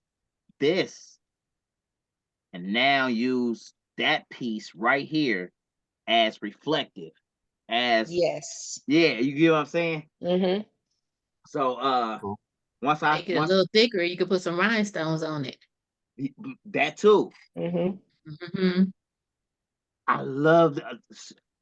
this. And now use that piece right here as reflective. As Yes. yeah, you get what I'm saying? Mm-hmm. So Cool. Make it a little thicker. You could put some rhinestones on it. that too. Mm-hmm. Hmm. I love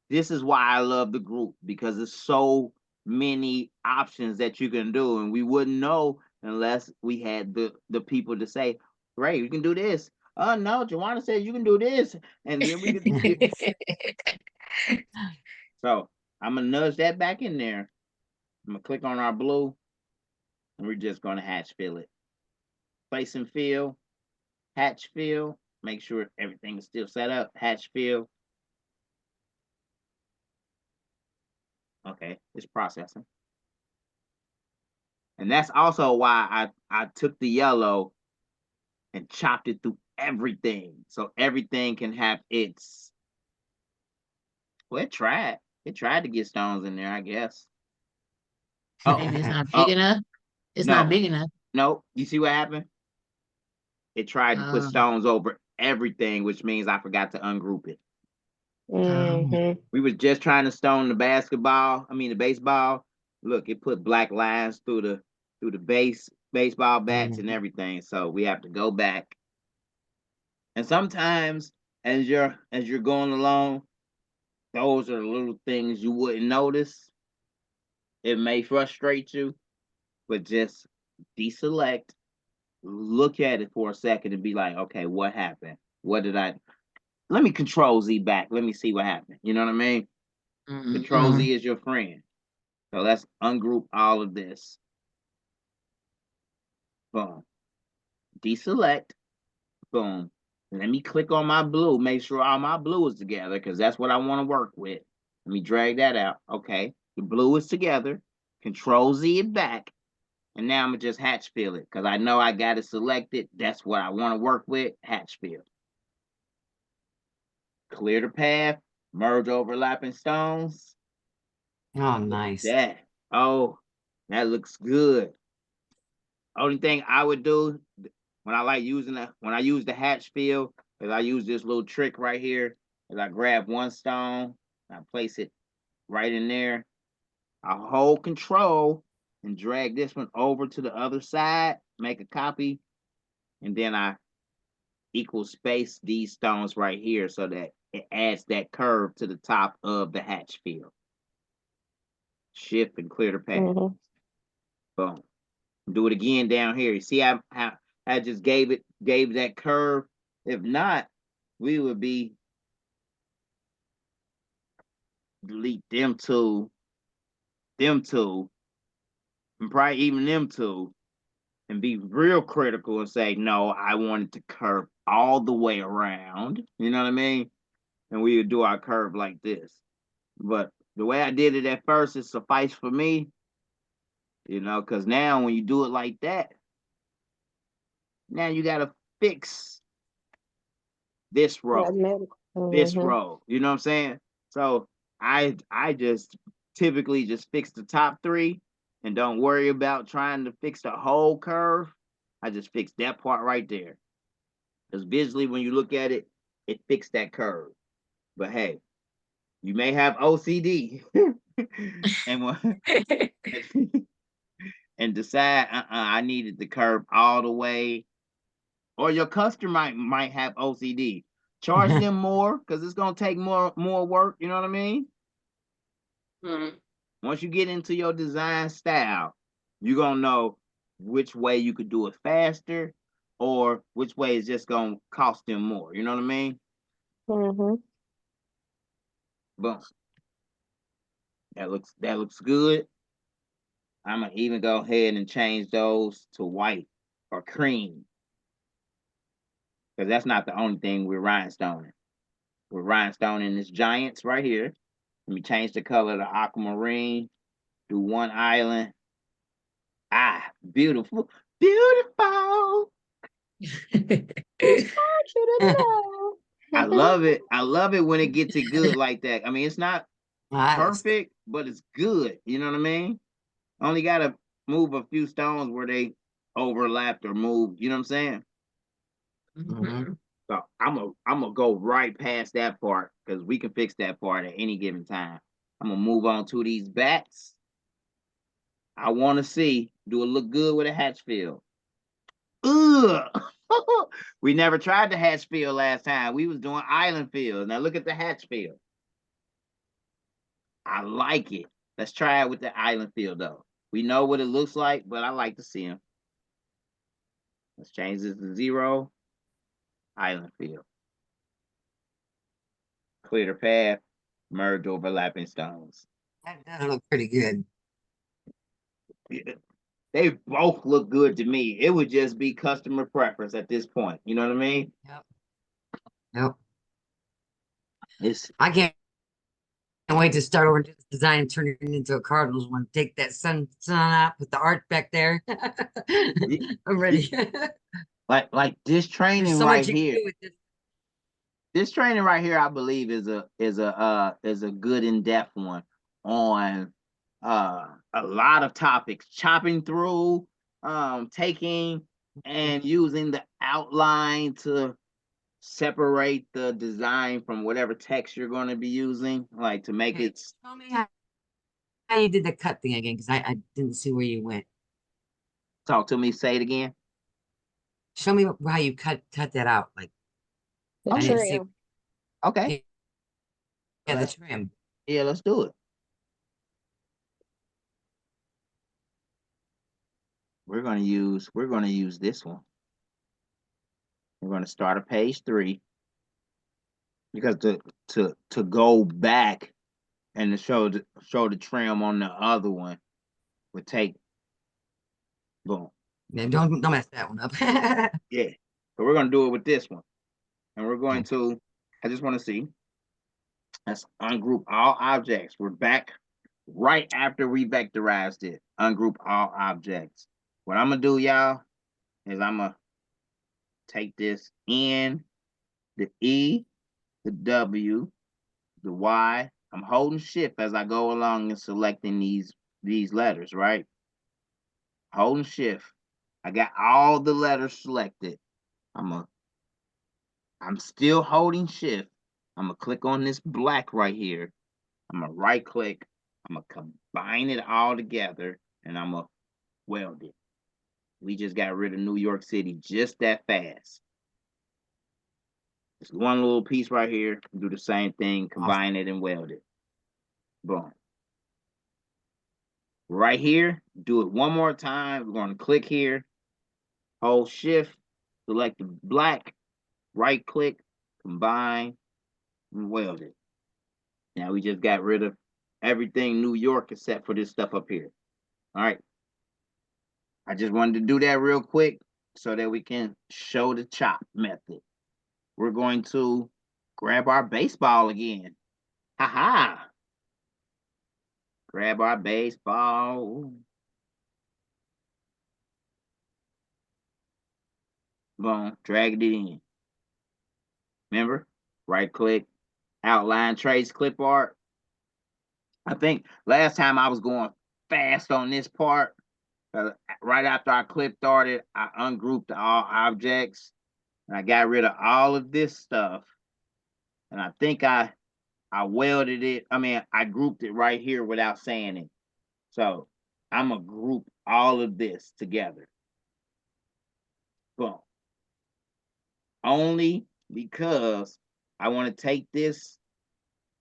this is why I love the group, because there's so many options that you can do, and we wouldn't know unless we had the people to say, "Great, you can do this." Oh no, Joanna said you can do this, and then we could. So I'm gonna nudge that back in there. I'm gonna click on our blue, and we're just gonna hatch fill it. Place and fill, hatch fill. Make sure everything is still set up. Hatch fill. Okay, it's processing. And that's also why I took the yellow and chopped it through everything. So everything can have its, well, it tried. It tried to get stones in there, I guess. Oh, Maybe it's not big oh, enough. It's not no, big enough. no. You see what happened? It tried to put Um, stones over everything, which means I forgot to ungroup it. Mm-hmm. We was just trying to stone the the baseball. Look, it put black lines through the baseball bats and everything. So we have to go back. And sometimes as you're going along, those are the little things you wouldn't notice. It may frustrate you, but just deselect, look at it for a second and be like, okay, what happened? What did I let me control Z back. Let me see what happened. You know what I mean? Control mhm. Z is your friend. So let's ungroup all of this. Boom. Deselect. Boom. Let me click on my blue. Make sure all my blue is together because that's what I want to work with. Let me drag that out. Okay. The blue is together. Control Z it back. And now I'm going to just hatch fill it because I know I got it selected. That's what I want to work with. Hatch fill. Clear the path. Merge overlapping stones. Oh, Look at nice. that. Oh, that looks good. Only thing I would do when I use the hatch fill is I use this little trick right here. Is I grab one stone, I place it right in there. I hold control and drag this one over to the other side, make a copy, and then I equal space these stones right here so that it adds that curve to the top of the hatch fill. Shift and clear the path. Mm-hmm. Boom. Do it again down here. You see how I just gave that curve? If not, we would be delete them two, and probably even them two, and be real critical and say, no, I want it to curve all the way around. You know what I mean? And we would do our curve like this. But the way I did it at first, it sufficed for me, because now when you do it like that, now you got to fix this row. This Mm-hmm. row. You know what I'm saying? So I just typically just fix the top three and don't worry about trying to fix the whole curve. I just fix that part right there. Because visually, when you look at it, it fixed that curve. But hey, you may have OCD and and decide, I needed the curve all the way. Or your customer might have OCD. Charge them more because it's gonna take more work. You know what I mean? Mhm. Once you get into your design style, you're gonna know which way you could do it faster or which way is just gonna cost them more. You know what I mean? Mm-hmm. Boom. That looks good. I'm gonna even go ahead and change those to white or cream. Because that's not the only thing we're rhinestoning. We're rhinestoning this giants right here. Let me change the color to aquamarine. Do one island. Ah, beautiful, beautiful. I love it. I love it when it gets it good like that. I mean, it's not Nice. perfect, but it's good. You know what I mean? Only got to move a few stones where they overlapped or moved. You know what I'm saying? Mhm. So I'm gonna go right past that part because we can fix that part at any given time. I'm gonna move on to these bats. I want to see, do it look good with a hatch fill? Ugh. We never tried the hatch fill last time. We was doing island fill. Now look at the hatch fill. I like it. Let's try it with the island fill though. We know what it looks like, but I like to see them. Let's change this to 0. Island fill. Clear the path. Merge overlapping stones. That does look pretty good. Yeah. They both look good to me. It would just be customer preference at this point. You know what I mean? Yep. Yep. It's I can't wait to start over and do this design and turn it into a Cardinals one. Take that sun up with the art back there. I'm ready. like this There's training so right much you can here. do with this. This training right here, I believe, is a good in-depth one on a lot of topics, chopping through, taking and using the outline to separate the design from whatever text you're going to be using, like to make Okay, it. show me how you did the cut thing again, because I didn't see where you went. Talk to me. Say it again. Show me how you cut that out. Like The I didn't see. trim. Okay. Yeah, the trim. Yeah, let's do it. We're gonna use this one. We're gonna start at page 3 because to go back and to show the trim on the other one would take boom. Yeah, don't mess that one up. Yeah. So we're gonna do it with this one. And we're going to, I just want to see. Let's ungroup all objects. We're back right after we vectorized it. Ungroup all objects. What I'm gonna do, y'all, is I'm gonna take this N, the E, the W, the Y. I'm holding shift as I go along and selecting these letters, right? Holding shift. I got all the letters selected. I'm still holding shift. I'm gonna click on this black right here. I'm gonna right click. I'm gonna combine it all together and I'm gonna weld it. We just got rid of New York City just that fast. Just one little piece right here. Do the same thing, combine it and weld it. Boom. Right here, do it one more time. We're gonna click here, hold shift, select the black, right click, combine, and weld it. Now we just got rid of everything New York except for this stuff up here. All right. I just wanted to do that real quick so that we can show the chop method. We're going to grab our baseball again. Ha. Grab our baseball. Boom, drag it in. Remember, right click, outline, trace, clip art. I think last time I was going fast on this part. Right after I clipped started, I ungrouped all objects and I got rid of all of this stuff. And I think I welded it. I mean, I grouped it right here without saying it. So I'm gonna group all of this together. Boom. Only because I want to take this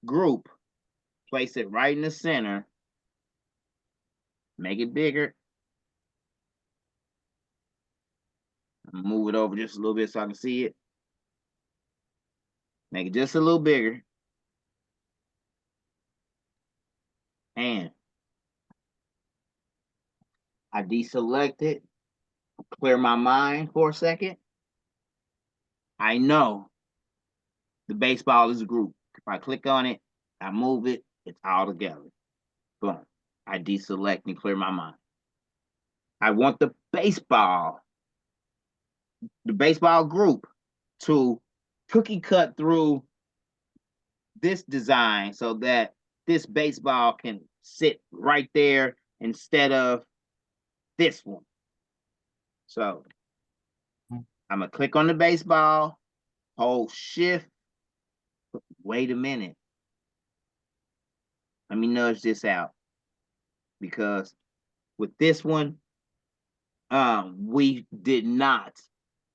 group, place it right in the center, make it bigger. Move it over just a little bit so I can see it. Make it just a little bigger. And I deselect it, clear my mind for a second. I know the baseball is a group. If I click on it, I move it, it's all together. Boom. I deselect and clear my mind. I want the baseball group to cookie cut through this design so that this baseball can sit right there instead of this one. So I'm gonna click on the baseball, hold shift. Wait a minute. Let me nudge this out, because with this one, we did not,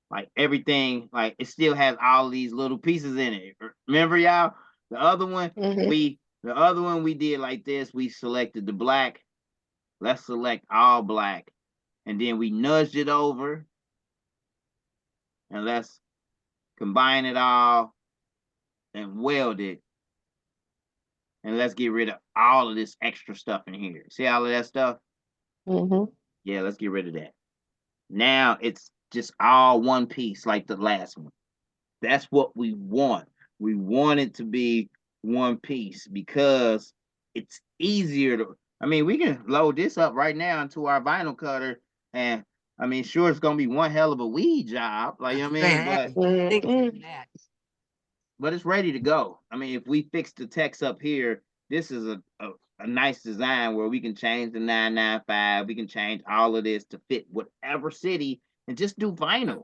like, everything, like, it still has all these little pieces in it. Remember, y'all? The other one, we did like this. We selected the black. Let's select all black. And then we nudged it over. And let's combine it all and weld it. And let's get rid of all of this extra stuff in here. See all of that stuff? Yeah, let's get rid of that. Now it's just all one piece like the last one. That's what we want. We want it to be one piece because it's easier to, I mean, we can load this up right now into our vinyl cutter, and I mean, sure, it's gonna be one hell of a weed job, like, you know what I mean? But it's ready to go. I mean, if we fix the text up here, this is a nice design where we can change the 995. We can change all of this to fit whatever city and just do vinyl.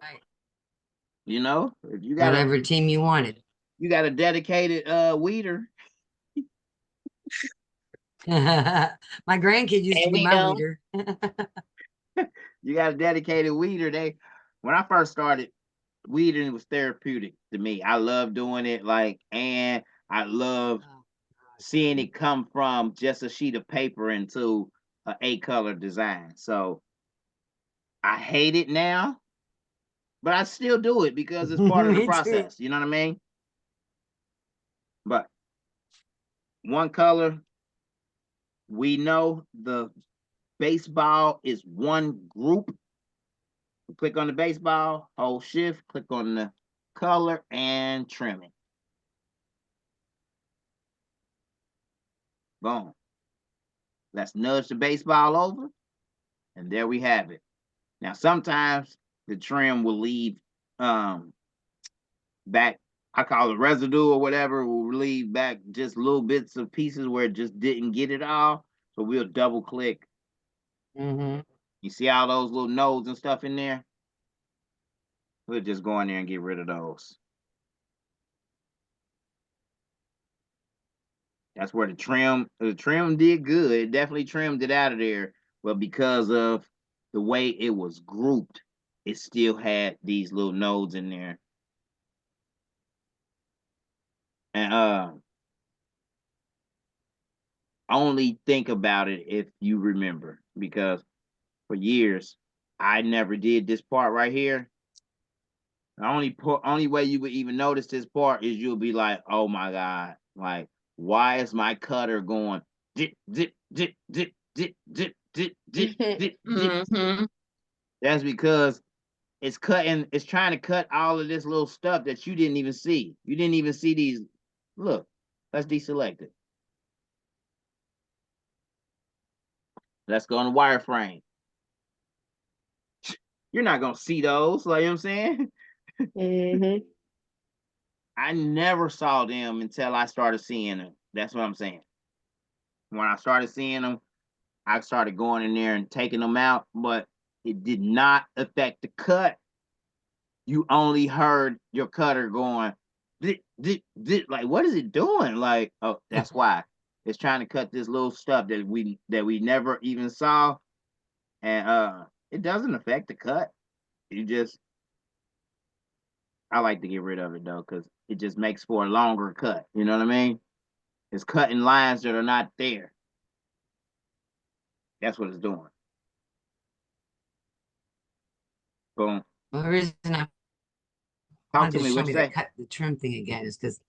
You know, if you got whatever team you wanted. You got a dedicated weeder. My grandkid used to be my weeder. You got a dedicated weeder. When I first started, weeding was therapeutic to me. I love doing it, like, and I love seeing it come from just a sheet of paper into an 8-color design. So I hate it now, but I still do it because it's part of the process. Too. You know what I mean? But one color, we know the baseball is one group. Click on the baseball, hold shift, click on the color and trim it. Boom. Let's nudge the baseball over, and there we have it. Now, sometimes the trim will leave back, I call it residue or whatever, will leave back just little bits of pieces where it just didn't get it all. So we'll double click. You see all those little nodes and stuff in there? We'll just go in there and get rid of those. That's where the trim did good. It definitely trimmed it out of there. But because of the way it was grouped, it still had these little nodes in there. And only think about it if you remember, because for years I never did this part right here. The only way you would even notice this part is you'll be like, oh my God, like, why is my cutter going dip, dip, dip, dip, dip, dip, dip, dip, dip, dip? That's because it's trying to cut all of this little stuff that you didn't even see. You didn't even see these. Look, let's deselect it. Let's go on the wireframe. You're not gonna see those, like, you know what I'm saying? I never saw them until I started seeing them. That's what I'm saying. When I started seeing them, I started going in there and taking them out, but it did not affect the cut. You only heard your cutter going, dit, dit, dit. Like, what is it doing? Like, oh, that's why. It's trying to cut this little stuff that we never even saw. And it doesn't affect the cut. I like to get rid of it though, because it just makes for a longer cut. You know what I mean? It's cutting lines that are not there. That's what it's doing. Boom. Well, the reason I wanted to show me that cut the trim thing again is because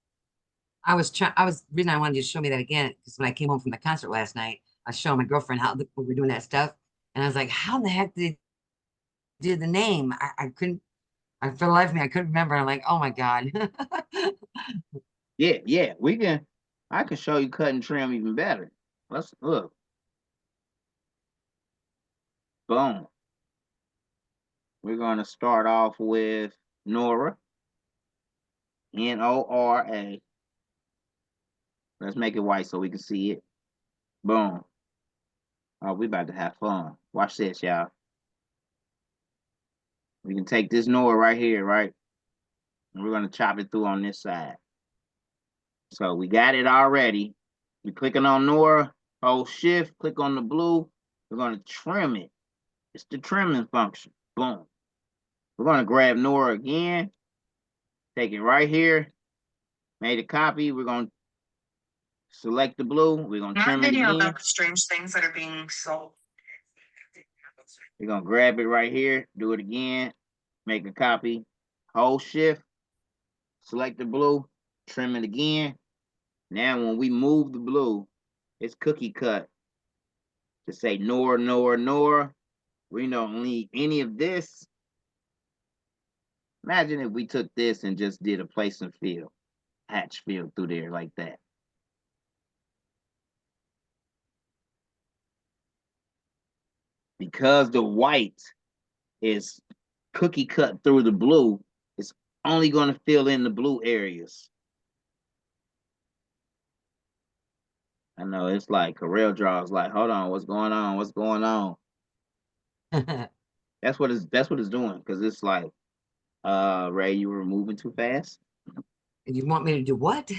reason I wanted you to show me that again, because when I came home from the concert last night, I showed my girlfriend how we were doing that stuff. And I was like, how in the heck did they do the name? I couldn't, for the life of me, I couldn't remember. I'm like, oh my God. Yeah, I can show you cut and trim even better. Let's look. Boom. we're gonna start off with Nora. Nora. Let's make it white so we can see it. Boom. Oh, we about to have fun. Watch this, y'all. We can take this Nora right here, right? And we're gonna chop it through on this side. So we got it already. We're clicking on Nora, hold shift, click on the blue. We're gonna trim it. It's the trimming function. Boom. We're gonna grab Nora again, take it right here, made a copy. We're gonna select the blue. We're gonna trim it again. About the strange things that are being sold. We're gonna grab it right here, do it again, make a copy, hold shift, select the blue, trim it again. Now when we move the blue, it's cookie cut to say Nora, Nora, Nora. We don't need any of this. Imagine if we took this and just did a place and fill, hatch fill through there like that. Because the white is cookie cut through the blue, it's only going to fill in the blue areas. I know it's like Coreldraw is like, hold on, what's going on? What's going on? That's what it's doing, because it's like, Ray, you were moving too fast. You want me to do what?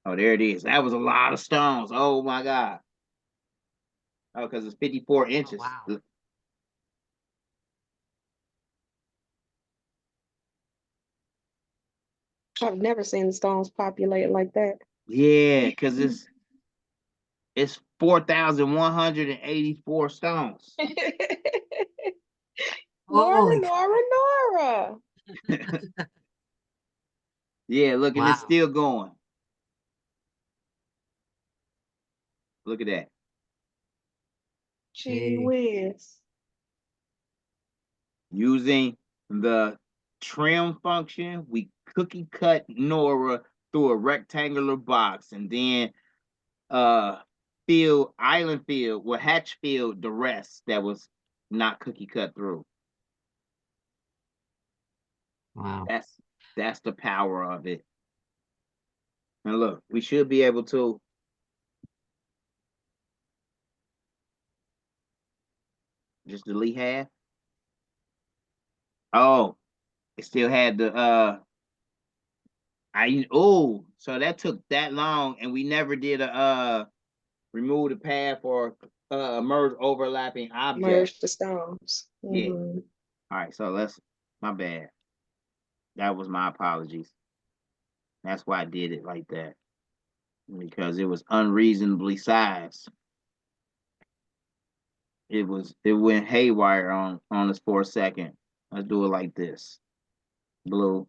Oh, there it is. That was a lot of stones. Oh my God. Oh, because it's 54 inches. Oh, wow. I've never seen the stones populate like that. Yeah, because it's 4,184 stones. Holy Nora. Yeah, look, and it's Wow. still going. Look at that. Gee whiz. Using the trim function, we cookie cut Nora through a rectangular box, and then island fill, well, hatch filled the rest that was not cookie cut through. Wow. That's the power of it. And look, we should be able to just delete half. Oh, it still had the so that took that long, and we never did a remove the path or merge overlapping objects. Merge the stones. Yeah. All right, so my bad. That was my apologies. That's why I did it like that, because it was unreasonably sized. It went haywire on us for a second. Let's do it like this. Blue.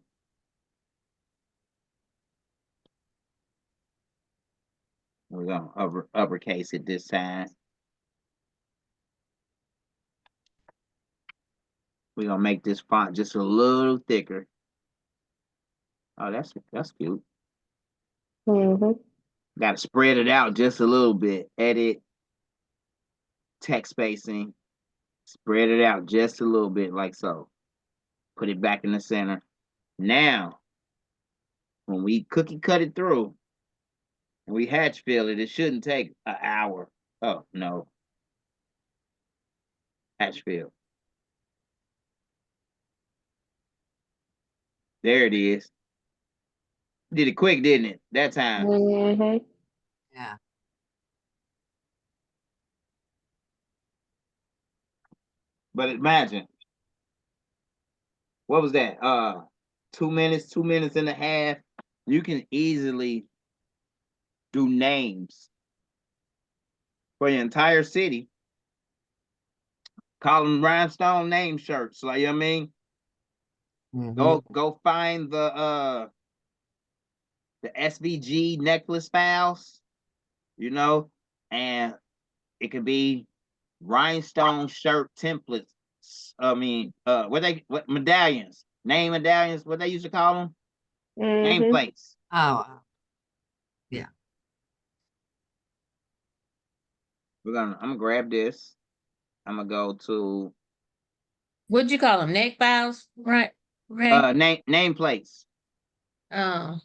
We're gonna uppercase it this time. We're gonna make this font just a little thicker. Oh, that's cute. Got to spread it out just a little bit. Edit, text spacing, spread it out just a little bit, like so. Put it back in the center. Now, when we cookie cut it through and we hatch fill it, it shouldn't take an hour. Oh, no. Hatch fill. There it is. Did it quick, didn't it? That time. Yeah. But imagine, what was that? 2 minutes, 2 minutes and a half. You can easily do names for your entire city. Call them Rhinestone name shirts. Like, you know what I mean? Go find the SVG necklace files, you know, and it could be rhinestone shirt templates. I mean, what medallions? Name medallions, what they used to call them? Nameplates. Oh, yeah. I'm gonna grab this. I'm gonna go to What'd you call them? Neck files, right? Right. nameplates, Oh.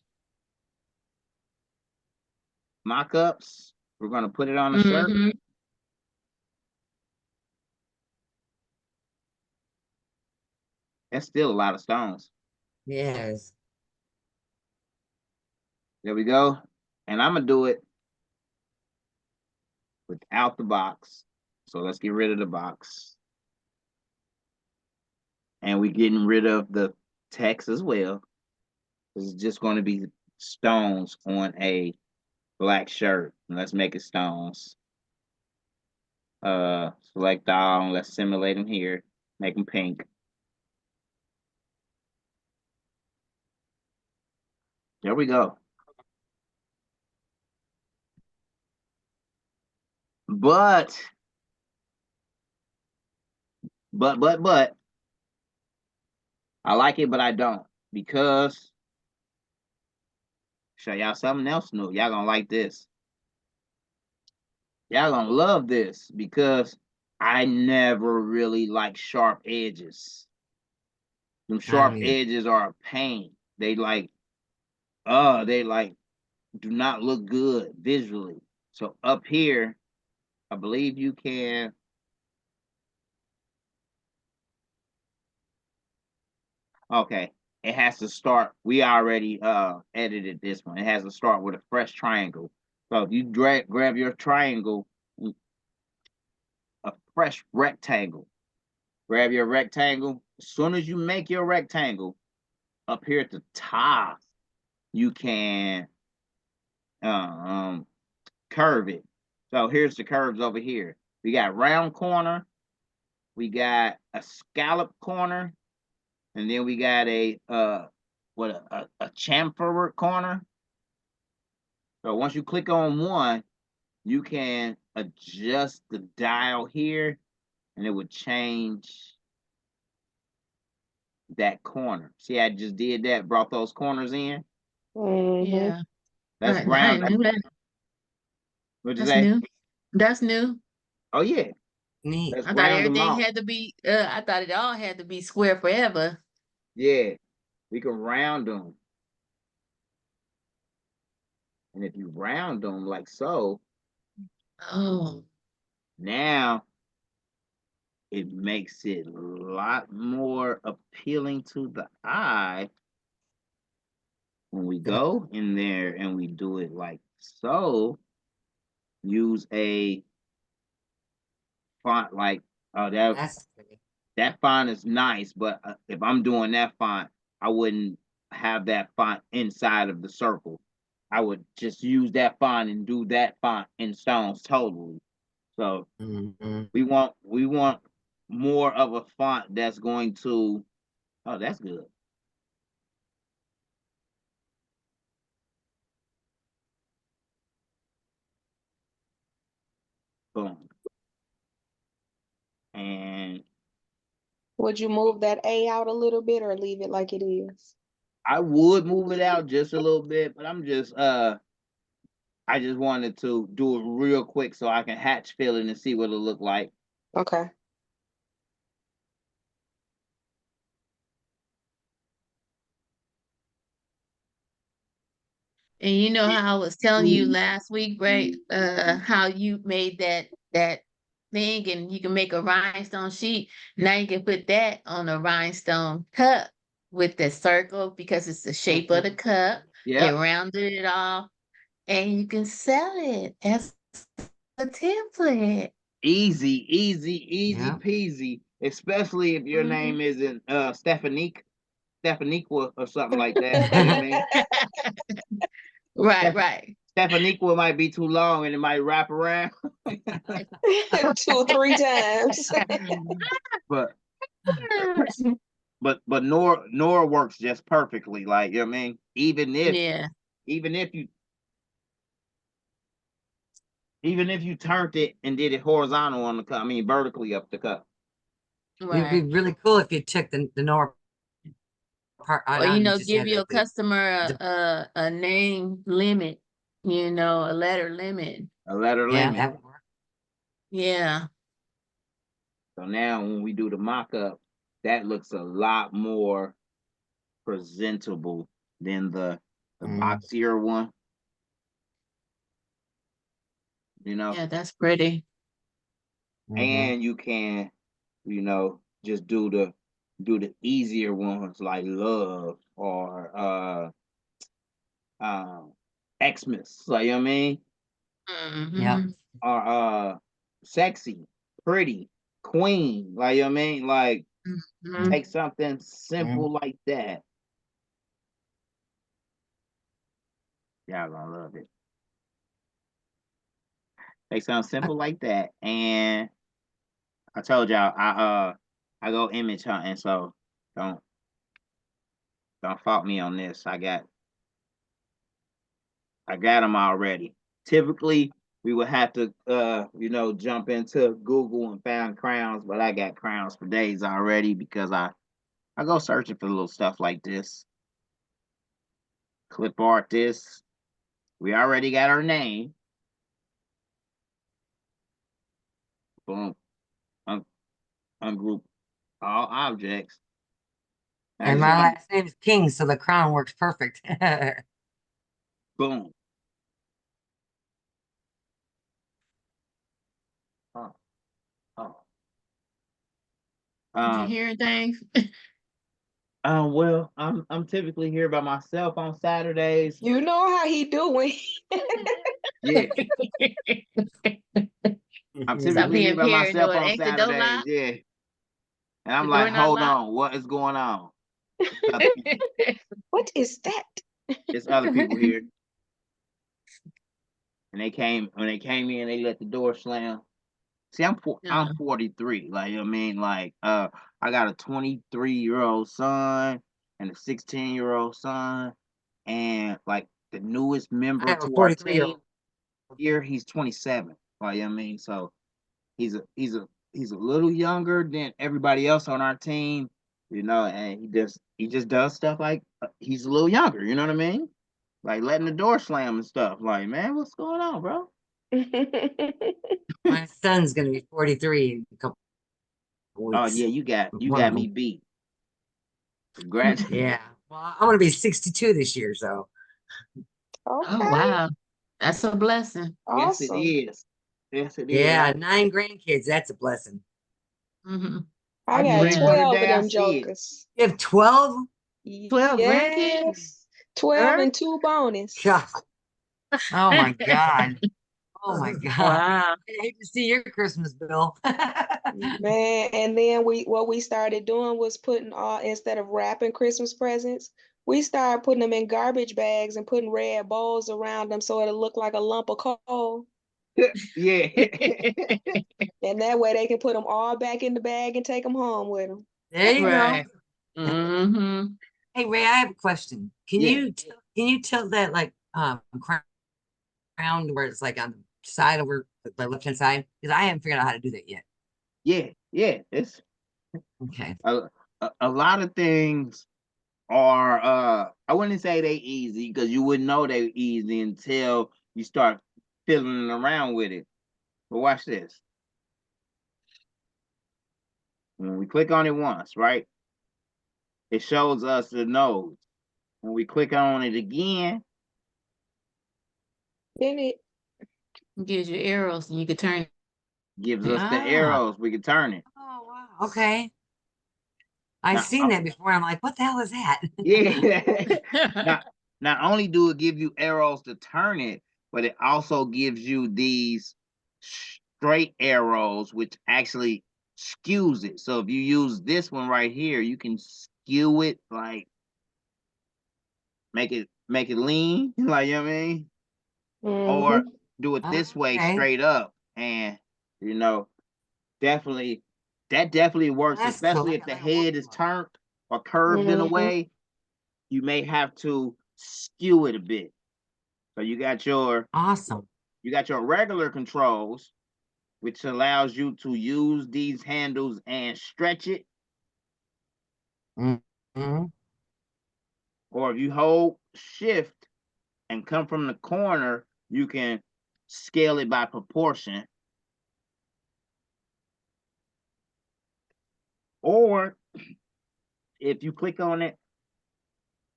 mock-ups. We're gonna put it on a shirt. Mm-hmm. That's still a lot of stones. Yes. There we go. And I'm gonna do it without the box. So let's get rid of the box. And we're getting rid of the text as well. It's just going to be stones on a black shirt. Let's make it stones. Select all. Let's simulate them here. Make them pink. There we go. But I like it, but I don't, because show y'all something else new. Y'all gonna like this. Y'all gonna love this, because I never really like sharp edges. Them sharp edges are a pain. They like do not look good visually. So up here, I believe you can. Okay, it has to start. We already edited this one. It has to start with a fresh triangle. So if you grab your triangle, a fresh rectangle, grab your rectangle. As soon as you make your rectangle, up here at the top, you can curve it. So here's the curves over here. We got round corner, we got a scallop corner, and then we got a chamfered corner. So once you click on one, you can adjust the dial here, and it would change that corner. See, I just did that, brought those corners in. Yeah. That's I round. didn't know that. What'd you That's say? new. That's new. Oh yeah. Neat. Let's I thought round them everything out. had to be, I thought it all had to be square forever. Yeah, we can round them. And if you round them like so, Oh. now it makes it a lot more appealing to the eye when we go in there and we do it like so. Use a font like, oh, that font is nice, but if I'm doing that font, I wouldn't have that font inside of the circle. I would just use that font and do that font in stones totally. So we want more of a font that's going to, oh, that's good. Boom. And Would you move that A out a little bit or leave it like it is? I would move it out just a little bit, but I just wanted to do it real quick so I can hatch fill it and see what it'll look like. Okay. And you know how I was telling you last week, right? How you made that thing, and you can make a rhinestone sheet. Now you can put that on a rhinestone cup with the circle, because it's the shape of the cup. It Yeah. rounded it off, and you can sell it as a template. Easy Yeah. peasy. Especially if your name isn't Stephanique or something like that. You know what I mean? Right. Stephaniqua might be too long and it might wrap around. 2-3 times. but Nora works just perfectly. Like, you know what I mean? Even if you turned it and did it horizontal on the cup, I mean vertically up the cup. It'd be really cool if you took the Nora part out. Or, give your customer a name limit, a letter limit. A letter limit. That would work. Yeah. So now when we do the mock-up, that looks a lot more presentable than the boxier one. You know? Yeah, that's pretty. And you can, you know, just do the easier ones like love or Xmas, like, you know what I mean? Yeah. Mm-hmm. Or sexy, pretty, queen, like, you know what I mean? Like, Mm-hmm. take something simple like that. Y'all gonna love it. Take something simple like that. And I told y'all I go image hunting, so don't fault me on this. I got them already. Typically, we would have to, you know, jump into Google and find crowns, but I got crowns for days already because I go searching for little stuff like this. Clip art this. We already got our name. Boom. Ungroup all objects. And my last name is King, so the crown works perfect. Boom. Did you hear things? Well, I'm typically here by myself on Saturdays. You know how he doing. Yeah. I'm typically here by myself on Saturdays, yeah. And I'm like, hold on, what is going on? What is that? It's other people here. And when they came in, they let the door slam. See, I'm 43. Like, you know what I mean? Like, I got a 23-year-old son and a 16-year-old son. And like the newest member to our team here, he's 27. Like, you know what I mean? So he's a little younger than everybody else on our team, you know, and he just does stuff like he's a little younger, you know what I mean? Like letting the door slam and stuff. Like, man, what's going on, bro? My son's gonna be 43 in a couple weeks. Oh yeah, you got me beat. Congrats. Yeah. Well, I'm gonna be 62 this year, so. Okay. Oh wow, that's a blessing. Yes, it Awesome. is. Yes, it is. Yeah, 9 grandkids. That's a blessing. Mm-hmm. I got dreamed 12 of day I them see it. jokers. You have 12? 12 grandkids? Yes. 12 and 2 bonus. God. Oh my God. Oh my God. Wow. I hate to see your Christmas bill. Man, and then what we started doing was putting instead of wrapping Christmas presents, we started putting them in garbage bags and putting red bows around them so it'll look like a lump of coal. Yeah. And that way they can put them all back in the bag and take them home with them. There you Right. go. Mm-hmm. Hey Ray, I have a question. Can Yeah. you tilt that like crown where it's like on the side over the left hand side? Because I haven't figured out how to do that yet. Yeah. It's Okay. a lot of things are I wouldn't say they easy because you wouldn't know they easy until you start fiddling around with it. But watch this. When we click on it once, right? It shows us the nose. When we click on it again, Then it Gives you arrows and you can turn. gives us the arrows. We can turn it. Oh wow. Okay. I've Now, seen that before. I'm like, what the hell is that? Yeah. Not only do it give you arrows to turn it, but it also gives you these straight arrows, which actually skews it. So if you use this one right here, you can skew it, like make it lean, like, you know what I mean? Or do it this way straight up, and you know, definitely that definitely works, That's cool. especially if the head is turned or curved in a way. You may have to skew it a bit. So you got your awesome. You got your regular controls, which allows you to use these handles and stretch it. Mm-hmm. Or if you hold shift and come from the corner, you can scale it by proportion. Or if you click on it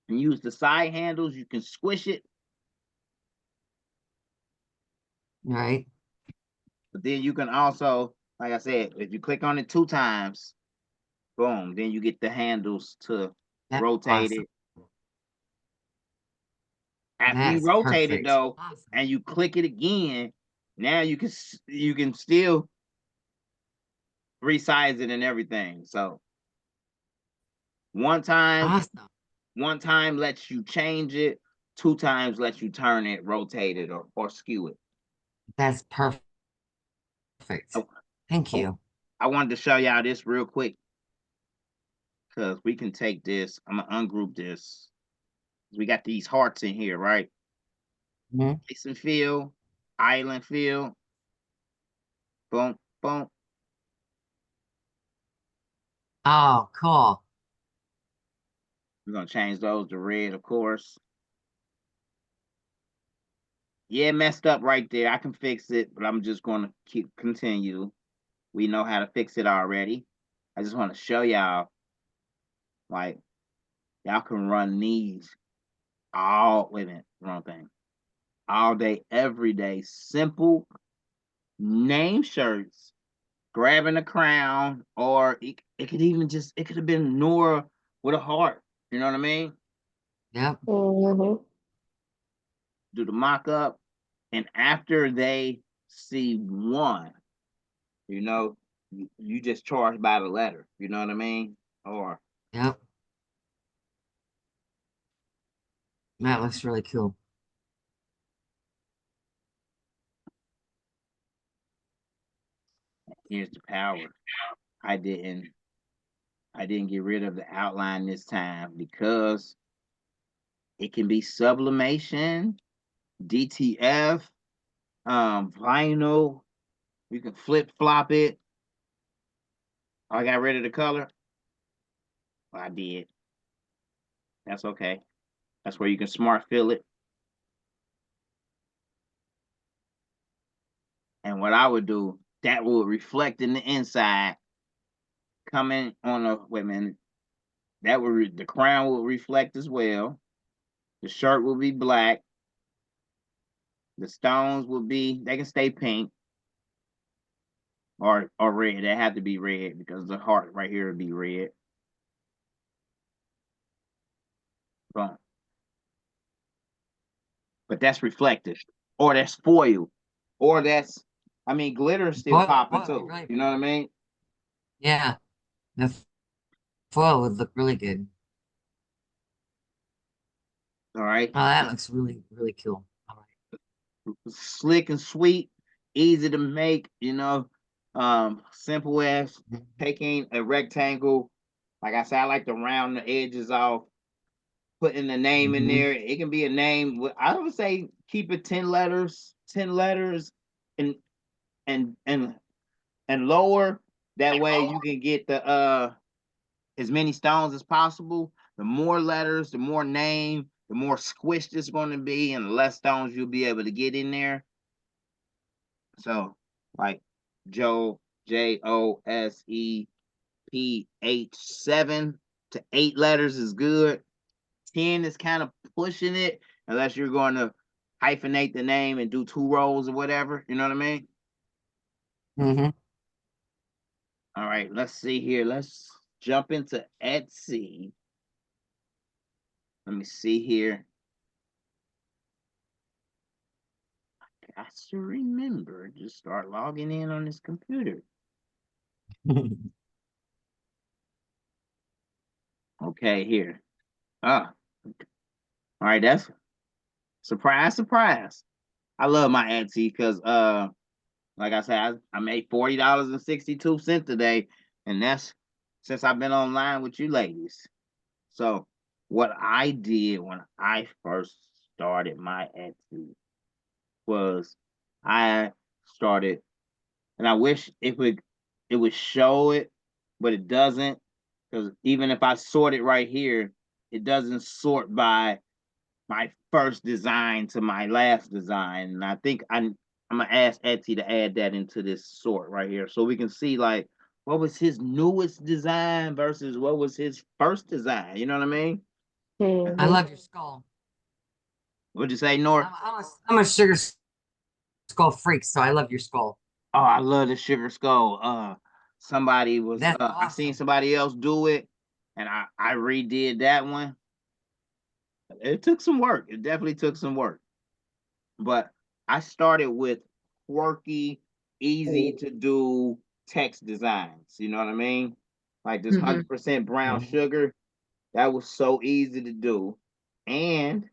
and use the side handles, you can squish it. Right. But then you can also, like I said, if you click on it 2 times, boom, then you get the handles to That's rotate awesome. it. After you That's rotate it perfect. though, Awesome. and you click it again, now you can still resize it and everything. So one time lets you change it, 2 times lets you turn it, rotate it, or skew it. That's perfect. Thank you. I wanted to show y'all this real quick because we can take this. I'm gonna ungroup this. We got these hearts in here, right? Place and fill, island fill. Boom, boom. Oh, cool. We're gonna change those to red, of course. Yeah, messed up right there. I can fix it, but I'm just gonna continue. We know how to fix it already. I just want to show y'all, like, y'all can run these wait a minute, wrong thing. All day, every day. Simple name shirts, grabbing a crown, or it could even just, it could have been Nora with a heart. You know what I mean? Yep. Mm-hmm. Do the mock-up, and after they see one, you know, you just charge by the letter. You know what I mean? Or Yep. That looks really cool. here's the power. I didn't get rid of the outline this time because it can be sublimation, DTF, vinyl. You can flip flop it. I got rid of the color. Well, I did. That's okay. That's where you can smart fill it. And what I would do, that would reflect in the inside. Coming on a, wait a minute. That would, the crown will reflect as well. The shirt will be black. The stones will be, they can stay pink. Or red. They have to be red because the heart right here would be red. Boom. But that's reflective, or that's foil, or that's, I mean, glitter is still popping too. You know what I mean? Yeah. The foil would look really good. All right. Oh, that looks really, really cool. All right. Slick and sweet, easy to make, you know, simple as taking a rectangle. Like I said, I like to round the edges off, putting the name in there. It can be a name. I would say keep it 10 letters, and lower. That way you can get the as many stones as possible. The more letters, the more name, the more squished it's going to be, and the less stones you'll be able to get in there. So, like Joe, JOSEPH, 7 to 8 letters is good. 10 is kind of pushing it, unless you're going to hyphenate the name and do 2 rows or whatever. You know what I mean? All right, let's see here. Let's jump into Etsy. Let me see here. I got to remember, just start logging in on this computer. Okay, here. All right, that's surprise, surprise. I love my Etsy because like I said, I made $40.62 today, and that's since I've been online with you ladies. So what I did when I first started my Etsy was I started, and I wish it would show it, but it doesn't, because even if I sort it right here, it doesn't sort by my first design to my last design. And I think I'm gonna ask Etsy to add that into this sort right here, so we can see like what was his newest design versus what was his first design. You know what I mean? I Mhm. love your skull. What'd you say, Nor? I'm a sugar skull freak, so I love your skull. Oh, I love the sugar skull. Somebody was That's I seen awesome. somebody else do it, and I redid that one. It took some work. It definitely took some work. But I started with quirky, easy to do text designs. You know what I mean? Like this Mm-hmm. 100% brown Mhm. sugar. That was so easy to do. And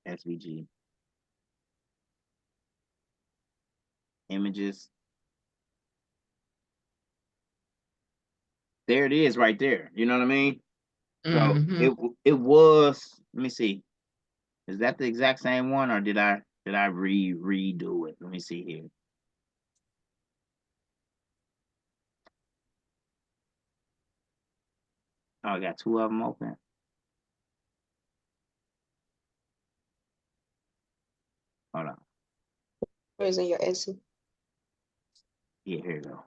SVG images. There it is right there. You know what I mean? So Mm-hmm. it was, let me see. Is that the exact same one or did I redo it? Let me see here. Oh, I got two of them open. Hold on. Where's in your Etsy? Yeah, here you go.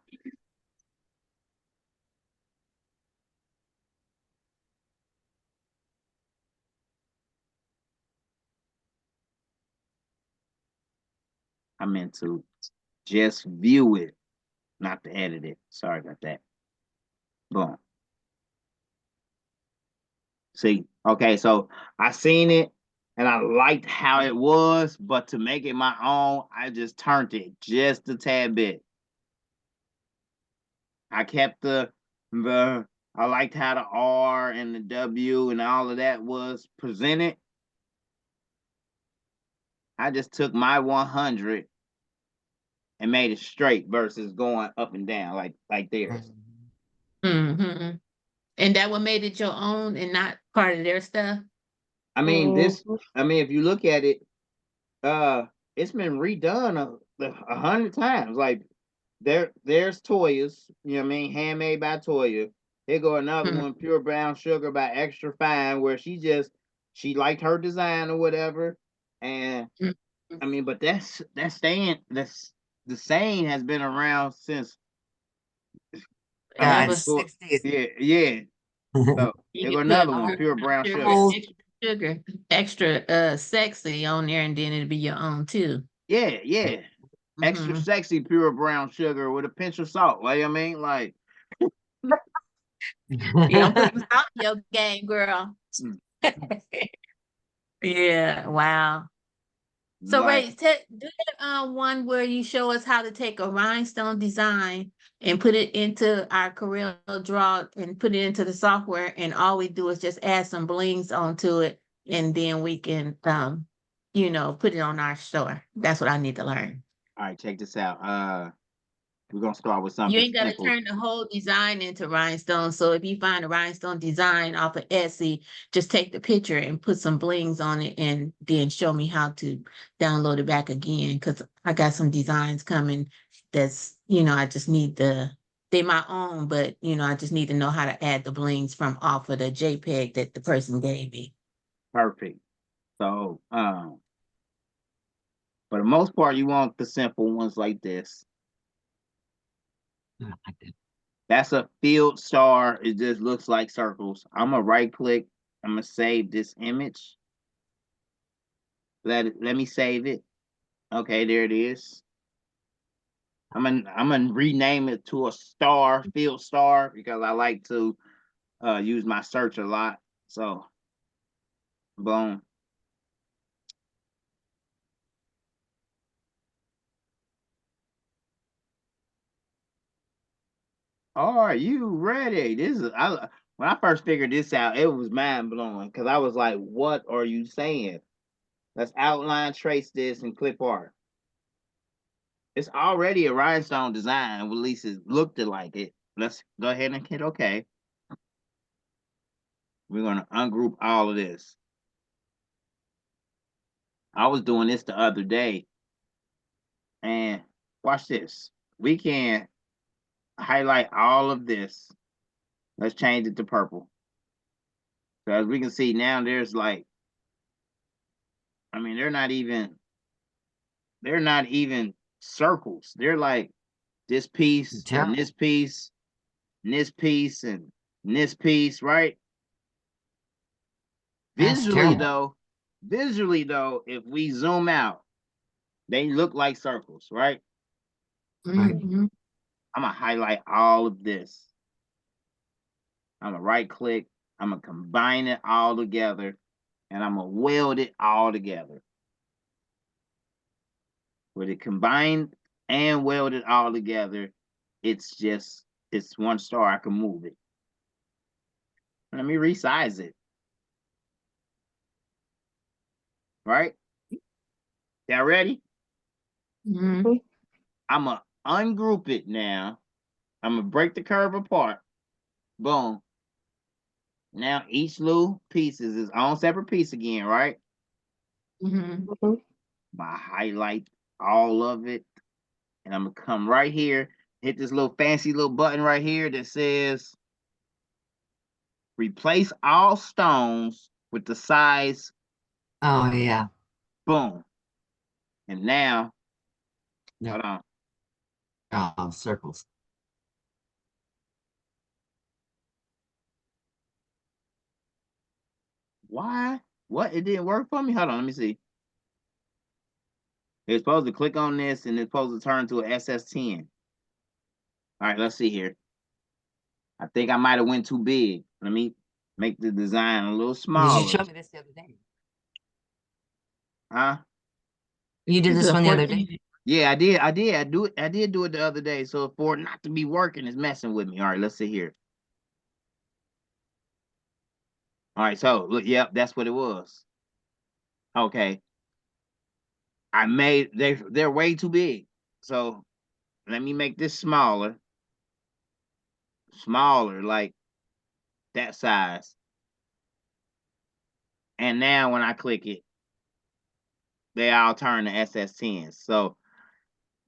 I meant to just view it, not to edit it. Sorry about that. Boom. See, okay, so I seen it and I liked how it was, but to make it my own, I just turned it just a tad bit. I kept the I liked how the R and the W and all of that was presented. I just took my 100 and made it straight versus going up and down like theirs. Mm-hmm. And that what made it your own and not part of their stuff? I mean, Mhm. if you look at it, it's been redone a hundred times. Like there's Toya's, you know what I mean, handmade by Toya. Here go another Mm-hmm. one, pure brown sugar by Extra Fine, where she liked her design or whatever. And I mean, but that's the saying has been around since God, Ever. before. 60s. Yeah. So You here can go put another one, pure pure brown sugar, sugar. Old. extra sugar, extra sexy on there, and then it'll be your own too. Yeah. Extra Mm-hmm. sexy pure brown sugar with a pinch of salt. Like I mean, like Yeah, I'm putting salt in your game, girl. mm, Yeah, wow. So like Ray, do that one where you show us how to take a rhinestone design and put it into our Coreldraw and put it into the software, and all we do is just add some blings onto it, and then we can put it on our store. That's what I need to learn. all right, check this out. We're gonna start with You something ain't got to simple. turn the whole design into rhinestone. So if you find a rhinestone design off of Etsy, just take the picture and put some blings on it and then show me how to download it back again. Because I got some designs coming I just need they my own, but I just need to know how to add the blings from off of the JPEG that the person gave me. Perfect. So for the most part, you want the simple ones like this. That's a field star. It just looks like circles. I'm gonna right click. I'm gonna save this image. Let me save it. Okay, there it is. I'm gonna rename it to a star, field star, because I like to use my search a lot. So boom. Are you ready? When I first figured this out, it was mind blowing because I was like, what are you saying? Let's outline, trace this, and clip art. It's already a rhinestone design, at least it looked like it. Let's go ahead and hit OK. We're gonna ungroup all of this. I was doing this the other day, and watch this. We can highlight all of this. Let's change it to purple. So as we can see now, there's like, I mean, they're not even circles. They're like this piece and this piece, and this piece, and this piece, right? Visually though, if we zoom out, they look like circles, right? Mhm. I'm gonna highlight all of this. I'm gonna right click, I'm gonna combine it all together, and I'm gonna weld it all together. With it combined and welded all together, it's one star. I can move it. Let me resize it. Right? Y'all ready? Mhm. I'm gonna ungroup it now. I'm gonna break the curve apart. Boom. Now each little piece is its own separate piece again, right? Mhm. I highlight all of it, and I'm gonna come right here, hit this little fancy little button right here that says replace all stones with the size. Oh yeah. Boom. And now, hold on. Circles. Why? What? It didn't work for me? Hold on, let me see. It's supposed to click on this and it's supposed to turn to an SS10. All right, let's see here. I think I might have went too big. Let me make the design a little smaller. Did you show me this the other day? Huh? You did this one the other day? Yeah, I did. I did do it the other day. So for it not to be working, it's messing with me. All right, let's see here. All right, so look, yep, that's what it was. Okay. They're way too big. So let me make this smaller. Smaller, like that size. And now when I click it, they all turn to SS10s. So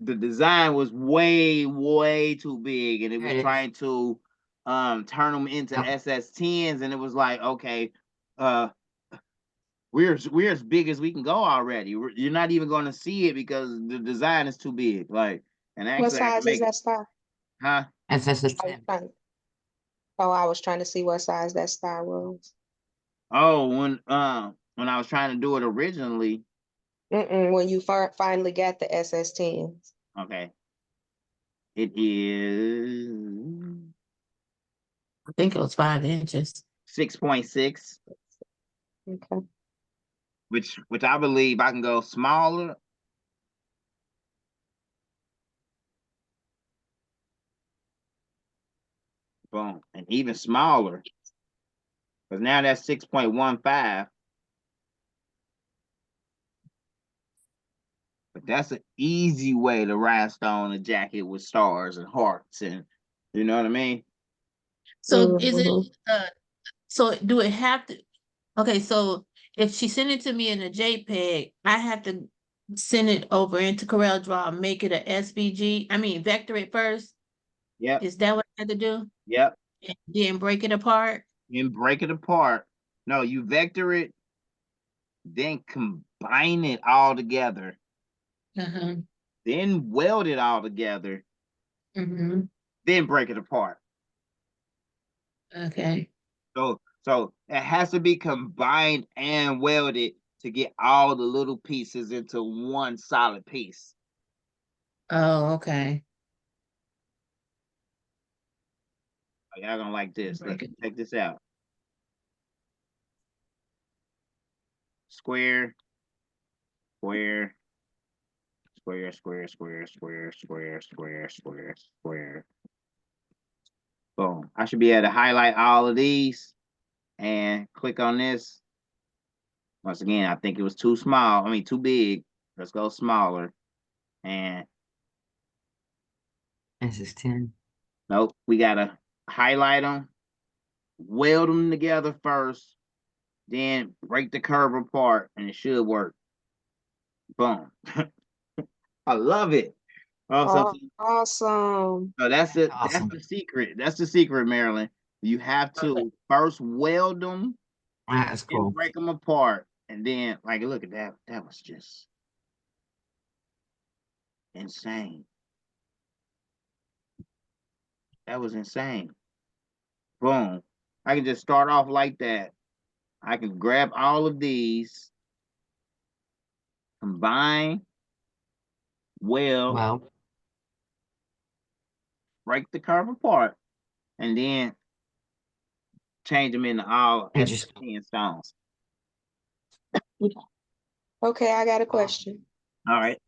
the design was way, way too big, and it was trying to turn them into SS10s, and it was like, okay, we're as big as we can go already. You're not even going to see it because the design is too big. Like, and actually, What size is that star? Huh? SS10. I was trying to see what size that star was. Oh, when I was trying to do it originally. When you finally got the SS10s. Okay. It is, I think it was 5 inches. 6.6. Okay. Which I believe I can go smaller. Boom. And even smaller. Because now that's 6.15. But that's an easy way to rhinestone a jacket with stars and hearts, and you know what I mean? So is it so do it have to, okay, so if she sent it to me in a JPEG, I have to send it over into Coreldraw, make it a SVG, I mean vector it first? Yep. Is that what I have to do? Yep. And then break it apart? And break it apart. No, you vector it, then combine it all together. Then weld it all together. Then break it apart. Okay. So it has to be combined and welded to get all the little pieces into one solid piece. Oh, okay. Oh, y'all gonna like this. Let's check this out. Square, square, square, square, square, square, square, square, square, square. Boom. I should be able to highlight all of these and click on this. Once again, I think it was too small. I mean, too big. Let's go smaller. And This is 10. nope, we gotta highlight them, weld them together first, then break the curve apart, and it should work. Boom. I love it. Oh, awesome. So that's it. That's the secret. That's the secret, Marilyn. You have to first weld them That's and cool. break them apart. And then, like, look at that. That was just insane. That was insane. Boom. I can just start off like that. I can grab all of these, combine, Well, break the curve apart, and then change them into all interesting. SS10 stones. Okay, I got a question. All right.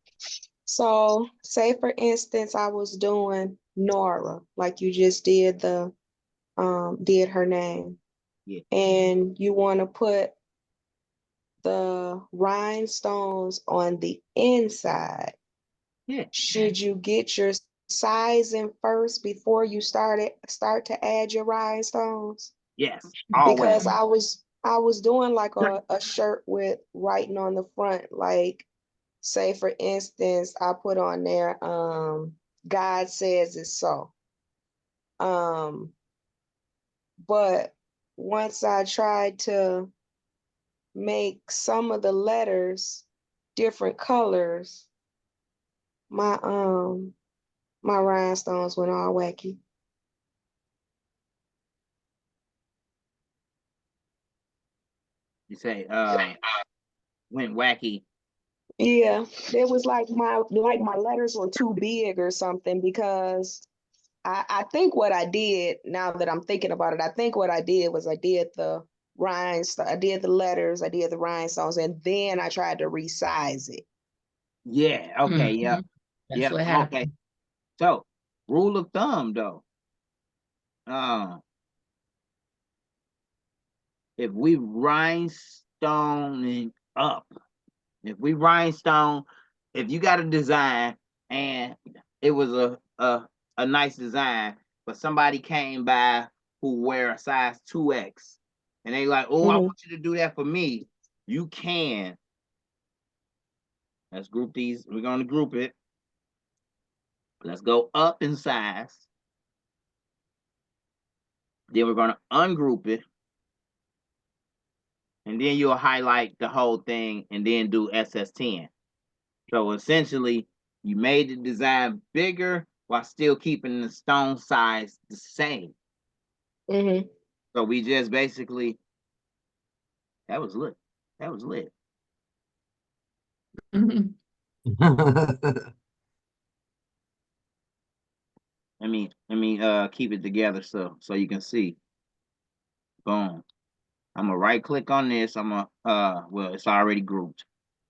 So, say for instance, I was doing Nora, like you just did did her name, Yeah. and you want to put the rhinestones on the inside. Yeah. Should you get your sizing first before you start to add your rhinestones? Yes. Because Always. I was doing like a shirt with writing on the front, like say for instance, I put on there, God says it's so. But once I tried to make some of the letters different colors, my my rhinestones went all wacky. You say went wacky. Yeah, it was like my letters were too big or something because I think what I did, now that I'm thinking about it, I think what I did was I did the I did the letters, I did the rhinestones, and then I tried to resize it. Yeah. Okay. Mhm. Yep. That's Yep. what Okay. happened. So, rule of thumb though. If we rhinestoning up, if we rhinestone, if you got a design and it was a nice design, but somebody came by who wear a size 2X and they like, oh, I Mhm. want you to do that for me. You can. Let's group these. We're going to group it. Let's go up in size. Then we're going to ungroup it. And then you'll highlight the whole thing and then do SS10. So essentially, you made the design bigger while still keeping the stone size the same. Mhm. So we just basically, that was lit. That was lit. Mhm. Let me keep it together so you can see. Boom. I'm gonna right click on this. I'm gonna well, it's already grouped.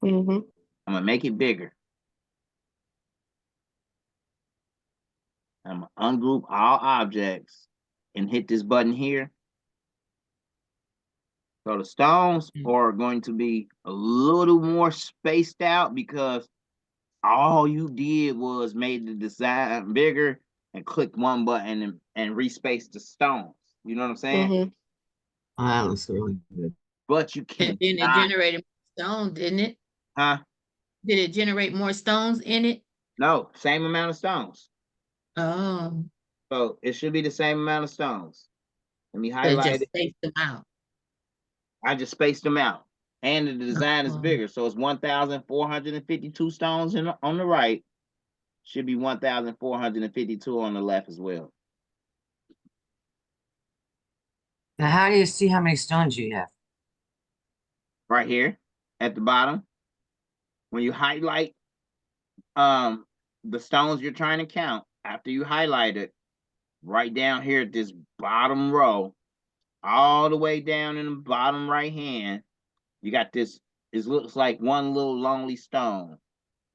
Mhm. I'm gonna make it bigger. I'm gonna ungroup all objects and hit this button here. So the stones are going to be a little more spaced out because all you did was made the design bigger and click one button and respace the stones. You know what I'm saying? Mhm. Oh, that looks really good. But you And then it cannot, generated stone, didn't it? huh? Did it generate more stones in it? No, same amount of stones. Oh, So it should be the same amount of stones. Let me but it highlight just it. spaced them out. I just spaced them out. And the design is Oh, bigger. So it's 1,452 stones on the right. Should be 1,452 on the left as well. Now, how do you see how many stones you have? Right here at the bottom. When you highlight the stones you're trying to count, after you highlight it, right down here at this bottom row, all the way down in the bottom right hand, you got this, it looks like one little lonely stone.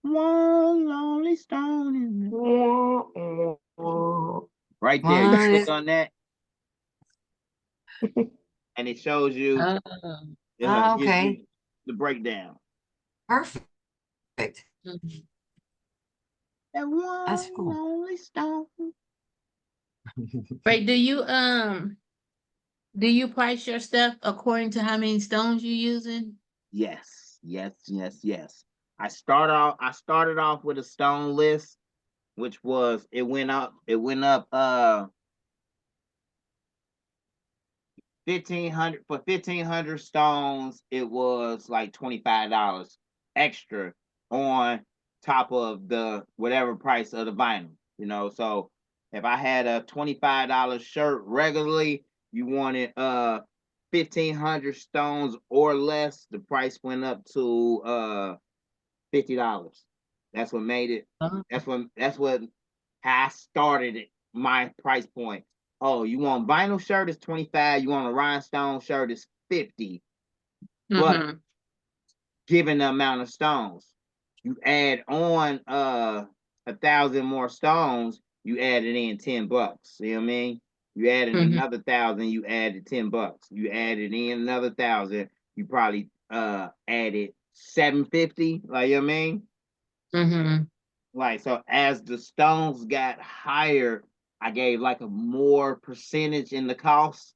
One lonely stone in the... Right there. You Well, click on that and it shows you, oh. gives okay. you the breakdown. Perfect. Mhm. That That's one cool. lonely stone. Right, do you price your stuff according to how many stones you're using? Yes, yes, yes, yes. I started off with a stone list, which was it went up 1,500 stones, it was like $25 extra on top of the whatever price of the vinyl, you know. So if I had a $25 shirt regularly, you wanted 1,500 stones or less, the price went up to $50. That's what made it. Uh-huh. That's what how I started it. My price point. Oh, you want vinyl shirt is 25. You want a rhinestone shirt is 50. But Mhm. given the amount of stones, you add on 1,000 more stones, you added in $10. See what I mean? You added Mhm. another 1,000, you added $10. You added in another 1,000, you probably added 750. Like, you know what I mean? Mhm. Like, so as the stones got higher, I gave like a more percentage in the cost.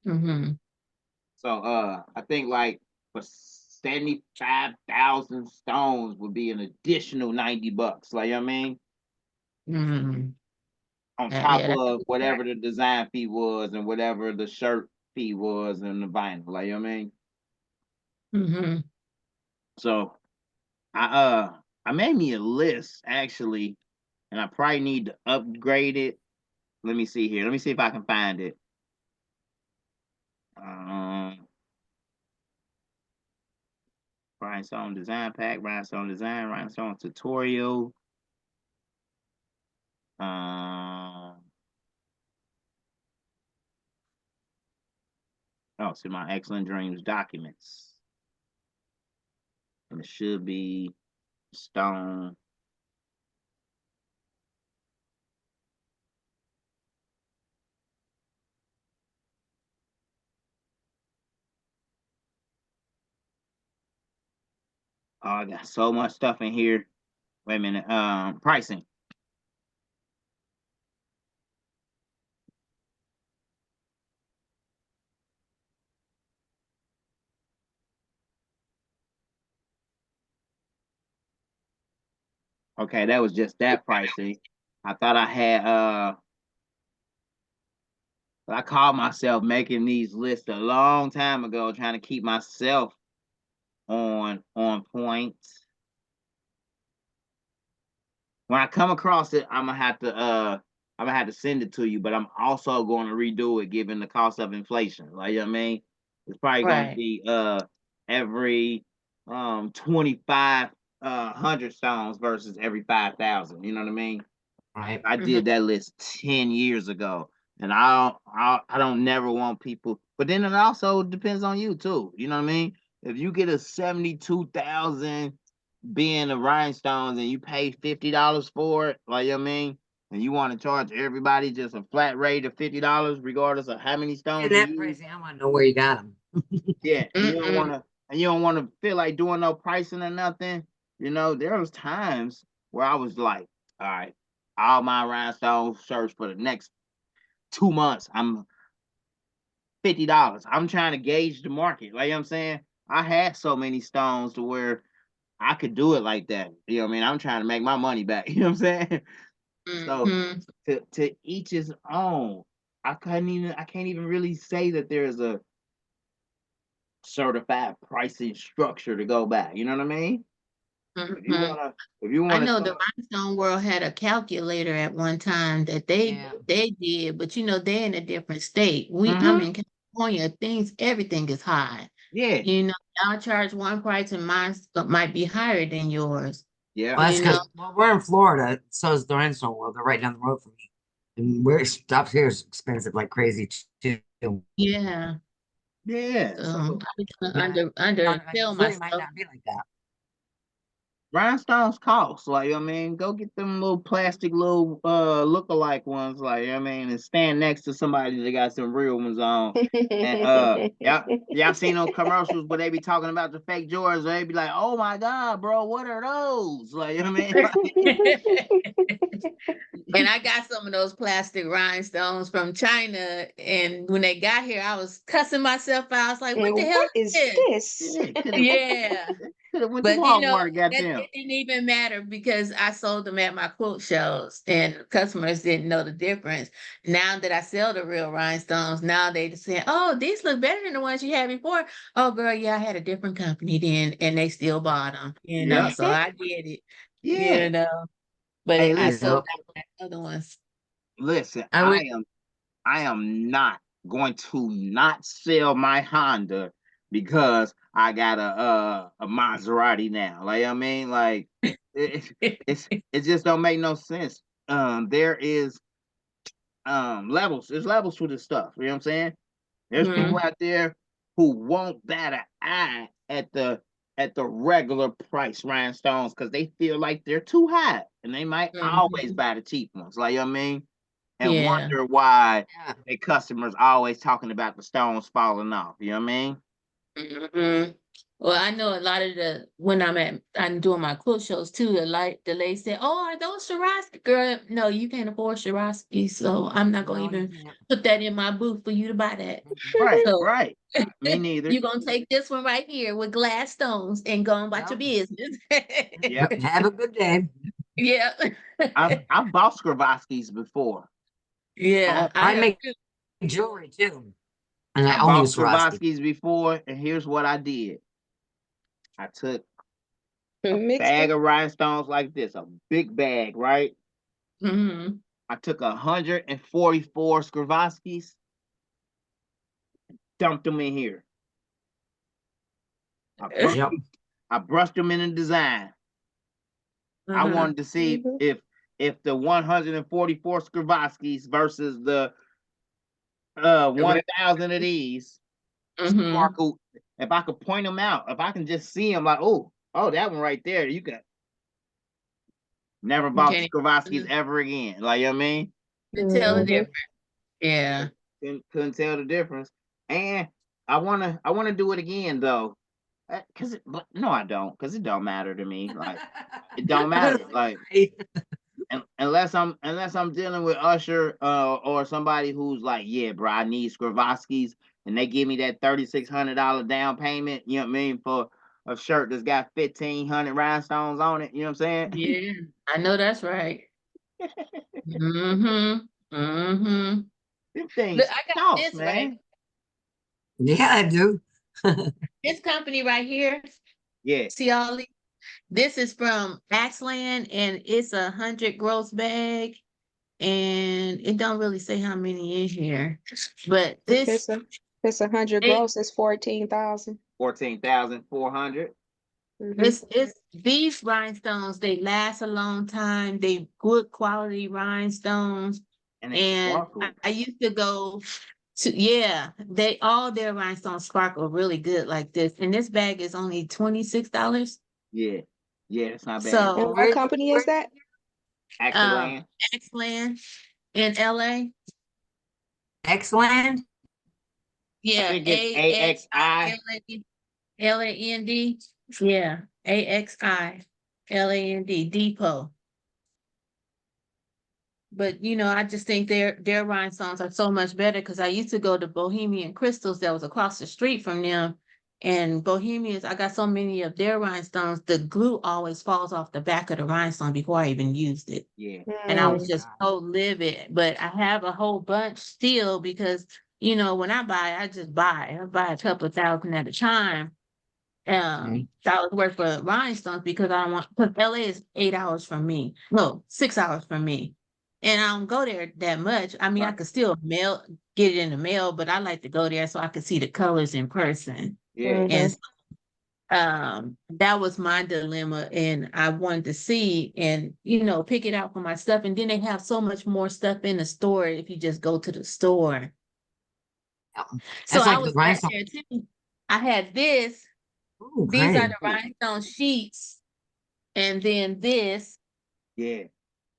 Mhm. So I think like for 75,000 stones would be an additional $90. Like, you know what I mean? Mhm. On top Yeah, of whatever the design fee was and whatever the shirt fee was and the vinyl. Like, you know what I mean? Mhm. So I made me a list actually, and I probably need to upgrade it. Let me see here. Let me see if I can find it. Rhinestone Design Pack, Rhinestone Design, Rhinestone Tutorial. Oh, see my Excellent Dreamz documents. And it should be stone. Oh, I got so much stuff in here. Wait a minute. Pricing. Okay, that was just that pricing. I thought I had I called myself making these lists a long time ago, trying to keep myself on point. When I come across it, I'm gonna have to send it to you, but I'm also going to redo it given the cost of inflation. Like, you know what I mean? It's probably gonna right. be every 25 hundred stones versus every 5,000. You know what I mean? Right. I Mhm. did that list 10 years ago. And I don't never want people, but then it also depends on you too. You know what I mean? If you get a 72,000 being the rhinestones and you pay $50 for it, like, you know what I mean, and you want to charge everybody just a flat rate of $50 regardless of how many And stones you that use. pricing, I want to know where you got them. Yeah, Mhm. and you don't want to feel like doing no pricing or nothing. You know, there was times where I was like, all right, all my rhinestone shirts for the next 2 months, I'm $50. I'm trying to gauge the market. Like, you know what I'm saying? I had so many stones to where I could do it like that. You know what I mean? I'm trying to make my money back. You know what I'm saying? So Mhm. to each his own. I can't even really say that there's a certified pricing structure to go by. You know what I mean? Mhm. If you I wanna know the start. Rhinestone World had a calculator at one time that Yeah. they did, but they're in a different state. I'm Mm-hmm. in California, everything is high. Yeah. Y'all charge one price and mine might be higher than yours. Yeah. Well, that's You know, because we're in Florida, so is the Rhinestone World. They're right down the road from me. And where stuff here is expensive like crazy too. yeah. Yeah. So So I be trying to Yeah. Like undersell Missouri might myself. not be like that. rhinestones cost, like, I mean, go get them little plastic little look-alike ones, like, I mean, and stand next to somebody that got some real ones on. And y'all seen those commercials where they be talking about the fake Jordans, they be like, oh my God, bro, what are those? Like, you know what I mean? And I got some of those plastic rhinestones from China. And when they got here, I was cussing myself out. I was like, what the And hell what is is this? this? Yeah, Yeah. Could have went to But you know, Walmart, got that them. it didn't even matter because I sold them at my quote shows and customers didn't know the difference. Now that I sell the real rhinestones, now they just say, "Oh, these look better than the ones you had before." Oh, girl, yeah, I had a different company then, and they still bought them. You know, Yeah, so I get it. yeah. You know, but Hey, I listen, sold Yep. out the other ones. listen. I would. I am not going to not sell my Honda because I got a Maserati now. Like I mean, like it just don't make no sense. There is levels. There's levels to this stuff. You know what I'm saying? There's people Mhm. out there who won't bat an eye at the regular price rhinestones because they feel like they're too high, and they might always Mhm. buy the cheap ones. Like you know what I mean, and Yeah. wonder why Yeah. their customers always talking about the stones falling off. You know what I mean? Hmm. Well, I know a lot of when I'm doing my quilt shows too. The lady said, "Oh, are those Swarovski?" Girl, no, you can't afford Swarovski, so I'm not gonna No, you even can't. put that in my booth for you to buy that. Right, So right. Me neither. you're gonna take this one right here with glass stones and go about your Yep. business. Yep. Have a good day. Yeah, I've bought Skravoskis before. yeah, I I have make too. jewelry too, and I I only bought use Swarovski. Skravoskis before, and here's what I did. I took a Mixed bag it. of rhinestones like this, a big bag, right? Hmm. I took 144 Skravoskis, dumped them in here. I brushed Yep. them, I brushed them in the design. I Uh-huh. wanted to see Mhm. if the 144 Skravoskis versus the 1,000 of these Hmm. sparkle. If I could point them out, if I can just see them, like, oh, that one right there, you can never bought Okay. Skravoskis ever again. Like you know what I mean? To tell the Mhm. difference. Yeah. Couldn't tell the difference. And I wanna do it again though. But no, I don't, cause it don't matter to me. Like it don't matter. Like unless I'm dealing with Usher or somebody who's like, yeah, bro, I need Skravoskis, and they give me that $3,600 down payment. You know what I mean, for a shirt that's got 1,500 rhinestones on it. You know what I'm saying? Yeah, I know that's right. Mm-hmm. Mm-hmm. Them Look, things I got cost, this right. man. Yeah, I do. This company right here, Yeah, see all these? This is from Xcellent and it's 100 gross bag. And it don't really say how many in here. But If this, it's 100 they, gross, it's 14,000. 14,400, Mhm. it's these rhinestones, they last a long time. They good quality rhinestones. and they And sparkle. I used to go yeah, they all their rhinestones sparkle really good like this. And this bag is only $26. Yeah, yeah, it's not bad at And So all. what company is that? um Excellent. Xland in LA. Excellent. I Yeah, think it's AXI. AXILAND. Yeah, AXILAND Depot. But I just think their rhinestones are so much better because I used to go to Bohemian Crystals that was across the street from them. And Bohemians, I got so many of their rhinestones, the glue always falls off the back of the rhinestone before I even used it. Yeah, And I Oh was Mm. just God. so livid. But I have a whole bunch still because, when I buy, I just buy. I buy a couple of thousand at a time. Okay. Dollars worth for rhinestones because I don't want, because LA is 8 hours from me. No, 6 hours from me. And I don't go there that much. I mean, I right. could still get it in the mail, but I like to go there so I can see the colors in person. Yeah, And Mhm. that was my dilemma. And I wanted to see and, pick it out for my stuff. And then they have so much more stuff in the store if you just go to the store. Yeah. So That's I like the was back rhinestone. there too. I had this. Oh, These are great. the rhinestone sheets. And then this yeah.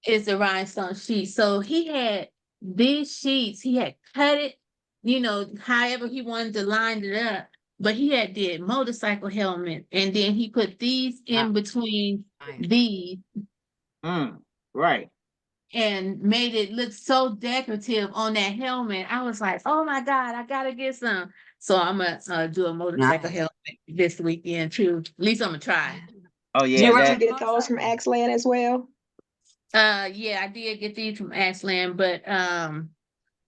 is the rhinestone sheet. So he had these sheets, he had cut it, however he wanted to line it up. But he had did motorcycle helmet, and then he put these Wow. in between Nice. these Right. and made it look so decorative on that helmet. I was like, oh my God, I gotta get some. So I'm gonna do a motorcycle Nice. helmet this weekend too. At least I'm gonna try. Oh Do yeah, you Did ride you that get those from motorcycle? Xcellent as well? Yeah, I did get these from Ashland, but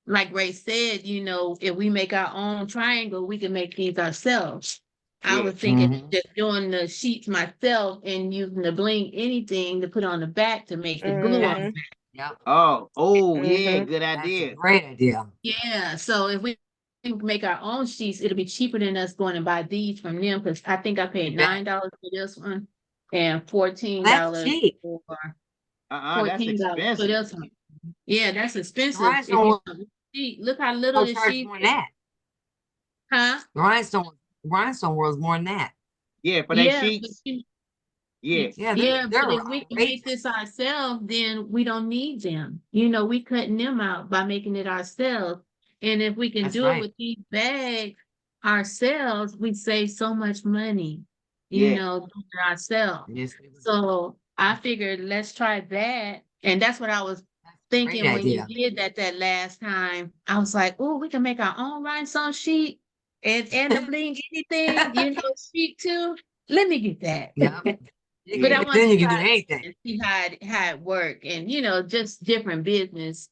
like Ray said, if we make our own triangle, we can make these ourselves. I yeah. was thinking Mhm. just doing the sheets myself and using the bling anything to put on the back to make the glue on the Mm-hmm. back. Yep. Oh yeah, Mm-hmm. good That's a idea. great idea. Yeah, so if we make our own sheets, it'll be cheaper than us going and buy these from them because I think I You paid bet. $9 for this one and $14 That's cheap. for That's expensive. this one. Yeah, that's The expensive. If you rhinestone look how little will the charge sheet more than is. that. Huh? The rhinestone world's more than that. Yeah, for they Yeah, but sheets. Yeah. Yeah, yeah, but they're if we can make outrageous. this ourselves, then we don't need them. We cutting them out by making it ourselves. And if we can That's do it right. with these bags ourselves, we save so much money, Yeah. doing it ourselves. Yes, they would. So I figured let's try that. And that's what I was That's a great thinking when you idea. did that last time. I was like, oh, we can make our own rhinestone sheet and the bling anything, sheet too. Let me get that. Yeah. But I wanted Then to you can do try anything. and see how it worked and just different business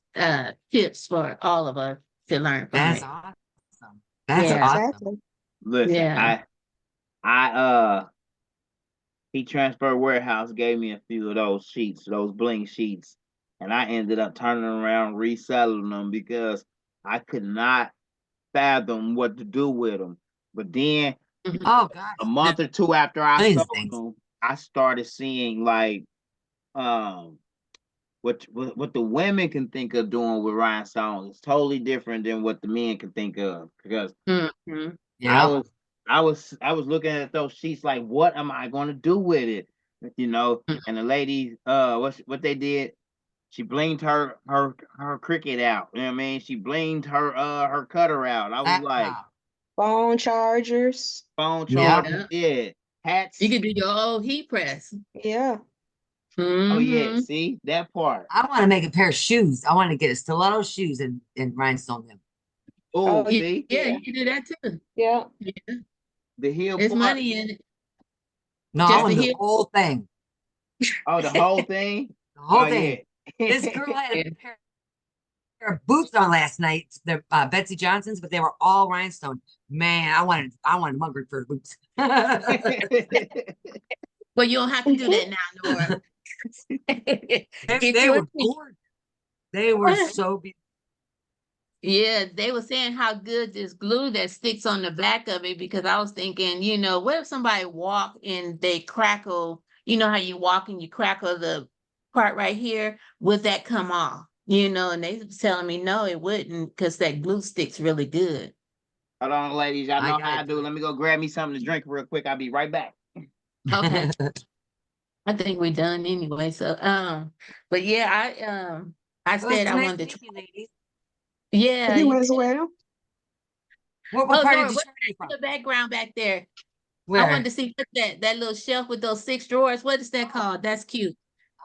tips for all of us to learn from That's it. awesome. That's Yeah. awesome. Exactly. Listen, Yeah. I Heat Transfer Warehouse gave me a few of those sheets, those bling sheets, and I ended up turning around reselling them because I could not fathom what to do with them. But then Mhm. Oh gosh. a month or two after I Millions of sold things. them, I started seeing like what the women can think of doing with rhinestones is totally different than what the men can think of. Because Mhm. I Yeah. was I was looking at those sheets like, what am I going to do with it? And the lady, what they did, she blinged her Cricut out. You know what I mean? She blinged her cutter out. I was like, Laptop. Phone chargers. phone Yep. charger, Yeah. yeah, You hats. could do your old heat press. Yeah. Oh yeah, Hmm. see that part. I want to make a pair of shoes. I want to get a stiletto shoes and rhinestone them. Oh, Oh, Yeah, see yeah, yeah. you can do that too. Yeah. Yeah. the heel There's part. money in it. No, I Just That to want the hear. whole thing. oh, the whole thing. The Oh whole yeah. thing. This girl had Yeah. a pair of boots on last night. They're Betsy Johnson's, but they were all rhinestone. Man, I wanted Mugford for boots. Well, you don't have to do that now, Nora. Get They you a were team. gorgeous. They were so beautiful. Yeah, they were saying how good this glue that sticks on the back of it because I was thinking, what if somebody walk and they crackle, how you walk and you crackle the part right here, would that come off? And they was telling me no, it wouldn't because that glue sticks really good. Hold on, ladies. Y'all I know got how I it. do. Let me go grab me something to drink real quick. I'll be right back. Okay. I think we're done anyway. So but yeah, I It was said I nice wanted to meeting you, ladies. yeah, You you as did. well. What Oh part Nora, did you what's turn you that from? in the background back there? I wanted Where? to see what's that little shelf with those 6 drawers. What is that Oh, called? That's cute.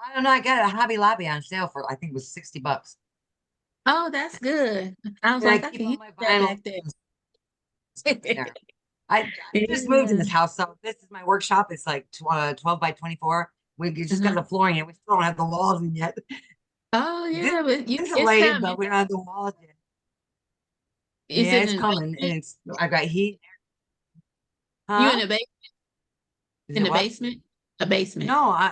I don't know. I got it at Hobby Lobby on sale for I think it was $60. Oh, that's good. I was And I like, I keep can all use my that vinyl back there. there. I just moved in Yeah. this house, so this is my workshop. It's like 12 by 24. We just got Uh-huh. the flooring in. We still don't have the walls in yet. Oh This yeah, but is it's insulated, but coming. we don't have the walls yet. Is Yeah, it it's in the coming, and basement? I got heat. You in Huh? the basement? Is In it the what? basement? A basement. No,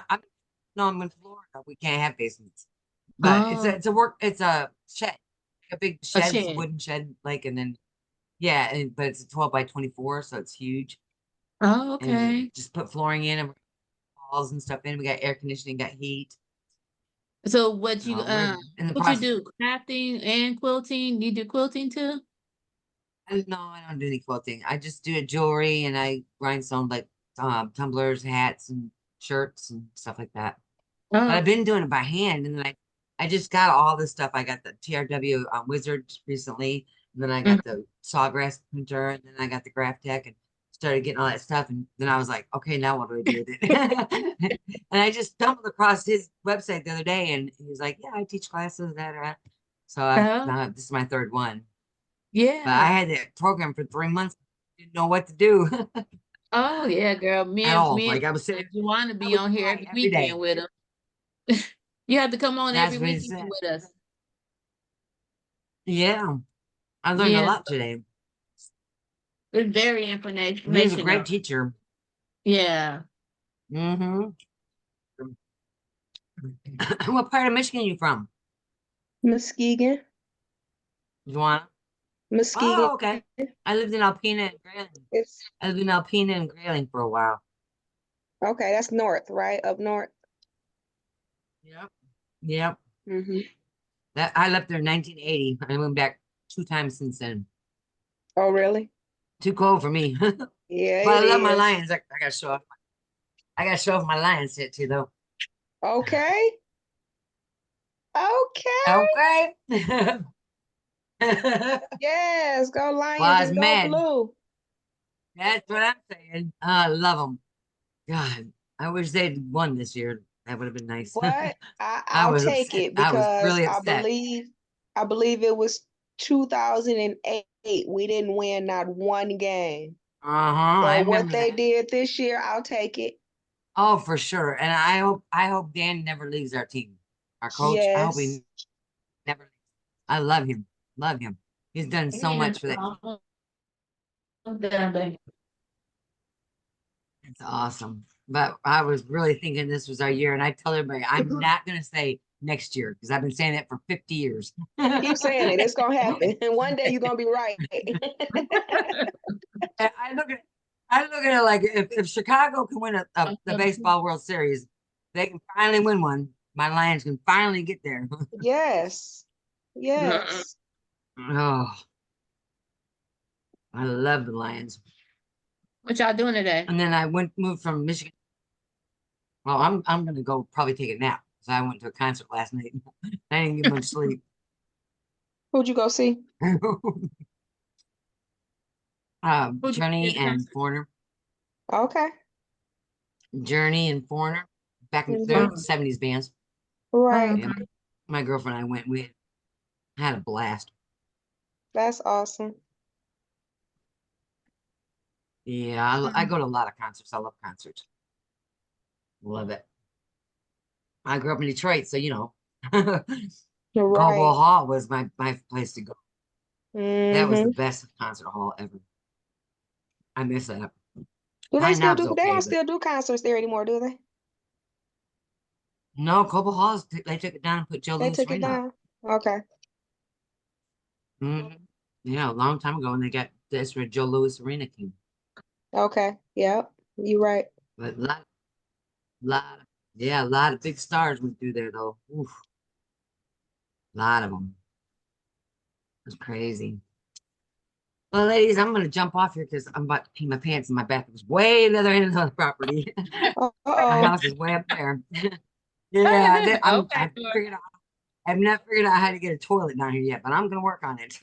no, I'm in Florida. We can't have basements. But Oh, it's a shed, a big a shed, it's a shed. wooden shed, like, and then yeah, but it's a 12 by 24, so it's huge. Oh, And okay. just put flooring in and walls and stuff in. We got air conditioning, got heat. So what you We're in the what you process. do? Crafting and quilting? You do quilting too? No, I don't do any quilting. I just do jewelry and I rhinestone like tumblers, hats, and shirts and stuff like that. But Oh, I've been doing it by hand, and then I just got all this stuff. I got the TRW Wizard recently, and then I mhm. got the Sawgrass printer, and then I got the Graph Tech, and started getting all that stuff. And then I was like, okay, now what do I do with it? And I just stumbled across his website the other day, and he was like, yeah, I teach classes. That. So Oh, this is my third one. But I Yeah. had that program for 3 months. Didn't know what to do Oh yeah, girl. at all. Like I was saying, You want to I be was on here trying every every day. weekend with them. You have to come on That's every what he weekend said. with us. Yeah, I learned a Yes, lot today. it's very He was a informational. great teacher. Yeah. Mm-hmm. What part of Michigan you from, Muskegon. Joanna? Muskegon. Oh, okay. I lived in Alpena and Grayling. It's I lived in Alpena and Grayling for a while. okay. That's north, right? Up north. Yep. Yep. Mm-hmm. That I left there in 1980. I went back 2 times since then. Oh, really? Too cold for me. But Yeah, I it love my is. lions. I gotta show off. I gotta show off my lion set too, though. Okay. Okay. Okay. Yes. Go Well, Lions I was and go mad. blue. That's what I'm saying. I love them. God, I wish they'd won this year. That would have been nice. What? I I'll was take upset. it I was because really upset. I believe it was 2008. We didn't win not one game. Uh-huh. I So what remember they that. did this year, I'll take it. Oh, for sure. And I hope Dan never leaves our team. Our coach. I hope Yes. he never leaves. I love him. Love him. He's done so Yeah, much for that. I'm done, baby. It's awesome. But I was really thinking this was our year, and I tell everybody I'm not gonna say next year because I've been saying that for 50 years. Keep saying it. It's gonna happen. And one day you're gonna be right. I look at it like if Chicago can win the baseball World Series, they can finally win one. My Lions can finally get there. Yes. Yes. Oh, I love the Lions. What y'all doing today? And then I moved from Michigan. Well, I'm gonna go probably take a nap because I went to a concert last night. I didn't get much sleep. Who'd you go see? Who'd you see Journey at the and concert? Foreigner. Okay. Journey and Foreigner. Back in Mhm. the 70s bands. Right. Yeah, my girlfriend and I went. We had a blast. That's awesome. Yeah, I go to a lot of concerts. I love concerts. Love it. I grew up in Detroit, so you know, Caldwell Right. Hall was my place to go. That was the Mm-hmm. best concert hall ever. I miss that. Do they Pine still Knob's do? They okay, don't but still do concerts there anymore, do they? no, Caldwell Hall, they took it down and put Joe They Louis took it Arena up. down. Okay. Yeah, a long time ago when they got this where Joe Louis Arena came. Okay. Yep. You're right. But a lot of big stars went through there though. Oof, a lot of them. It was crazy. Well, ladies, I'm gonna jump off here because I'm about to pee my pants and my bathroom's way in the other end of the property. My Uh-oh. house is way up there. Yeah, Okay, I figured out. I've not figured out how to get a toilet down here yet, but I'm gonna work on it.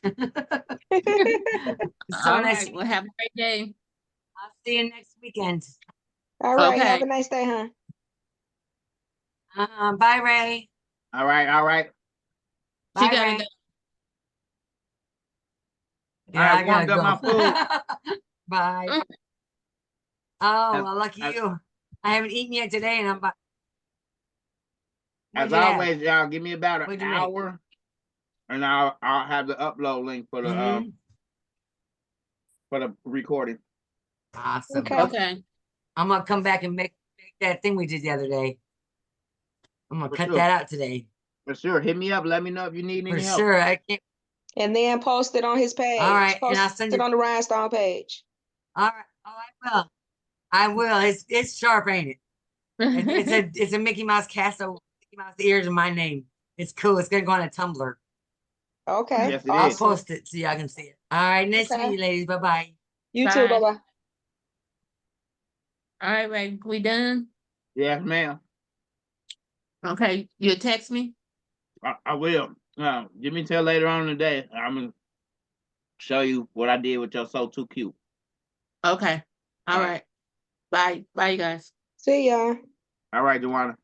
So all nice. right. Well, have a great day. I'll see you next weekend. All right. Okay. Have a nice day, huh? Bye, Ray. All right, all right. She Bye, gotta Ray. go. Yeah, I I gotta warmed up my go. Bye. Mm. Oh, As, well, lucky as, you. I haven't eaten yet today, and I'm about. What'd as you have? always, y'all give me about an What'd you make? hour, and I'll have the upload link for Mhm. the recording. Awesome. Okay. Okay. I'm gonna come back and make that thing we did the other day. I'm gonna For cut sure. that out today. For sure. Hit me up. Let me know if you need For any help. sure. I can't. And then post it on his page. All right, and I'll Post send it you. on the Rhinestone page. All right. Oh, I will. I will. It's sharp, ain't it? It's a Mickey Mouse castle, Mickey Mouse ears, and my name. It's cool. It's gonna go on a Tumblr. Okay. Yes, it I'll is. Awesome. post it so y'all can see it. All right. Nice to meet Okay. you, ladies. Bye bye. You too. Bye. Bye-bye. All right, Ray. We done? Yes, ma'am. Okay. You'll text me? I will. Give me till later on in the day. I'm gonna show you what I did with your So Too Cute. Okay. All All right. right. Bye. Bye, you guys. See ya. All right, Joanna.